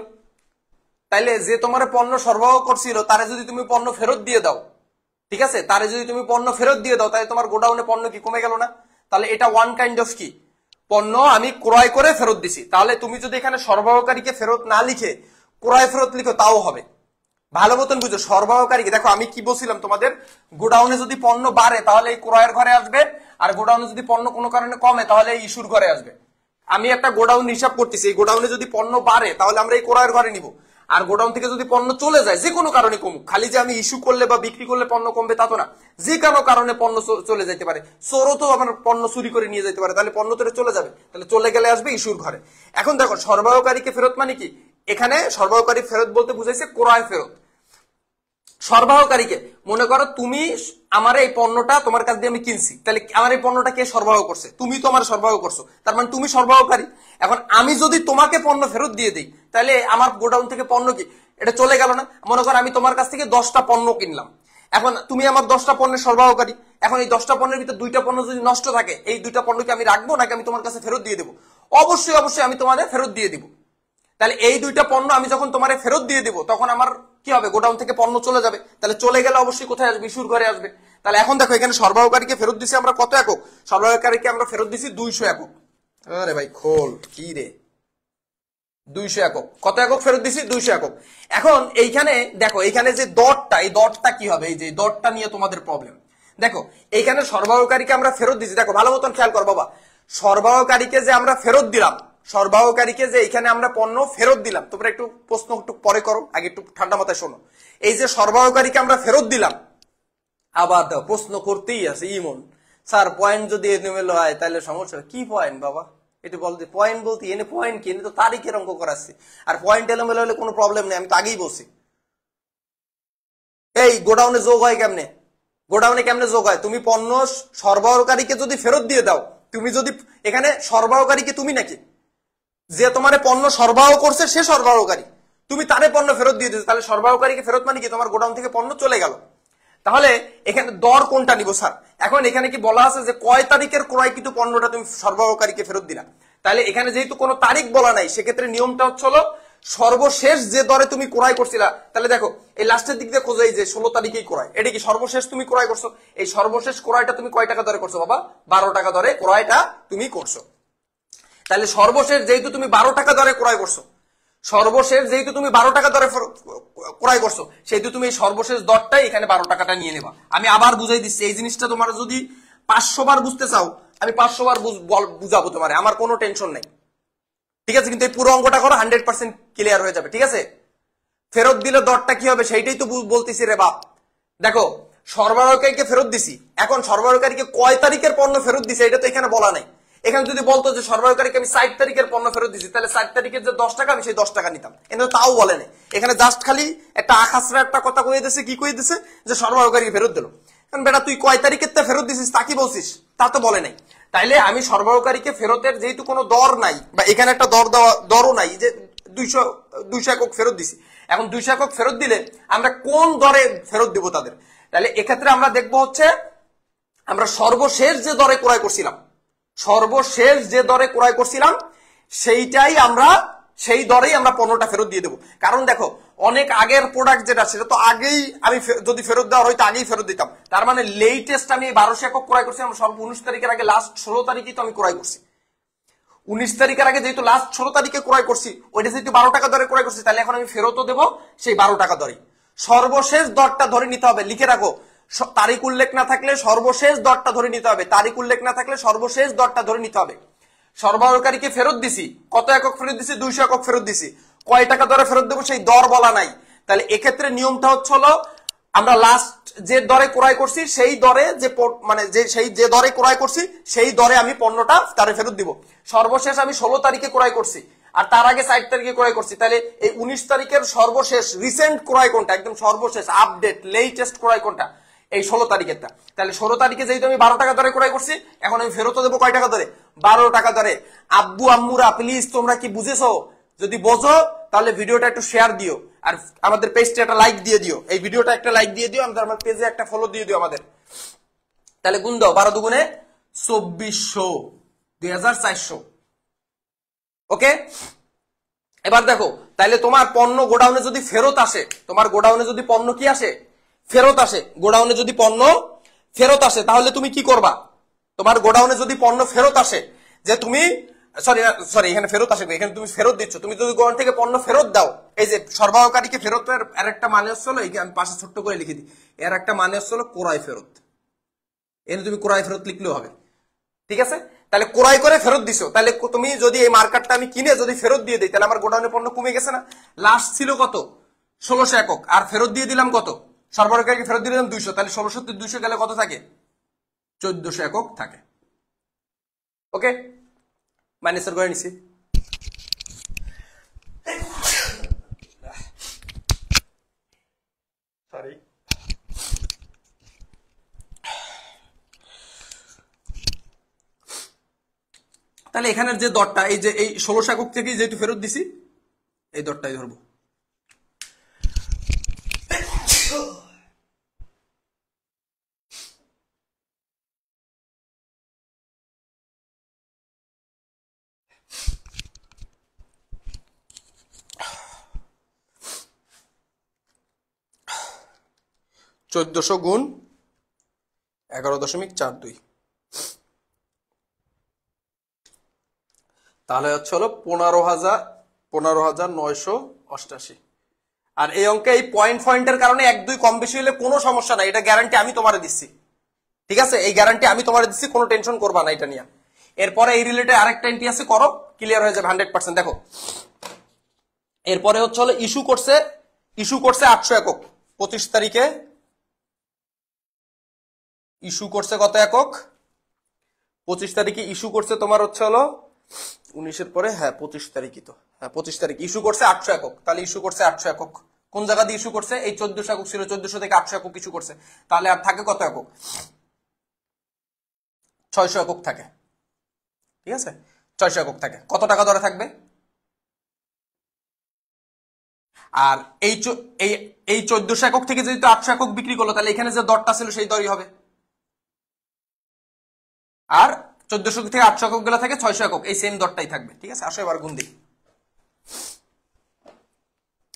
তাইলে যে তোমার পণ্য সরবরাহ করছিল তারে যদি তুমি পণ্য ফেরত দিয়ে দাও, ঠিক আছে, তারে যদি তুমি পণ্য ফেরত দিয়ে দাও, তাহলে তোমার গোডাউনে পণ্য কি কমে গেল না? তাহলে এটা ওয়ান কাইন্ড অফ কি পণ্য আমি ক্রয় করে ফেরত দিছি। তাহলে তুমি যদি এখানে সরবরাহকারীকে ফেরত না লিখে ক্রয় ফেরত লিখো তাও হবে। ভালো মতন বুঝো, সরবরাহকারীকে। দেখো আমি কি বলছিলাম তোমাদের, গোডাউনে যদি পণ্য বাড়ে তাহলে এই ক্রয়ের ঘরে আসবে, আর গোডাউনে যদি পণ্য কোনো কারণে কমে তাহলে এই ইস্যুর ঘরে আসবে। আমি একটা গোডাউন হিসাব করতেছি, এই গোডাউনে যদি পণ্য বাড়ে তাহলে আমরা এই ক্রয়ের ঘরে নিব, আর গোডাউন থেকে যদি পণ্য চলে যায় যে কোনো কারণে কমুক, খালি যে আমি ইস্যু করলে বা বিক্রি করলে পণ্য কমবে তা তো না, যে কোনো কারণে পণ্য চলে যেতে পারে, চোরও তো আমার পণ্য চুরি করে নিয়ে যেতে পারে, তাহলে পণ্য তো চলে যাবে, তাহলে চলে গেলে আসবে ইস্যুর ঘরে। এখন দেখো সরবরাহকারীকে ফেরত মানে কি? এখানে সরবরাহকারী ফেরত বলতে বুঝাইছে ক্রয় ফেরত। সরবরাহকারীকে, মনে করো তুমি আমার এই পণ্যটা তোমার কাছ দিয়ে আমি কিনছি, তাহলে আমার এই পণ্যটা কে সরবরাহ করছে? তুমি তো আমার সরবরাহ করছো, তার মানে তুমি সরবরাহকারী। এখন আমি যদি তোমাকে পণ্য ফেরত দিয়ে দিই, তাহলে আমার গোডাউন থেকে পণ্য কি এটা চলে গেল না? মনে করো আমি তোমার কাছ থেকে 10টা পণ্য কিনলাম, এখন তুমি আমার 10টা পণ্যের সরবরাহকারী। এখন এই 10টা পণ্যের ভিতরে 2টা পণ্য যদি নষ্ট থাকে, এই 2টা পণ্যকে আমি রাখবো নাকি আমি তোমার কাছে ফেরত দিয়ে দেবো? অবশ্যই আমি তোমাদের ফেরত দিয়ে দিব। তাহলে এই 2টা পণ্য আমি যখন তোমারে ফেরত দিয়ে দিব, তখন আমার কি হবে? গোডাউন থেকে পণ্য চলে যাবে, তাহলে চলে গেলে অবশ্যই কোথায় আসবে? ইস্যুর ঘরে আসবে। তাহলে এখন দেখো এখানে সরবরাহকারীকে ফেরত দিছি আমরা কত একক? সরবরাহকারীকে আমরা ফেরত দিছি 200 একক। আরে ভাই খোল কি রে, 200 একক। কত একক ফেরত দিছি? 200 একক। এখন এইখানে দেখো, এইখানে যে দরটা, এই দরটা কি হবে? এই যে দরটা নিয়ে তোমাদের প্রবলেম। দেখো এইখানে সরবরাহকারীকে আমরা ফেরত দিছি, দেখো ভালো মতন খেয়াল কর বাবা, সরবরাহকারীকে যে আমরা ফেরত দিলাম, সরবরাহকারীকে যে এখানে আমরা পণ্য ফেরত দিলাম, তোমরা একটু প্রশ্ন একটু পরে করো, আগে একটু ঠান্ডা মাথায় শোনো। এই যে সরবরাহকারীকে আমরা ফেরত দিলাম, আবার দাও প্রশ্ন করতেই আছে ইমন, স্যার পয়েন্ট যদি এলোমেলো হয় তাহলে সমস্যা। কি পয়েন্ট বাবা? একটু বলতে, পয়েন্ট বলতে এনে পয়েন্ট কি? এনে তো তারিখের অঙ্ক করাচ্ছি, আর পয়েন্ট এলোমেলো হলে কোনো প্রবলেম নেই, আমি তো আগেই বলছি। এই গোডাউনে যোগ হয় কেমনে? গোডাউনে কেমনে যোগ হয়? তুমি পণ্য সরবরাহকারীকে যদি ফেরত দিয়ে দাও, তুমি যদি এখানে সরবরাহকারীকে তুমি নাকি, যে তোমার পণ্য সরবরাহ করছে সে সরবরাহকারী, তুমি তারে পণ্য ফেরত দিয়ে দিচ্ছ, তাহলে সরবরাহকারীকে ফেরত মানে কি? তোমার গোডাউন থেকে পণ্য চলে গেল। তাহলে এখানে দর কোনটা নিব স্যার? এখন এখানে কি বলা আছে যে কয় তারিখের ক্রয়কৃত পণ্যটা তুমি সরবরাহকারীকে ফেরত দিলা? তাহলে এখানে যেহেতু কোনো তারিখ বলা নাই, সেক্ষেত্রে নিয়মটা হচ্ছে হলো সর্বশেষ যে দরে তুমি ক্রয় করছিলা। তাহলে দেখো এই লাস্টের দিক দিয়ে খোঁজো, এই যে 16 তারিখেই ক্রয়, এটা কি সর্বশেষ তুমি ক্রয় করছো? এই সর্বশেষ ক্রয়টা তুমি কয় টাকা দরে করছো বাবা? 12 টাকা দরে ক্রয়টা তুমি করছো। তাহলে সর্বশেষ যেহেতু তুমি 12 টাকা দরে ক্রয় করছো, সর্বশেষ যেহেতু তুমি 12 টাকা দরে ক্রয় করছো, সেহেতু তুমি এই সর্বশেষ দরটাই এখানে 12 টাকাটা নিয়ে নেবা। আমি আবার বুঝাই দিচ্ছি, এই জিনিসটা তোমার যদি 500 বার বুঝতে চাও আমি 500 বার বুঝাবো তোমারে, আমার কোনো টেনশন নাই, ঠিক আছে? কিন্তু এই পুরো অঙ্কটা করো, 100% ক্লিয়ার হয়ে যাবে, ঠিক আছে? ফেরত দিলে দরটা কি হবে সেইটাই তো বলতেছি রে বাপ। দেখো, সরবরাহকারীকে ফেরত দিছি, এখন সরবরাহকারীকে কয় তারিখের পণ্য ফেরত দিছে এটা তো এখানে বলা নাই। এখানে যদি বলতো যে সরবরাহকারীকে আমি 60 তারিখের পণ্য ফেরত দিছি, তাহলে 60 তারিখের যে 10 টাকা আমি সেই 10 টাকা নিতাম, কিন্তু তাও বলে নাই। এখানে জাস্ট খালি একটা আখাসরা একটা কথা কয়ে দিছে, কি কয়ে দিছে? যে সরবরাহকারীকে ফেরত দিল। কারণ বেটা তুই কয় তারিখের তা ফেরত দিছিস তা কি বলছিস, তা তো বলে নাই। তাইলে আমি সরবরাহকারীকে ফেরতের যেহেতু কোনো দর নাই, বা এখানে একটা দরও নাই যে 200 একক ফেরত দিছি, এখন 200 একক ফেরত দিলে আমরা কোন দরে ফেরত দিব তাদের? তাহলে এক্ষেত্রে আমরা দেখবো হচ্ছে আমরা সর্বশেষ যে দরে ক্রয় করছিলাম, সর্বশেষ যে দরে ক্রয় করছিলাম সেই দরেই আমরা পণ্যটা ফেরত দিয়ে দেবো। কারণ দেখো, অনেক আগের প্রোডাক্ট যেটা সেটা তো আগেই আমি যদি ফেরত দেওয়ার হয়তো আগেই ফেরত দিতাম। তার মানে লেটেস্ট আমি 1200 একক ক্রয় করছি, আমরা সর্ব 19 তারিখের আগে, লাস্ট 16 তারিখেই তো আমি ক্রয় করছি। 19 তারিখের আগে যেহেতু লাস্ট 16 তারিখে ক্রয় করছি, ওইটা যেহেতু 12 টাকা দরে ক্রয় করছি, তাহলে এখন আমি ফেরতও দেবো সেই 12 টাকা দরে। সর্বশেষ দরটা ধরে নিতে হবে, লিখে রাখো। তারিখ উল্লেখ না থাকলে সর্বশেষ দরটা ধরে নিতে হবে, তারিখ উল্লেখ না থাকলে সর্বশেষ দরটা ধরে নিতে হবে। সরবরাহকারীকে ফেরত দিছি, কত একক ফেরত দিছি? 200 একক ফেরত দিছি। কয় টাকা দরে ফেরত দেবো সেই দর বলা নাই। তাহলে এক্ষেত্রে নিয়মটা হচ্ছে হলো, আমরা লাস্ট যে দরে ক্রয় করছি সেই দরে যে দরে ক্রয় করছি সেই দরে আমি পণ্যটা তারে ফেরত দিব। সর্বশেষ আমি 16 তারিখে ক্রয় করছি, আর তার আগে 60 তারিখে ক্রয় করছি, তাহলে এই 19 তারিখের সর্বশেষ রিসেন্ট ক্রয় কোনটা, একদম সর্বশেষ আপডেট লেটেস্ট ক্রয় কোনটা? এই 16 তারিখেরটা। তাহলে 16 তারিখে যেহেতু আমি 12 টাকা দরে ক্রয় করছি, এখন আমি ফেরত দেবো কয় টাকা দরে? 12 টাকা দরে। আব্বু আম্মুরা প্লিজ তোমরা কি বুঝেছো? যদি বোঝো তাহলে ভিডিওটা একটু শেয়ার দিও, আর আমাদের পেজটা একটা লাইক দিয়ে দিও, এই ভিডিওটা একটা লাইক দিয়ে দিও, আমাদের পেজে একটা ফলো দিয়ে দিও আমাদের। তাহলে গুণ দাও, 12 দুগুণে 2400, 2400। ওকে, এবার দেখো, তাহলে তোমার পণ্য গোডাউনে যদি ফেরত আসে, তোমার গোডাউনে যদি পণ্য কি আসে? ফেরত আসে। গোডাউনে যদি পণ্য ফেরত আসে তাহলে তুমি কি করবা? তোমার গোডাউনে যদি পণ্য ফেরত আসে, যে তুমি সরি এখানে ফেরত আসে, এখানে তুমি ফেরত দিচ্ছ, তুমি যদি গোডাউন থেকে পণ্য ফেরত দাও, এই যে সরবরাহকারীকে ফেরতের আর একটা মানে হচ্ছে হলো, এই আমি পাশে ছোট্ট করে লিখে দিই, এর একটা মানে হচ্ছে হলো ক্রয় ফেরত। এখানে তুমি ক্রয় ফেরত লিখলেও হবে, ঠিক আছে? তাহলে ক্রয় করে ফেরত দিছো, তাহলে তুমি যদি এই মার্কেটটা আমি কিনে যদি ফেরত দিয়ে দিই, তাহলে আমার গোডাউনে পণ্য কমে গেছে না? লাস্ট ছিল কত? 1600 একক, আর ফেরত দিয়ে দিলাম কত? সরবরাহকারীকে ফেরত দিয়ে দিলাম 200, তাহলে 1600 তে 200 গেলে কত থাকে? 1400 একক থাকে। ওকে, মাইনাসের করে নিছি। সরি, তাহলে এখানের যে দরটা, এই যে এই 1600 একক থেকে যেহেতু ফেরত দিছি, এই দরটাই ধরবো। চোদ্দশো গুণ 11.42, তাহলে হচ্ছে হলো 15,988। আর এই অঙ্কে এই পয়েন্টের কারণে 1-2 কম বেশি হলে কোনো সমস্যা নাই, এটা গ্যারান্টি আমি তোমারে দিচ্ছি, ঠিক আছে? এই গ্যারান্টি আমি তোমারে দিচ্ছি, কোনো টেনশন করবা না এটা নিয়ে। এরপরে এই রিলেটেড আরেকটা এন্ট্রি আছে, করো, ক্লিয়ার হয়ে যাবে 100%। দেখো, এরপরে হচ্ছে হলো ইস্যু করছে 800 একক 25 তারিখে, ইস্যু করছে কত একক? 25 তারিখে ইস্যু করছে তোমার হচ্ছে হলো 19-এর পরে, হ্যাঁ 25 তারিখই তো, হ্যাঁ 25 তারিখ ইস্যু করছে 800 একক। তাহলে ইস্যু করছে 800 একক, কোন জায়গা দিয়ে ইস্যু করছে? এই 1400 একক ছিল, 1400 থেকে 800 একক ইস্যু করছে, তাহলে আর থাকে কত একক? 600 একক থাকে, ঠিক আছে? 600 একক থাকে। কত টাকা দরে থাকবে? আর এই 1400 একক থেকে যদি 800 একক বিক্রি করলো, তাহলে এখানে যে দরটা ছিল সেই দরই হবে। আর 1400 থেকে 800 একক গুলা থাকে 600 একক, এই সেম দরটাই থাকবে, ঠিক আছে? আসো এবার গুণ দিই।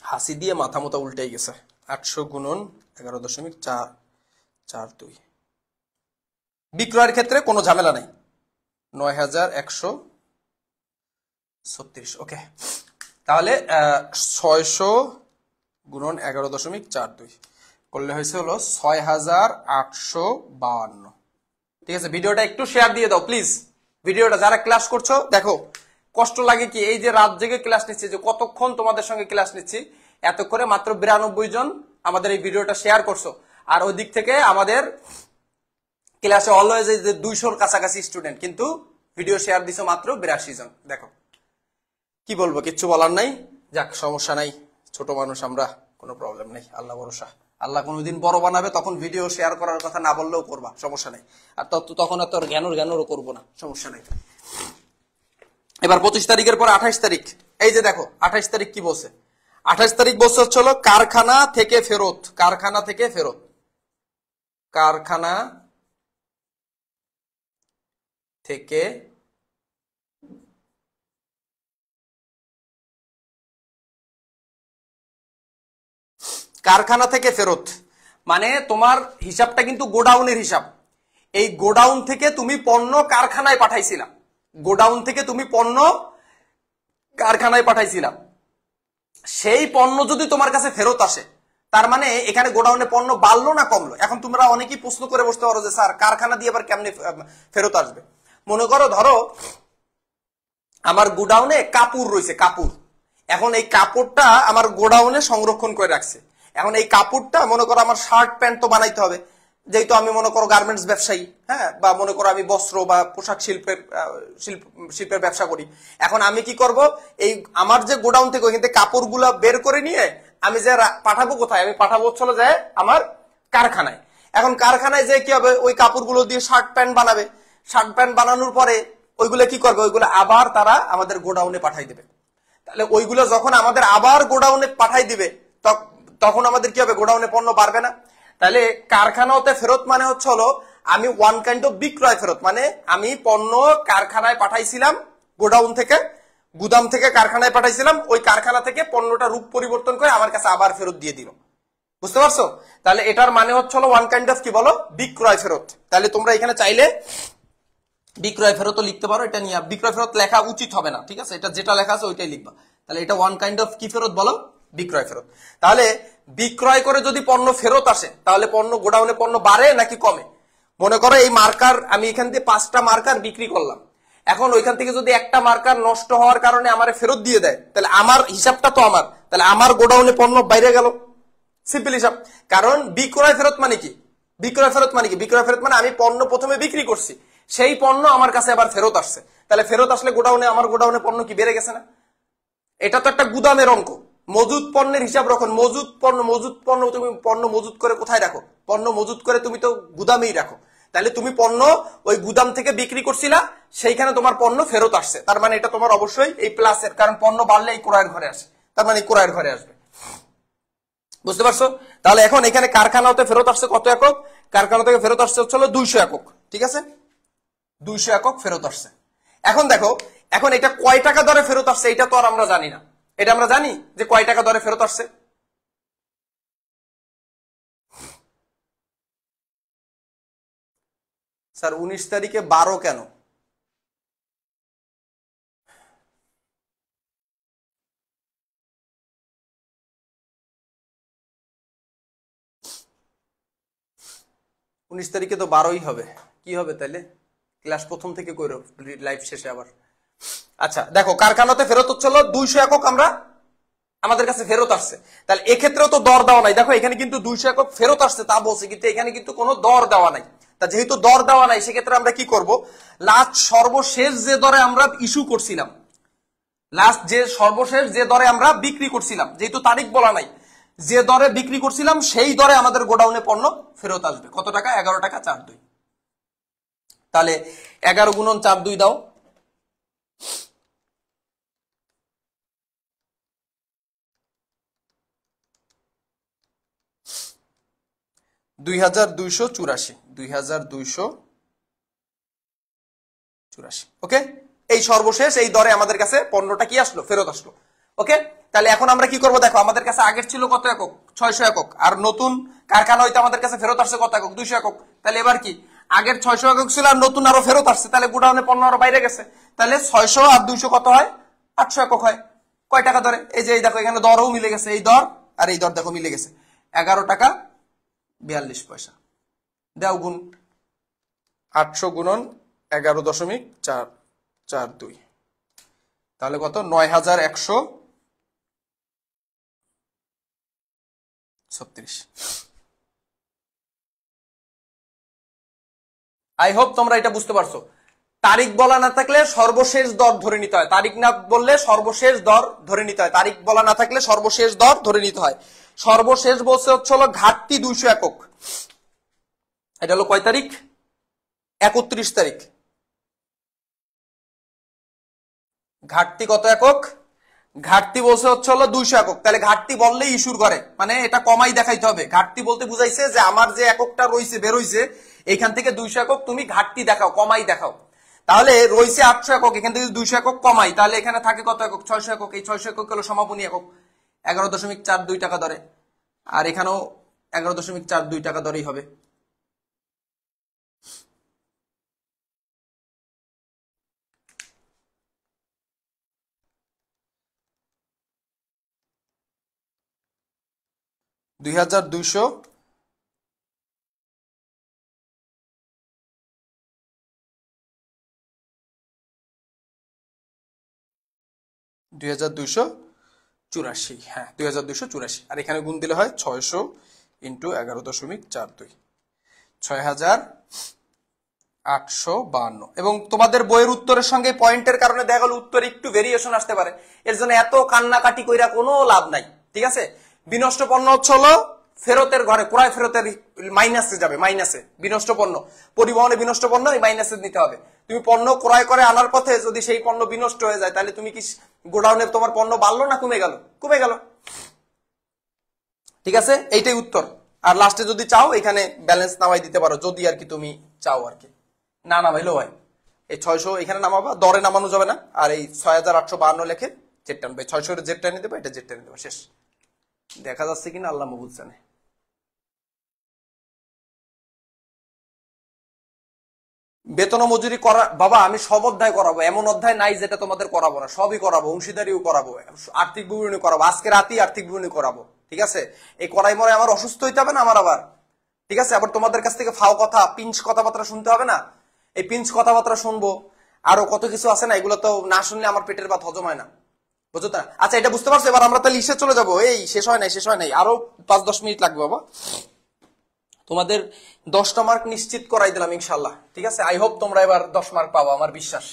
হাসি দিয়ে মাথা মতো উল্টে গেছে। 800 গুণন 11.442। বিক্রয়ের ক্ষেত্রে কোনো ঝামেলা নাই, 9136। ওকে, তাহলে 600 গুণন 11.42 করলে হয়েছে হলো 6852। ঠিক আছে, ভিডিওটা একটু শেয়ার দিয়ে দাও প্লিজ। ভিডিওটা যারা ক্লাস করছো দেখো, কষ্ট লাগে কি, এই যে রাত জেগে ক্লাস নিচ্ছি, যে কতক্ষণ তোমাদের সঙ্গে ক্লাস নিচ্ছি, এত করে মাত্র 92 জন আমাদের এই ভিডিওটা শেয়ার করছো। আর ওই দিক থেকে আমাদের ক্লাসে অলওয়েজ 200-র কাছাকাছি স্টুডেন্ট, কিন্তু ভিডিও শেয়ার দিছো মাত্র 82 জন। দেখো কি বলবো, কিচ্ছু বলার নাই। যাক, সমস্যা নাই, ছোট মানুষ আমরা, কোনো প্রবলেম নেই, আল্লাহ ভরসা। আল্লাহ কোনোদিন বড় বানাবে, তখন ভিডিও শেয়ার করার কথা না বললেও করবা, সমস্যা নাই। আর তখন আর তোর জ্ঞানও করবো না, সমস্যা নাই। এবার 25 তারিখের পর 28 তারিখ, এই যে দেখো 28 তারিখ কি বলছে। 28 তারিখ বলছে হচ্ছে হলো কারখানা থেকে ফেরত। কারখানা থেকে ফেরত, কারখানা থেকে কারখানা থেকে ফেরত মানে তোমার হিসাবটা কিন্তু গোডাউনের হিসাব। এই গোডাউন থেকে তুমি পণ্য কারখানায় পাঠাইছিলাম, গোডাউন থেকে তুমি পণ্য কারখানায় পাঠাইছিলাম, সেই পণ্য যদি তোমার কাছে ফেরত আসে, তার মানে এখানে গোডাউনে পণ্য বাড়লো না কমলো। এখন তোমরা অনেকেই প্রশ্ন করে বসতে পারো যে স্যার কারখানা দিয়ে আবার কেমনে ফেরত আসবে। মনে করো, ধরো আমার গোডাউনে কাপড় রয়েছে, কাপড়, এখন এই কাপড়টা আমার গোডাউনে সংরক্ষণ করে রাখছে। এখন এই কাপড়টা মনে করো আমার শার্ট প্যান্ট তো বানাইতে হবে, যেহেতু আমি মনে করো গার্মেন্টস ব্যবসায়ী, হ্যাঁ, বা মনে করো আমি বস্ত্র বা পোশাক শিল্পের ব্যবসা করি। এখন আমি কি করব, এই আমার যে গোডাউন থেকে ওইখান থেকে কাপড়গুলো বের করে নিয়ে আমি যে পাঠাবো কোথায়, আমি পাঠাবো চলে যায় আমার কারখানায়। এখন কারখানায় যে কি হবে, ওই কাপড়গুলো দিয়ে শার্ট প্যান্ট বানাবে। শার্ট প্যান্ট বানানোর পরে ওইগুলো কি করবে, ওইগুলো আবার তারা আমাদের গোডাউনে পাঠাই দিবে। তাহলে ওইগুলো যখন আমাদের আবার গোডাউনে পাঠাই দিবে, তখন আমাদের কি হবে, গোডাউনে পণ্য বাড়বে না। তাহলে কারখানাতে ফেরত মানে হচ্ছে হলো আমি ওয়ান কাইন্ড অফ বিক্রয় ফেরত, মানে আমি পণ্য কারখানায় পাঠাইছিলাম, গোডাউন থেকে গুদাম থেকে কারখানায় পাঠাইছিলাম, ওই কারখানা থেকে পণ্যটা রূপ পরিবর্তন করে আমার কাছে আবার ফেরত দিয়ে দিল। বুঝতে পারছো? তাহলে এটার মানে হচ্ছে হলো ওয়ান কাইন্ড অফ কি বলো, বিক্রয় ফেরত। তাহলে তোমরা এখানে চাইলে বিক্রয় ফেরত লিখতে পারো, এটা নিয়ে বিক্রয় ফেরত লেখা উচিত হবে না, ঠিক আছে, এটা যেটা লেখা আছে ওইটাই লিখবা। তাহলে এটা ওয়ান কাইন্ড অফ কি ফেরত বলো, বিক্রয় ফেরত। তাহলে বিক্রয় করে যদি পণ্য ফেরত আসে, তাহলে পণ্য গোডাউনে পণ্য বাড়ে নাকি কমে? মনে করো এই মার্কার, আমি এখান থেকে 5টা মার্কার বিক্রি করলাম, এখন ওইখান থেকে যদি একটা মার্কার নষ্ট হওয়ার কারণে আমার ফেরত দিয়ে দেয়, তাহলে আমার হিসাবটা তো আমার, তাহলে আমার গোডাউনে পণ্য বাইরে গেল, সিম্পল হিসাব। কারণ বিক্রয় ফেরত মানে কি, বিক্রয় ফেরত মানে কি, বিক্রয় ফেরত মানে আমি পণ্য প্রথমে বিক্রি করছি, সেই পণ্য আমার কাছে আবার ফেরত আসছে। তাহলে ফেরত আসলে গোডাউনে, আমার গোডাউনে পণ্য কি বেড়ে গেছে না? এটা তো একটা গুদামের অঙ্ক। মজুদ পণ্যের হিসাব রাখুন, মজুদ পণ্য তুমি পণ্য মজুদ করে কোথায় রাখো? পণ্য মজুদ করে তুমি তো গুদামেই রাখো। তাহলে তুমি পণ্য ওই গুদাম থেকে বিক্রি করছিলা, সেইখানে তোমার পণ্য ফেরত আসছে, তার মানে এটা তোমার অবশ্যই এই প্লাসের, কারণ পণ্য বাড়লে এই ক্রয়ের ঘরে আসে, তার মানে ক্রয়ের ঘরে আসবে। বুঝতে পারছো? তাহলে এখন এখানে কারখানাতে ফেরত আসছে কত একক, কারখানা থেকে ফেরত আসছে হচ্ছে 200 একক, ঠিক আছে, 200 একক ফেরত আসছে। এখন দেখো, এখন এটা কয় টাকা দরে ফেরত আসছে এটা তো আর আমরা জানি না। এটা আমরা জানি যে কয় টাকা দরে ফেরত আসছে? স্যার 19 তারিখে 12 কেন? উনিশ তারিখে তো 12ই হবে, কি হবে তাহলে? ক্লাস প্রথম থেকে করো, লাইভ শেষে আবার। আচ্ছা দেখো, কারখানাতে ফেরত হচ্ছিল 200 একক আমরা, আমাদের কাছে ফেরত আসছে। তাহলে এক্ষেত্রেও তো দর দেওয়া নাই, দেখো এখানে কিন্তু 200 একক ফেরত আসছে তা বলছে, কিন্তু এখানে কিন্তু কোনো দর দেওয়া নাই। তা যেহেতু দর দেওয়া নাই, সেক্ষেত্রে আমরা কি করব, লাস্ট সর্বশেষ যে দরে আমরা ইস্যু করছিলাম, লাস্ট যে সর্বশেষ যে দরে আমরা বিক্রি করছিলাম, যেহেতু তারিখ বলা নাই, যে দরে বিক্রি করছিলাম সেই দরে আমাদের গোডাউনে পণ্য ফেরত আসবে। কত টাকা? 11 টাকা 42। তাহলে 11 গুণন 42 দাও, 2284, 2284। ওকে, এই সর্বশেষ এই দরে আমাদের কাছে পণ্যটা কি আসলো, ফেরত আসলো। ওকে, তাহলে এখন আমরা কি করব, দেখো আমাদের কাছে আগের ছিল কত একক, 600 একক। আর নতুন কারখানা হইতে আমাদের কাছে ফেরত আসছে কত একক? 200 একক। তাহলে এবার কি আগের 600 একক ছিল আর নতুন আরো ফেরত আসছে, তাহলে গোডাউনে পণ্য আরো বাইরে গেছে, তাহলে 600 আর 200 কত হয়? 800 একক হয়। কয় টাকা ধরে? এই যে এই দেখো এখানে দরও মিলে গেছে, এই দর আর এই দর দেখো মিলে গেছে, 11 টাকা 42 পয়সা। দাও গুণ, 800 গুণন 11.442, তাহলে কত? 9136। আই হোপ তোমরা এটা বুঝতে পারছো। তারিখ বলা না থাকলে সর্বশেষ দর ধরে নিতে হয়, তারিখ না বললে সর্বশেষ দর ধরে নিতে হয়, তারিখ বলা না থাকলে সর্বশেষ দর ধরে নিতে হয়। সর্বশেষ বলছে হচ্ছে হলো ঘাটতি 200 একক, এটা হলো কয় তারিখ? 31 তারিখ। ঘাটতি কত একক? ঘাটতি বলছে হচ্ছে হলো 200 একক। তাহলে ঘাটতি বললেই ইস্যুর করে, মানে এটা কমাই দেখাইতে হবে। ঘাটতি বলতে বুঝাইছে যে আমার যে এককটা রইছে বের হইছে এখান থেকে 200 একক তুমি ঘাটতি দেখাও, কমাই দেখাও। তাহলে রইছে 800 একক, এখান থেকে 200 একক কমাই, তাহলে এখানে থাকে কত একক? 600 একক। এই 600 একক হলো সমাপনী একক, 11.42 টাকা দরে, আর এখানেও 11.42 টাকা দরেই হবে। দুই হাজার 200 2284, হ্যাঁ 2284। আর এখানে গুণ দিলে হয় 600 ইন্টু 11.42, 6852। এবং তোমাদের বইয়ের উত্তরের সঙ্গে পয়েন্টের কারণে দেখা গেল উত্তরে একটু ভেরিয়েশন আসতে পারে, এর জন্য এত কান্নাকাটি কইরা কোনো লাভ নাই, ঠিক আছে? বিনষ্ট পণ্য হচ্ছে হলো ফেরতের ঘরে, ক্রয় ফেরতের মাইনাসে যাবে, মাইনাসে বিনষ্ট পণ্য, পরিবহনে বিনষ্ট পণ্য এই মাইনাসে নিতে হবে। তুমি পণ্য ক্রয় করে আনার পথে যদি সেই পণ্য বিনষ্ট হয়ে যায়, তাহলে তুমি কি গোডাউনে তোমার পণ্য বাড়লো না কমে গেল? কমে গেল, ঠিক আছে? এইটাই উত্তর। আর লাস্টে যদি চাও এখানে ব্যালেন্স নামাই দিতে পারো, যদি আর কি তুমি চাও আর কি, না নামাইলেও হয়। এই 600 এখানে নামাবা, দরে নামানো যাবে না, আর এই 6852 লেখে জেড টানবে, 600 জেড টানে দেবে, এটা জেড টানে দেবে, শেষ। দেখা যাচ্ছে কিনা আল্লাহ মাহবুব জানে। বেতন ও মজুরি করা বাবা আমি সব অধ্যায় করাবো, এমন অধ্যায় নাই যেটা তোমাদের করাবো না, সবই করাবো, অংশীদারিও করাবো, আর্থিক বিবরণী করাবো, আজকে রাতেই আর্থিক বিবরণী করাবো, ঠিক আছে? এই করাই মরে আমার অসুস্থ হইতে হবে না আমার আবার, ঠিক আছে? আবার তোমাদের কাছ থেকে ফাও কথা, পিঞ্চ কথাবার্তা শুনতে হবে না, এই পিঞ্চ কথাবার্তা শুনবো, আরো কত কিছু আছে না, এগুলো তো না শুনলে আমার পেটের ভাত হজম হয় না, বুঝছো না? আচ্ছা এটা বুঝতে পারছো? এবার আমরা তাহলে ইসে চলে যাবো, এই শেষ হয় নাই, শেষ হয় নাই, আরো 5-10 মিনিট লাগবে বাবা। তোমাদের 10টা মার্ক নিশ্চিত করাই দিলাম ইনশাল্লাহ, ঠিক আছে? আই হোপ তোমরা এবার 10 মার্ক পাবো, আমার বিশ্বাস।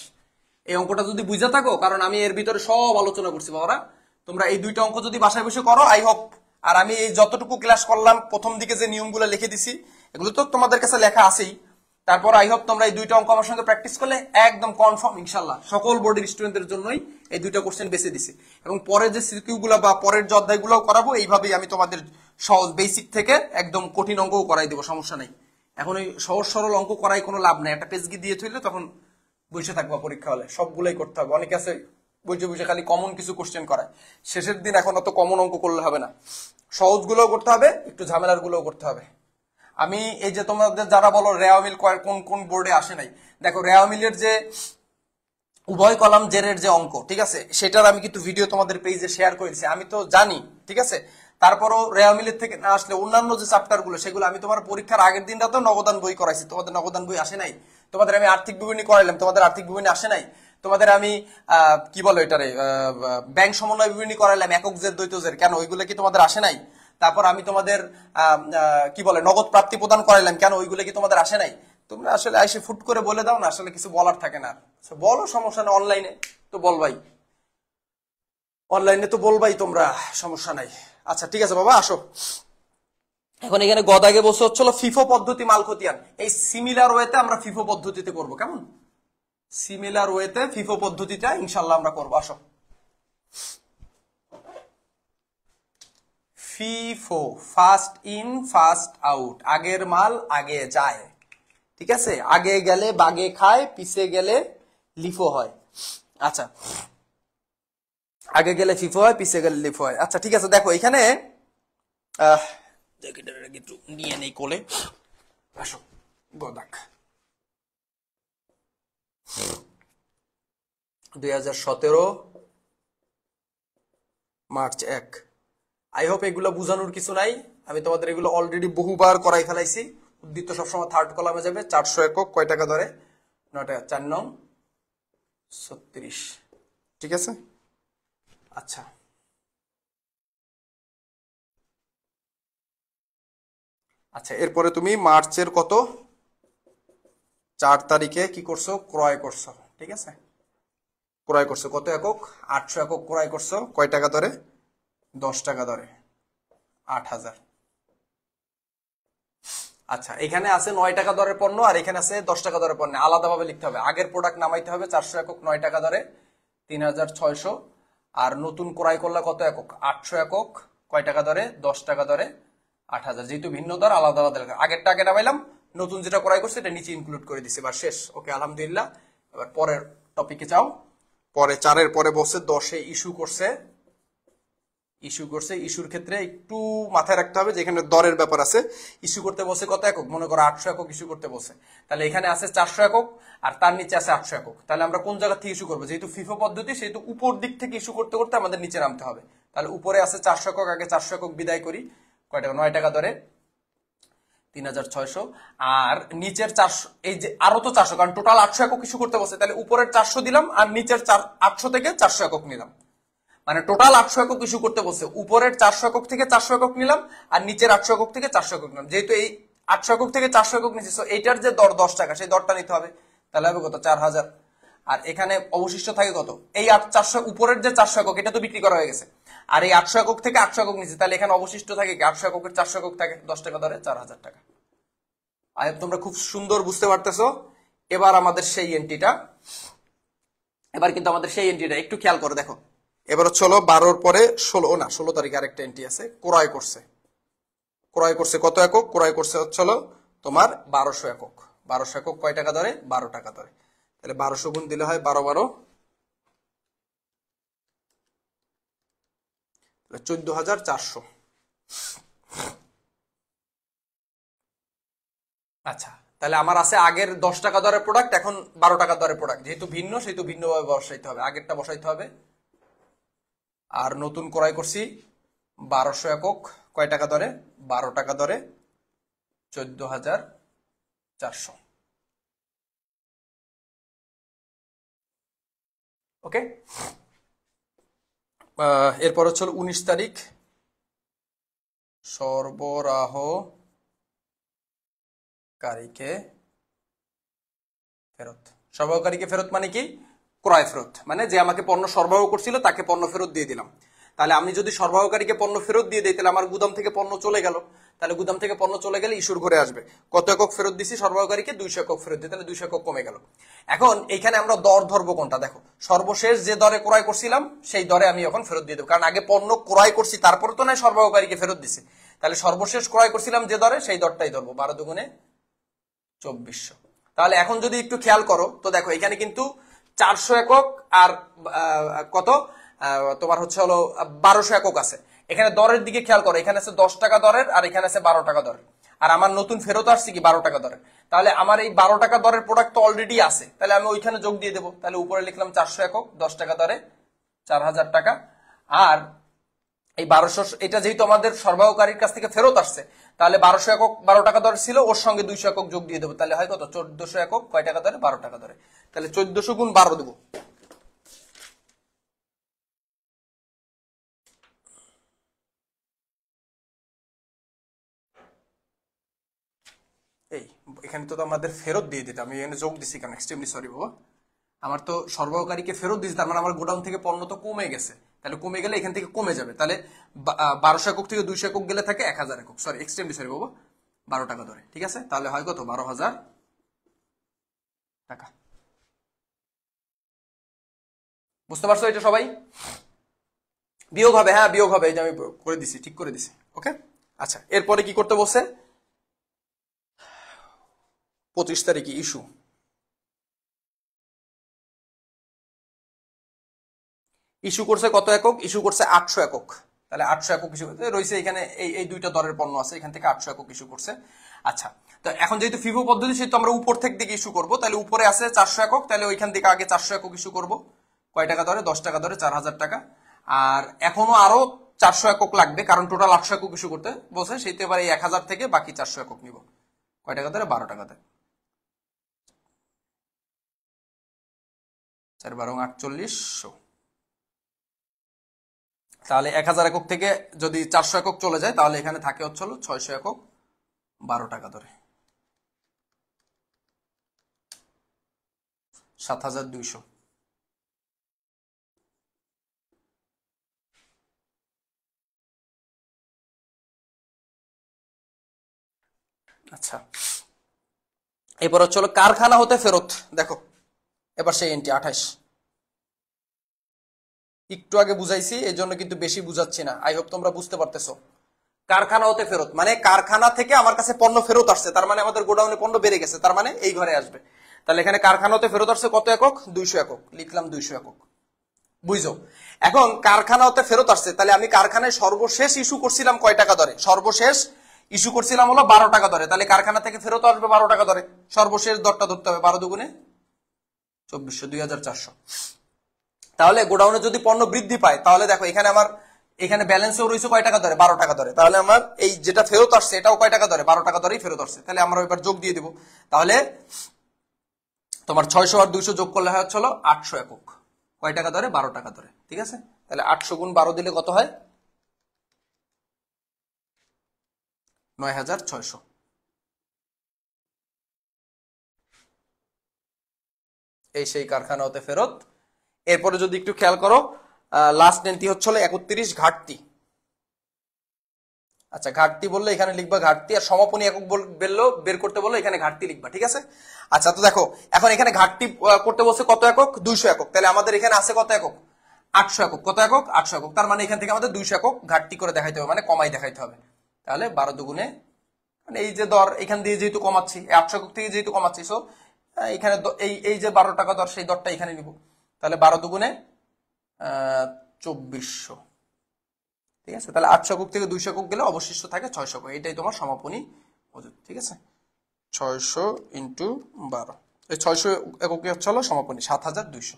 এই অঙ্কটা যদি বুঝে থাকো, কারণ আমি এর ভিতরে সব আলোচনা করছি বাবারা, তোমরা এই 2টা অঙ্ক যদি বাসায় বসে করো, আই হোপ। আর আমি এই যতটুকু ক্লাস করলাম প্রথম দিকে যে নিয়মগুলো লিখে দিছি এগুলো তো তোমাদের কাছে লেখা আছেই, তারপর আই হোপ তোমরা এই 2টা অঙ্ক আমার সঙ্গে প্র্যাকটিস করলে একদম কনফার্ম ইনশাল্লাহ সকল বোর্ডের স্টুডেন্টদের জন্যই এই 2টা কোশ্চেন বেছে দিছি। এবং পরে যে সিকিউ গুলো বা পরের যে অধ্যায়গুলো করাবো এইভাবেই আমি তোমাদের সহজ বেসিক থেকে একদম কঠিন অঙ্কও করাই দেবো, সমস্যা নাই। এখন ওই সহজ সরল অঙ্ক করাই কোনো লাভ নাই, একটা পেজগি দিয়ে থইলে তখন বসে থাকবো, পরীক্ষা হলে সবগুলোই করতে হবে। অনেকে আছে বুঝে বুঝে খালি কমন কিছু কোশ্চেন করায়, শেষের দিন এখন অত কমন অঙ্ক করলে হবে না, সহজ গুলোও করতে হবে, একটু ঝামেলার গুলোও করতে হবে। আমি এই যে তোমাদের যারা বলো রেওয়া মিল কোন কোন বোর্ডে আসে নাই, দেখো রেওয়া মিলের যে উভয় কলাম জেরের যে অঙ্ক, ঠিক আছে, সেটার আমি কিন্তু ভিডিও তোমাদের পেজে শেয়ার করে দিচ্ছি, আমি তো জানি, ঠিক আছে? তারপরও রেওয়া মিলের থেকে না আসলে অন্যান্য যে চ্যাপ্টার গুলো সেগুলো আমি তোমার পরীক্ষার আগের দিনটা তো নগদান বই করাইছি, তোমাদের নগদান বই আসে নাই। তোমাদের আমি আর্থিক বিবরণী করাইলাম, তোমাদের আর্থিক বিবরণী আসে নাই। তোমাদের আমি কি বলো এটারে ব্যাংক সমন্বয় বিবরণী করাইলাম, একক জের দ্বৈত জের, কেন ওইগুলো কি তোমাদের আসে নাই? তারপর আমি তোমাদের কি বলে নগদ প্রাপ্তি প্রদান করাইলাম, কেন ওইগুলো কি তোমাদের আসে নাই? তোমরা আসলে এসে ফুট করে বলে দাও না, আসলে কিছু বলার থাকে না, বলো সমস্যা না, অনলাইনে তো বলবাই, অনলাইনে তো বলবাই তোমরা, সমস্যা নাই। আচ্ছা ঠিক আছে বাবা, আসো। এখন এখানে গদাগে বসে হচ্ছিল ফিফো পদ্ধতি মাল খতিয়ান, এই সিমিলার ওয়েতে আমরা ফিফো পদ্ধতিতে করব, কেমন? সিমিলার ওয়েতে ফিফো পদ্ধতিটা ইনশাল্লাহ আমরা করবো, আসো। FIFO first in first out, আগের মাল আগে যায়, ঠিক আছে? আগে গেলে বাগে খায়, পিছে গেলে লিফো হয়। আচ্ছা আগে গেলে ফিফো হয়, পিছে গেলে লিফো হয়। আচ্ছা ঠিক আছে, দেখো এখানে জ্যাকেটের আগে একটু নিয়ে নেই কোলে, আসো গোদাক। 2017 মার্চ 1। আই হোপ এগুলো বুঝানোর কিছু নাই, আমি তোমাদের এগুলো অলরেডি বহুবার করাই ফেলাইছি। উদ্দীপ্ত সবসময় থার্ড কলামে যাবে। 400 একক কয় টাকা ধরে? 9 টাকা। 4 নং 36। ঠিক আছে, আচ্ছা আচ্ছা। এরপরে তুমি মার্চের কত 4 তারিখে কি করছো? ক্রয় করছো। ঠিক আছে, ক্রয় করছো কত একক? 800 একক ক্রয় করছো। কয় টাকা ধরে? 10 টাকা ধরে, 8000। আচ্ছা, এখানে আছে 9 টাকা দরের পণ্য আর এখানে আছে 10 টাকা দরের পণ্য, আলাদাভাবে লিখতে হবে। আগের প্রোডাক্ট নামাইতে হবে 400 একক 9 টাকা দরে 3600। আর নতুন ক্রয় করলে কত একক? 800 একক কয় টাকা দরে? 10 টাকা দরে, 8000। যেহেতু ভিন্ন দর, আলাদা আলাদা লেখা। আগেরটা আগে নামাইলাম, নতুন যেটা ক্রয় করছে এটা নিচে ইনক্লুড করে দিছি, বা শেষ। ওকে, আলহামদুলিল্লাহ। এবার পরের টপিকে যাও। পরে 4-এর পরে বসে 10-এ ইস্যু করছে। ইস্যুর ক্ষেত্রে একটু মাথায় রাখতে হবে যে এখানে দরের ব্যাপার আছে। ইস্যু করতে বসে কত একক? মনে করো 800 একক ইস্যু করতে বসে, তাহলে এখানে আছে 400 একক আর তার নিচে আছে 800 একক। তাহলে আমরা কোন জায়গা থেকে ইস্যু করবো? যেহেতু ফিফো পদ্ধতি, সেহেতু উপর দিক থেকে ইস্যু করতে করতে আমাদের নিচে নামতে হবে। তাহলে উপরে আছে 400 একক, আগে 400 একক বিদায় করি। কয় টাকা? 9 টাকা ধরে 3600। আর নিচের 400, এই যে আরো তো 400, কারণ টোটাল 800 একক ইস্যু করতে বসে, তাহলে উপরের 400 দিলাম আর নিচের 800 থেকে 400 একক নিলাম। মানে টোটাল 800 একক ইস্যু করতে বসে, উপরের 400 একক থেকে 400 একক নিলাম আর নিচের 800 একক থেকে 400 একক নিলাম। যেহেতু এই 800 একক থেকে 400 একক নিচ্ছে, এইটার যে দর 10 টাকা, সেই দরটা নিতে হবে। তাহলে হবে কত? 4000। আর এখানে অবশিষ্ট থাকে কত? এই 400 উপরের যে 400 একক, এটা তো বিক্রি করা হয়ে গেছে। আর এই 800 একক থেকে 800 একক নিচ্ছে, তাহলে এখানে অবশিষ্ট থাকে কি? 800 এককের 400 একক থাকে, 10 টাকা ধরে 4000 টাকা। আয় তোমরা খুব সুন্দর বুঝতে পারতেছো। এবার আমাদের সেই এন্ট্রিটা, একটু খেয়াল করে দেখো। এবার হচ্ছে 12-র পরে 16 তারিখে আরেকটা এন্ট্রি আছে। ক্রয় করছে কত একক? ক্রয় করছে হচ্ছে তোমার 1200 একক। 1200 একক কয় টাকা ধরে? 12 টাকা ধরে। তাহলে 1200 গুণ দিলে হয় 12 14,400। আচ্ছা, তাহলে আমার আছে আগের 10 টাকা দরের প্রোডাক্ট, এখন 12 টাকা দরের প্রোডাক্ট। যেহেতু ভিন্ন, সেহেতু ভিন্নভাবে বসাইতে হবে, আগেরটা বসাইতে হবে। আর নতুন ক্রয় করছি 1200 একক কয় টাকা ধরে? 12 টাকা ধরে 14,400। ওকে, এরপর হচ্ছে 19 তারিখ সরবরাহকারীকে ফেরত। সরবরাহকারীকে ফেরত মানে কি? ক্রয় ফেরত, মানে যে আমাকে পণ্য সরবরাহ করছিল তাকে পণ্য ফেরত দিয়ে দিলাম। তাহলে আমি যদি সরবরাহকারীকে পণ্য ফেরত দিয়ে দিই, তাহলে আমার গুদাম থেকে পণ্য চলে গেল। তাহলে গুদাম থেকে পণ্য চলে গেলে ইস্যুর ঘরে আসবে কত একক ফেরত দিছি সরবরাহকারীকে? 200 একক ফেরত দিই, তাহলে 200 একক কমে গেল। এখন এইখানে আমরা দর ধরবো কোনটা? দেখো, সর্বশেষ যে দরে ক্রয় করছিলাম সেই দরে আমি এখন ফেরত দিয়ে দেবো, কারণ আগে পণ্য ক্রয় করছি, তারপরে তো নয় সরবরাহকারীকে ফেরত দিছি। তাহলে সর্বশেষ ক্রয় করছিলাম যে দরে, সেই দরটাই ধরবো। 12 দুগুণে 2400। তাহলে এখন যদি একটু খেয়াল করো তো দেখো, এখানে কিন্তু 400 একক আর কত তোমার হচ্ছে 1200 একক আছে। এখানে দরের দিকে খেয়াল করো, এখানে আছে 10 টাকা দরের আর এখানে আছে 12 টাকা দরের। আর আমার নতুন ফেরত আসছে কি 12 টাকা দরের। তাহলে আমার এই 12 টাকা দরের প্রোডাক্ট তো অলরেডি আছে, তাহলে আমি ওইখানে যোগ দিয়ে দেবো। তাহলে উপরে লিখলাম 400 একক 10 টাকা দরে 4000 টাকা। আর এই 1200, এটা যেহেতু আমাদের সরবরাহকারীর কাছ থেকে ফেরত আসছে, তাহলে 1200 একক 12 টাকা দর ছিল, ওর সঙ্গে 200 একক যোগ দিয়ে দেবো। তাহলে হয় কত? 1400 একক কয় টাকা দরে? 12 টাকা দরে। তাহলে 1400 গুণ 12 দেবো। এই এখানে তো আমাদের ফেরত দিয়ে দিতে, আমি এখানে যোগ দিছি কেন? এক্সট্রিমলি সরি বাবা, আমার তো সরবরাহকারীকে ফেরত দিয়েছে, তার মানে আমার গোডাউন থেকে পণ্য তো কমে গেছে। তাহলে কমে গেলে এখান থেকে কমে যাবে। তাহলে 1200 একক থেকে 200 একক গেলে থাকে 1000 একক। সরি, এক্সট্রিমলি সরি বাবা, 12 টাকা ধরে। ঠিক আছে, তাহলে হয় কত? 12,000 টাকা। বুঝতে পারছো এটা সবাই? বিয়োগ হবে, হ্যাঁ বিয়োগ হবে, এই যে আমি করে দিছি, ঠিক করে দিছি। ওকে, আচ্ছা। এরপরে কি করতে বলছে? 25 তারিখে ইস্যু। ইস্যু করছে কত একক? ইস্যু করছে 800 একক। তাহলে 800 একক ইস্যু রয়েছে এখানে, এই দুইটা দরের পণ্য আছে, এখান থেকে 800 একক ইস্যু করছে। আচ্ছা, তো এখন যেহেতু ফিফো পদ্ধতি সেহেতু আমরা উপর থেকে দিকে ইস্যু করবো, তাহলে উপরে আছে 400 একক, তাহলে ওইখান থেকে আগে 400 একক ইস্যু করবো। কয় টাকা ধরে? 10 টাকা ধরে, 4000 টাকা। আর এখনো আরো 400 একক লাগবে, কারণ টোটাল 800 একক ইস্যু করতে বলছে, সেইতে এবার এই 1000 থেকে বাকি 400 একক নিব। কয় টাকা ধরে? 12 টাকা ধরে। 4 12 4800। তাহলে 1000 একক থেকে যদি 400 একক চলে যায়, তাহলে এখানে থাকে হচ্ছে 600 একক 12 টাকা ধরে, 7200। আচ্ছা, এরপর হচ্ছে কারখানা হতে ফেরত। দেখো এবার সেই এন্ট্রি 28। একটু আগে বুঝাইছি, এই জন্য কিন্তু বেশি বুঝাচ্ছি না, আই হোপ তোমরা বুঝতে পারতেছো। কারখানা হতে ফেরত মানে কারখানা থেকে আমার কাছে পণ্য ফেরত আসছে, তার মানে আমাদের গোডাউনে পণ্য বেড়ে গেছে, তার মানে এই ঘরে আসবে। তাহলে এখানে কারখানা হতে ফেরত আসছে কত একক? 200 একক, লিখলাম 200 একক। বুঝছো? এখন কারখানা হতে ফেরত আসছে, তাহলে আমি কারখানায় সর্বশেষ ইস্যু করছিলাম কয় টাকা দরে? সর্বশেষ ইস্যু করছিলাম 12 টাকা দরে, তাহলে কারখানা থেকে ফেরত আসবে 12 টাকা দরে। সর্বশেষ দরটা ধরতে হবে, 12 দুগুণে 2400, 2400। তাহলে গোডাউনে যদি পণ্য বৃদ্ধি পায়, তাহলে দেখো এখানে আমার এখানে ব্যালেন্সও রয়েছে কয় টাকা ধরে? 12 টাকা ধরে। তাহলে আমার এই যেটা ফেরত আসছে এটাও কয় টাকা ধরে? 12 টাকা ধরেই ফেরত আসছে। তাহলে আমরা এবার যোগ দিয়ে দিব। তাহলে তোমার 600 আর 200 যোগ করলে হয় হচ্ছে 800 একক। কয় টাকা ধরে? 12 টাকা ধরে। ঠিক আছে, তাহলে 800 গুণ 12 দিলে কত হয়? 9600। এই সেই কারখানা হতে ফেরত। এরপরে যদি একটু খেয়াল করো, লাস্ট এন্ট্রি হচ্ছে 31 ঘাটতি। আচ্ছা, ঘাটতি বললে এখানে লিখবা ঘাটতি, আর সমাপনী একক বের করতে বললে এখানে ঘাটতি লিখবা। ঠিক আছে, আচ্ছা তো দেখো এখন এখানে ঘাটতি করতে বলছে কত একক? 200 একক। তাহলে আমাদের এখানে আছে কত একক? 800 একক। কত একক? 800 একক। তার মানে এখান থেকে আমাদের 200 একক ঘাটতি করে দেখাইতে হবে, মানে কমাই দেখাইতে হবে। তাহলে 12 দুগুণে, মানে এই যে দর এখান দিয়ে যেহেতু কমাচ্ছি, 800 একক থেকে যেহেতু কমাচ্ছি, সো এখানে এই যে 12 টাকা দর সেই দরটা এখানে নিব। তাহলে 12 দুগুণে 2400। ঠিক আছে, তাহলে 800 একক থেকে 200 একক গেলে অবশিষ্ট থাকে 600 একক। এটাই তোমার সমাপনী মজুদ। ঠিক আছে, 600 ইন্টু 12, এই 600 এককে হচ্ছে সমাপনী 7200।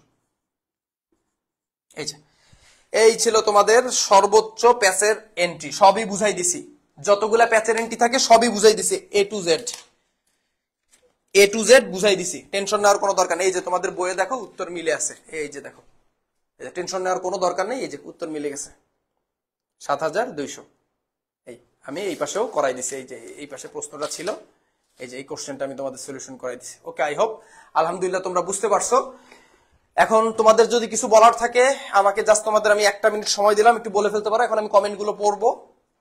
এই ছিল তোমাদের সর্বোচ্চ প্যাচের এন্ট্রি। সবই বুঝাই দিছি, যতগুলা প্যাচের এন্ট্রি থাকে সবই বুঝাই দিছি, এ টু জেড বুঝাই দিছি। টেনশন নেওয়ার কোনো দরকার নেই। এই যে তোমাদের বইয়ে দেখো উত্তর মিলে আছে, এই যে দেখো, টেনশন নেওয়ার কোনো দরকার নেই, এই যে উত্তর মিলে গেছে 7200। এই আমি এই পাশেও করাই দিছি, এই যে এই পাশে প্রশ্নটা ছিল, এই যে এই কোশ্চেনটা আমি তোমাদের সলিউশন করাই দিছি। ওকে, আই হোপ আলহামদুলিল্লাহ তোমরা বুঝতে পারছো। এখন তোমাদের যদি কিছু বলার থাকে আমাকে জাস্ট, তোমাদের আমি 1 মিনিট সময় দিলাম, একটু বলে ফেলতে পারো। এখন আমি কমেন্ট গুলো পড়বো,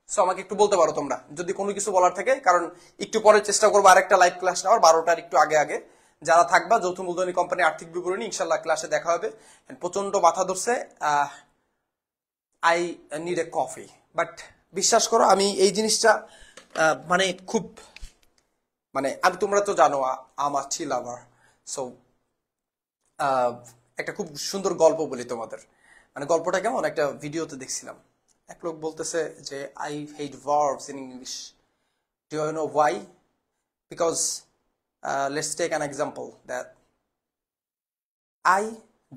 সো আমাকে একটু বলতে পারো তোমরা যদি কোনো কিছু বলার থাকে, কারণ একটু পরে চেষ্টা করবো আরেকটা লাইভ ক্লাস নেওয়ার 12টার একটু আগে আগে। যারা থাকবা যৌথ মূলধনী কোম্পানির আর্থিক বিবরণী ইনশাল্লাহ ক্লাসে দেখা হবে। প্রচন্ড মাথা ধরছে, I need a coffee, but বিশ্বাস করো আমি এই জিনিসটা মানে খুব, মানে আমি, তোমরা তো জানো আমার চিল লাভার, সো একটা খুব সুন্দর গল্প বলি তোমাদের। মানে গল্পটা কেমন, একটা ভিডিওতে দেখছিলাম, এক লোক বলতেছে যে I hate verbs in English, do you know why? Because let's take an example that I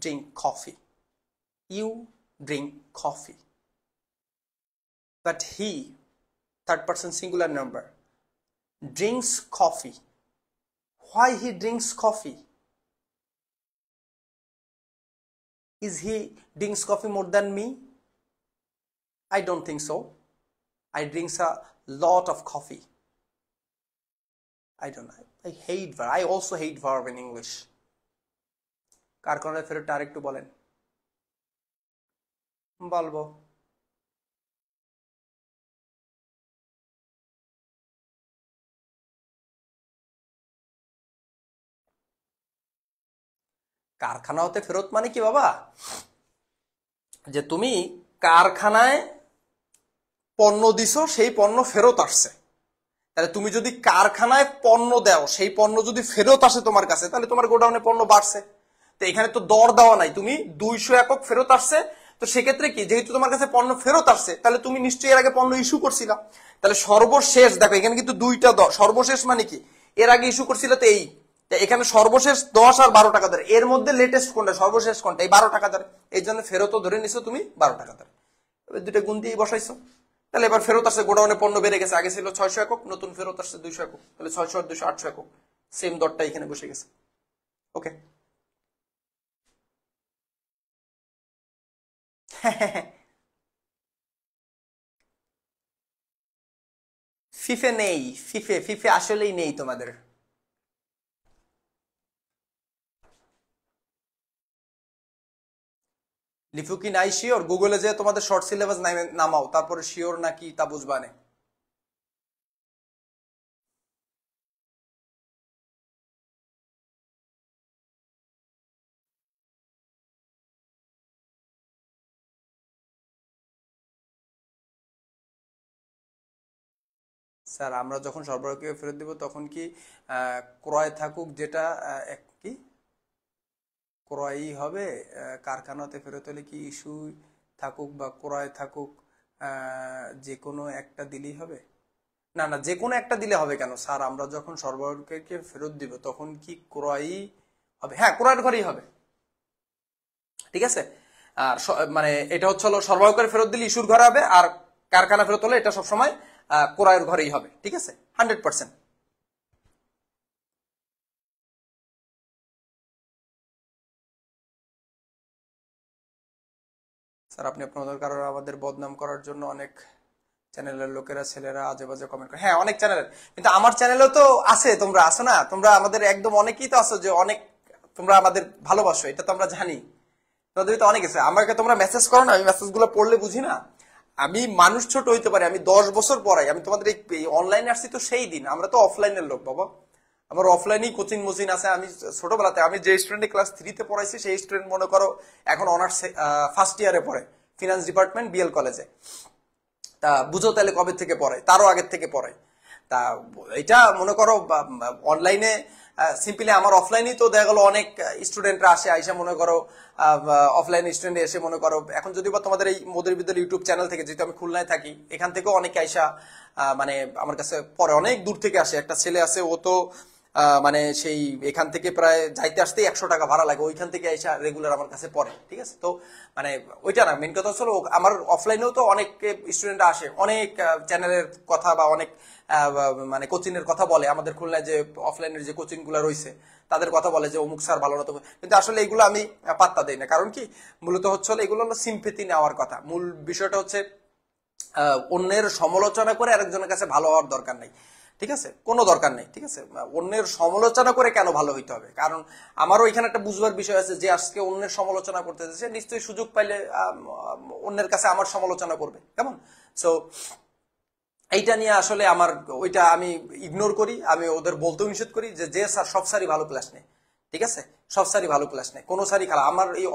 drink coffee, you drink coffee, but he, third person singular number, drinks coffee. Why he drinks coffee? Is he drinks coffee more than me? I don't think so. I drinks a lot of coffee. I don't know, I hate verb, I also hate verb in English. কারখানার ফেরত আরেকটু বলেন। বলবো কারখানা হতে ফেরত মানে কি বাবা, যে তুমি কারখানায় পণ্য দিছো, সেই পণ্য ফেরত আসছে। তাহলে তুমি যদি কারখানায় পণ্য দাও, সেই পণ্য যদি ফেরত আসে তোমার কাছে, তাহলে তোমার গোডাউনে পণ্য বাড়ছে। তো এখানে তো দর দেওয়া নাই, তুমি 200 একক ফেরত আসছে, তো সেক্ষেত্রে কি, যেহেতু তোমার কাছে পণ্য ফেরত আসছে, তাহলে তুমি নিশ্চয়ই এর আগে পণ্য ইস্যু করছিলা। তাহলে সর্বশেষ দেখো এখানে কিন্তু দুইটা সর্বশেষ মানে কি, এর আগে ইস্যু করছিল তো এই, এখানে সর্বশেষ 10 আর 12 টাকা ধরে, এর মধ্যে লেটেস্ট কোনটা, সর্বশেষ কোনটা, এই 12 টাকা ধরে। এই জন্য ফেরতও ধরে নিছো তুমি 12 টাকা ধরে, দুইটা গুণ দিয়ে বসাইছো। তাহলে এবার ফেরত আসছে, গোডাউনে পণ্য বেড়ে গেছে, আগে ছিল 600 একক, নতুন ফেরত আসছে 200 একক, তাহলে 600 আর 200 800 একক, সেম দরটা এখানে বসে গেছে। ওকে। ফিফে নেই, ফিফে ফিফে আসলেই নেই তোমাদের। লিফু কি নাই শিওর, গুগলে যে তোমাদের শর্ট সিলেবাস নামাও, তারপরে শিওর নাকি তা বুঝবানে। স্যার আমরা যখন সরবরাহকে ফেরত দিব তখন কি ক্রয় থাকুক যেটা কি ক্রয়ই হবে, কারখানাতে ফেরত হলে কি ইস্যু থাকুক বা ক্রয় থাকুক যে কোনো একটা দিলেই হবে? না না, যে কোনো একটা দিলে হবে কেন স্যার, আমরা যখন সরবরাহকে ফেরত দিব তখন কি ক্রয়ই হবে? হ্যাঁ, ক্রয়ের ঘরেই হবে, ঠিক আছে। আর মানে এটা হচ্ছে হলো সরবরাহকারী ফেরত দিলে ইস্যুর ঘরে হবে, আর কারখানা ফেরত হলে এটা সবসময় ক্রয়ের ঘরেই হবে, ঠিক আছে, 100%। স্যার আপনি আপনাদের কারণে আমাদের বদনাম করার জন্য অনেক চ্যানেলের লোকেরা ছেলেরা আজে বাজে কমেন্ট করে। হ্যাঁ, অনেক চ্যানেলের, কিন্তু আমার চ্যানেলেও তো আছে, তোমরা আসো না, তোমরা আমাদের একদম অনেকেই তো আছো যে অনেক তোমরা আমাদের ভালোবাসো, এটা তো আমরা জানি। তোমাদের তো অনেক আছে, আমাকে তোমরা মেসেজ করো না, আমি মেসেজ গুলো পড়লে বুঝি না। আমি মানুষ ছোট হইতে পারে, আমি 10 বছর পড়াই, আমি তোমাদের এই অনলাইনে আসছি তো সেই দিন, আমরা তো অফলাইনের লোক বাবা, আমার অফলাইনেই কোচিং মোচিং আছে। আমি ছোটবেলাতে আমি যে স্টুডেন্ট ক্লাস 3-তে পড়াইছি সেই স্টুডেন্ট মনে করো এখন অনার্স ফার্স্ট ইয়ারে পড়ে, ফিনান্স ডিপার্টমেন্ট বিএল কলেজে। তা বুঝো তাহলে কবে থেকে পড়ায়, তারও আগের থেকে পড়ায়। তা এটা মনে করো অনলাইনে সিম্পলি, আমার অফলাইনেই তো দেখা গেলো অনেক স্টুডেন্টরা আসে, আইসা মনে করো অফলাইন স্টুডেন্ট এসে মনে করো, এখন যদি বা তোমাদের এই মোদের বিদ্যালয় ইউটিউব চ্যানেল থেকে, যেহেতু আমি খুলনায় থাকি, এখান থেকেও অনেকে আইসা মানে আমার কাছে পরে, অনেক দূর থেকে আসে। একটা ছেলে আছে, ও তো মানে সেই এখান থেকে প্রায় যাইতে আসতে 100 টাকা ভাড়া লাগে, ওইখান থেকে আইসা রেগুলার আমার কাছে পড়ে, ঠিক আছে। তো মানে ওইটা না, মেন কথা হচ্ছে আমার অফলাইনেও তো অনেক স্টুডেন্ট আসে, অনেক চ্যানেলের কথা বা অনেক মানে কোচিং এর কথা বলে, আমাদের খুলনায় যে অফলাইনের যে কোচিং গুলো রয়েছে তাদের কথা বলে যে অমুক স্যার ভালো না, কিন্তু আসলে এগুলো আমি পাত্তা দেই না। কারণ কি, মূলত হচ্ছে এগুলো হলো সিম্পেথি নেওয়ার কথা। মূল বিষয়টা হচ্ছে অন্যের সমালোচনা করে আরেকজনের কাছে ভালো হওয়ার দরকার নেই, ঠিক আছে, কোনো দরকার নেই, ঠিক আছে। অন্যের সমালোচনা করে কেন ভালো হইতে হবে? কারণ আমারও এখানে একটা বুঝবার বিষয় আছে যে আজকে অন্যের সমালোচনা করতে সে নিশ্চয়ই সুযোগ পাইলে অন্যের কাছে আমার সমালোচনা করবে, কেমন? সো এইটা নিয়ে আসলে আমার ওইটা আমি ইগনোর করি, আমি ওদের বলতেও নিষেধ করি যে স্যার সব স্যারই ভালো ক্লাস নেই, ঠিক আছে, সব স্যারই ভালো ক্লাস নেই, কোনো স্যারই খারাপ। আমার এই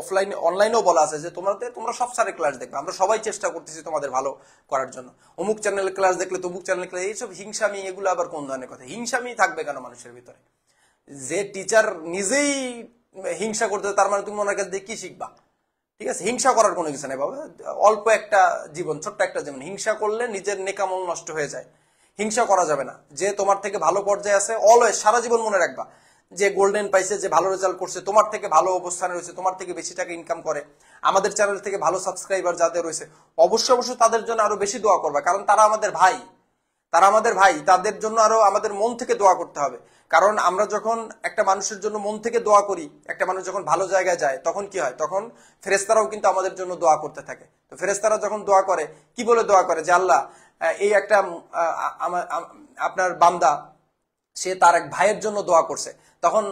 অফলাইনে অনলাইনেও বলা আছে যে তোমরা সব স্যারের ক্লাস দেখবে, আমরা সবাই চেষ্টা করতেছি তোমাদের ভালো করার জন্য। অমুক চ্যানেলের ক্লাস দেখলে তমুক চ্যানেলের ক্লাস, এইসব হিংসামি, এগুলো আবার কোন ধরনের কথা? হিংসামি থাকবে কেন মানুষের ভিতরে? যে টিচার নিজেই হিংসা করতে, তার মানে তুমি ওনার কাছে দিয়ে কি শিখবা? ঠিক আছে, হিংসা করার কোনো কিছু নেই বাবা, অল্প একটা জীবন, ছোট্ট একটা জীবন, হিংসা করলে নিজের নেকামল নষ্ট হয়ে যায়। হিংসা করা যাবে না। যে তোমার থেকে ভালো পর্যায়ে আছে, অলওয়েজ সারা জীবন মনে রাখবা, যে গোল্ডেন পাইছে, যে ভালো রেজাল্ট করছে, তোমার থেকে ভালো অবস্থানে রয়েছে, তোমার থেকে বেশি টাকা ইনকাম করে, আমাদের চ্যানেল থেকে ভালো সাবস্ক্রাইবার যাদের রয়েছে, অবশ্যই অবশ্যই তাদের জন্য আরো বেশি দোয়া করবা, কারণ তারা আমাদের ভাই, তারা আমাদের ভাই, তাদের জন্য আরো আমাদের মন থেকে দোয়া করতে হবে। কারণ আমরা যখন একটা মানুষের জন্য মন থেকে দোয়া করি, একটা মানুষ যখন ভালো জায়গায় যায়, তখন কি হয়, তখন ফেরেশতারাও কিন্তু আমাদের জন্য দোয়া করতে থাকে। তো ফেরেশতারা যখন দোয়া করে, কি বলে দোয়া করে, যে আল্লাহ এই একটা আপনার বান্দা, সে তার এক ভাইয়ের জন্য দোয়া করছে, তখন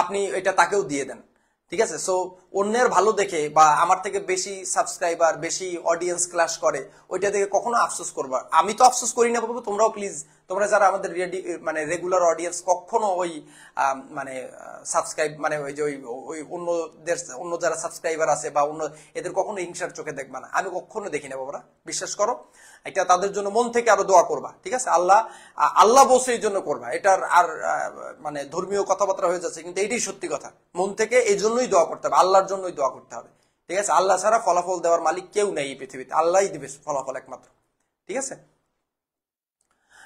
আপনি এটা তাকেও দিয়ে দেন, ঠিক আছে। সো অন্যের ভালো দেখে বা আমার থেকে বেশি সাবস্ক্রাইবার, বেশি অডিয়েন্স ক্লাস করে, ওইটা দেখে কখনো আফসোস করবা। আমি তো আফসোস করি না বাবু, তোমরাও প্লিজ, তোমরা যারা আমাদের মানে রেগুলার অডিয়েন্স, কখনো ওই মানে সাবস্ক্রাইব মানে ওই যে ওই অন্য যারা সাবস্ক্রাইবার আছে বা অন্য, এদের কখনো হিংসার চোখে দেখবা না, আমি কখনো দেখি না বাবারা, বিশ্বাস করো। এটা তাদের জন্য মন থেকে আরো দোয়া করবা, ঠিক আছে। আল্লাহ বসে এই জন্য করবা, এটার আর মানে ধর্মীয় কথাবার্তা হয়ে যাচ্ছে, কিন্তু এইটাই সত্যি কথা, মন থেকে এই জন্যই দোয়া করতে হবে, আল্লাহর জন্যই দোয়া করতে হবে, ঠিক আছে, আল্লাহ ছাড়া ফলাফল দেওয়ার মালিক কেউ নেই এই পৃথিবীতে, আল্লাহই দিবে ফলাফল একমাত্র। ঠিক আছে,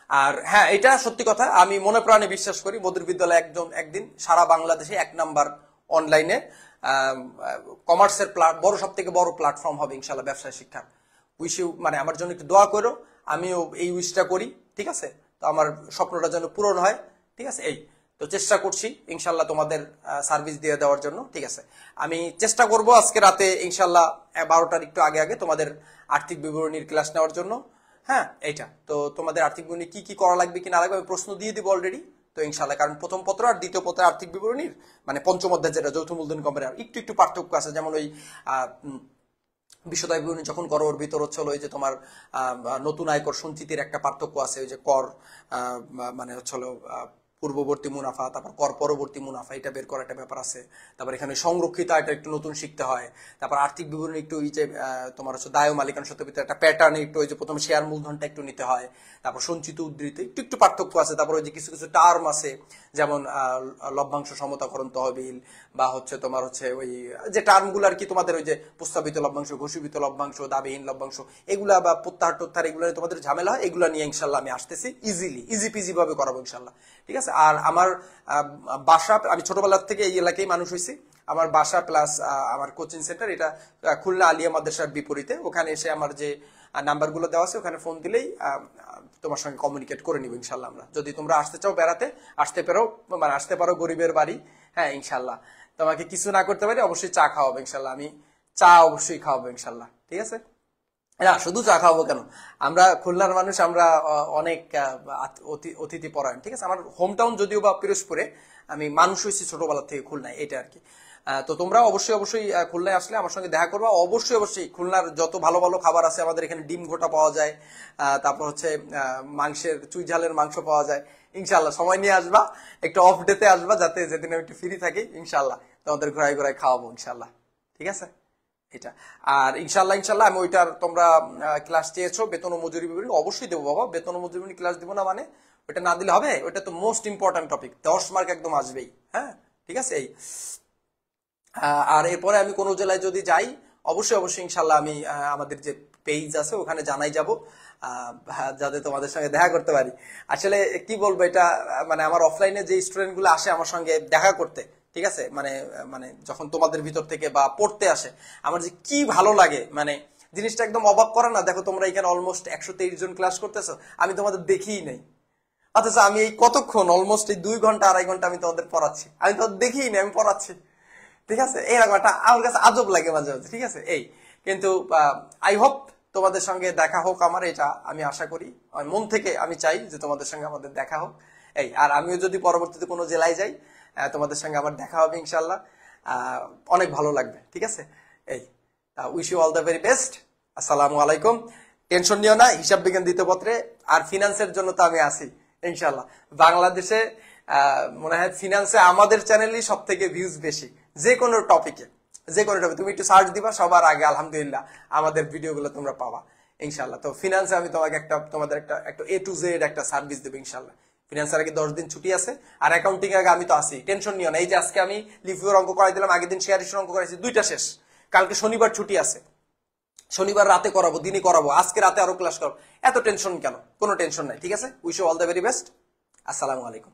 আর হ্যাঁ এটা সত্যি কথা, আমি মনে প্রাণে বিশ্বাস করি মধুর বিদ্যালয় একদিন সারা বাংলাদেশে 1 নাম্বার অনলাইনে কমার্সের বড়, সব থেকে বড় প্ল্যাটফর্ম হবে ইনশাল্লাহ ব্যবসায় শিক্ষার। মানে আমার জন্য একটু দোয়া করো, আমিও এই উইশটা করি। ঠিক আছে, তো আমার স্বপ্নটা যেন পূরণ হয়। ঠিক আছে, এই তো চেষ্টা করছি ইনশাল্লাহ তোমাদের সার্ভিস দিয়ে দেওয়ার জন্য। ঠিক আছে, আমি চেষ্টা করব আজকে রাতে ইনশাল্লাহ 12টার একটু আগে আগে তোমাদের আর্থিক বিবরণীর ক্লাস নেওয়ার জন্য। হ্যাঁ, এইটা তো তোমাদের আর্থিক বিবরণী কি কি করা লাগবে কি না লাগবে আমি প্রশ্ন দিয়ে দিব অলরেডি। তো ইনশাল্লাহ, কারণ প্রথম পত্র আর দ্বিতীয় পত্রের আর্থিক বিবরণীর মানে পঞ্চম অধ্যায় যেটা যৌথ মূলধন কোম্পানি একটু একটু পার্থক্য আছে। যেমন ওই বিশদ আয় বিবরণী যখন করো ওর ভিতর হচ্ছে ওই যে তোমার নতুন আয়কর সঞ্চিতির একটা পার্থক্য আছে, ওই যে কর মানে হচ্ছে পূর্ববর্তী মুনাফা, তারপর কর পরবর্তী মুনাফা, এটা বের করার একটা ব্যাপার আছে। তারপর এখানে সংরক্ষিত আয়টা একটু নতুন শিখতে হয়। তারপর আর্থিক বিবরণী একটু ওই যে তোমার হচ্ছে দায় ও মালিকানা সত্ত্বের ভিতরে একটা প্যাটার্ন, একটু ওই যে প্রথম শেয়ার মূলধনটা একটু নিতে হয়, তারপর সঞ্চিত উদ্ধৃত একটু একটু পার্থক্য আছে। তারপর ওই যে কিছু কিছু টার্ম আছে, যেমন লভ্যাংশ সমতাকরণ তহবিল, বা হচ্ছে তোমার হচ্ছে ওই যে টার্মগুলো আর কি তোমাদের ওই যে প্রস্তাবিত লভ্যাংশ, ঘোষিত লভ্যাংশ, দাবিহীন লভ্যাংশ, এগুলা বা প্রত্যাহার টত্যাহার, এগুলো তোমাদের ঝামেলা হয়, এগুলো নিয়ে ইনশাল্লাহ আমি আসতেছি ইজি পিজি ভাবে করাবো ইনশাল্লাহ। ঠিক আছে, আর আমার বাসা, আমি ছোটবেলার থেকে এই এলাকায় মানুষ হয়েছি, আমার বাসা প্লাস আমার কোচিং সেন্টার এটা খুলনা আলিয়া মাদ্রাসার বিপরীতে। ওখানে এসে আমার যে নাম্বারগুলো দেওয়া আছে ওখানে ফোন দিলেই তোমার সঙ্গে কমিউনিকেট করে নিব ইনশাল্লাহ। আমরা যদি তোমরা আসতে চাও বেড়াতে, আসতে পারো গরিবের বাড়ি। হ্যাঁ ইনশাল্লাহ, তোমাকে কিছু না করতে পারি, অবশ্যই চা খাওয়াবো ইনশাল্লাহ, আমি চা অবশ্যই খাওয়াবো ইনশাল্লাহ। ঠিক আছে, না শুধু চা খাওয়াবো কেন, আমরা খুলনার মানুষ, আমরা অনেক অতিথি পরায়ণ। ঠিক আছে, আমার হোম টাউন যদিও বা পিরোজপুরে, আমি মানুষ হয়েছি ছোটবেলা থেকে খুলনায়, এটা আর কি। তো তোমরা অবশ্যই খুলনায় আসলে আমার সঙ্গে দেখা করবা। অবশ্যই খুলনার যত ভালো ভালো খাবার আছে আমাদের এখানে, ডিম ঘোটা পাওয়া যায়, তারপর হচ্ছে মাংসের চুই ঝালের মাংস পাওয়া যায়। ইনশাল্লাহ সময় নিয়ে আসবা, একটু অফ ডেতে আসবা, যাতে যেদিন আমি একটু ফ্রি থাকি ইনশাল্লাহ তোমাদের ঘোরায় ঘোরায় খাওয়াবো ইনশাল্লাহ। ঠিক আছে, এটা আর ইনশাল্লাহ আমি ওইটার, তোমরা ক্লাস চেয়েছো বেতন ও মজুরি বিবরণী, অবশ্যই দেবো বাবা। বেতন ও মজুরি বিবরণী ক্লাস দিব না মানে ওইটা না দিলে হবে? ওইটা তো মোস্ট ইম্পর্টেন্ট টপিক, 10 মার্ক একদম আসবেই। হ্যাঁ ঠিক আছে, এই আর এরপরে আমি কোনো জেলায় যদি যাই অবশ্যই ইনশাল্লাহ আমি আমাদের যে পেজ আছে ওখানে জানাই যাব, যাতে তোমাদের সঙ্গে দেখা করতে পারি। আসলে কি বলবো, এটা মানে আমার অফলাইনে যে স্টুডেন্ট গুলো আসে আমার সঙ্গে দেখা করতে, ঠিক আছে, মানে মানে যখন তোমাদের ভিতর থেকে বা পড়তে আসে, আমার যে কি ভালো লাগে, মানে জিনিসটা একদম অবাক করে না। দেখো তোমরা এখানে অলমোস্ট 123 জন ক্লাস করতেছো, আমি তোমাদের দেখিই নাই, অথচ আমি এই কতক্ষণ অলমোস্ট এই 2 ঘন্টা 2.5 ঘন্টা আমি তোমাদের পড়াচ্ছি, আমি তোমাদের দেখিই নাই, আমি পড়াচ্ছি। ঠিক আছে, এইরকম একটা আমার কাছে আজব লাগে মাঝে মাঝে। ঠিক আছে, এই কিন্তু আই হোপ তোমাদের সঙ্গে দেখা হোক আমার, এটা আমি আশা করি, মন থেকে আমি চাই যে তোমাদের সঙ্গে আমাদের দেখা হোক। এই আর আমিও যদি পরবর্তীতে কোনো জেলায় যাই তোমাদের সঙ্গে আবার দেখা হবে ইনশাল্লাহ, অনেক ভালো লাগবে। ঠিক আছে, এই wish you all the very best. আসসালামু আলাইকুম। টেনশন নিও না, হিসাব বিজ্ঞান দ্বিতীয় পত্রে আর ফিনান্সের জন্য তো আমি আছি ইনশাল্লাহ। বাংলাদেশে মনে হয় ফিনান্সে আমাদের চ্যানেলই সব থেকে ভিউজ বেশি, যে কোনো টপিকে তুমি একটু সার্চ দিবা, সবার আগে আলহামদুলিল্লাহ আমাদের ভিডিওগুলো তোমরা পাবা ইনশাল্লাহ। তো ফিনান্সে আমি তোমাকে তোমাদের একটা A to Z একটা সার্ভিস দেবো ইনশাল্লাহ। ফিনান্সের আগে 10 দিন ছুটি আছে, আর অ্যাকাউন্টিং আগে আমি তো আছি, টেনশন নিও না। এই যে আজকে আমি লিফিওর অঙ্ক করাই দিলাম, আগের দিন শেয়ার ইস্যুর অঙ্ক করাইছি, 2টা শেষ। কালকে শনিবার ছুটি আছে, শনিবার রাতে করাবো, দিনে করাবো, আজকে রাতে আরো ক্লাস করবো। এত টেনশন কেন? কোনো টেনশন নাই। ঠিক আছে, wish you all the very best. আসসালামু আলাইকুম।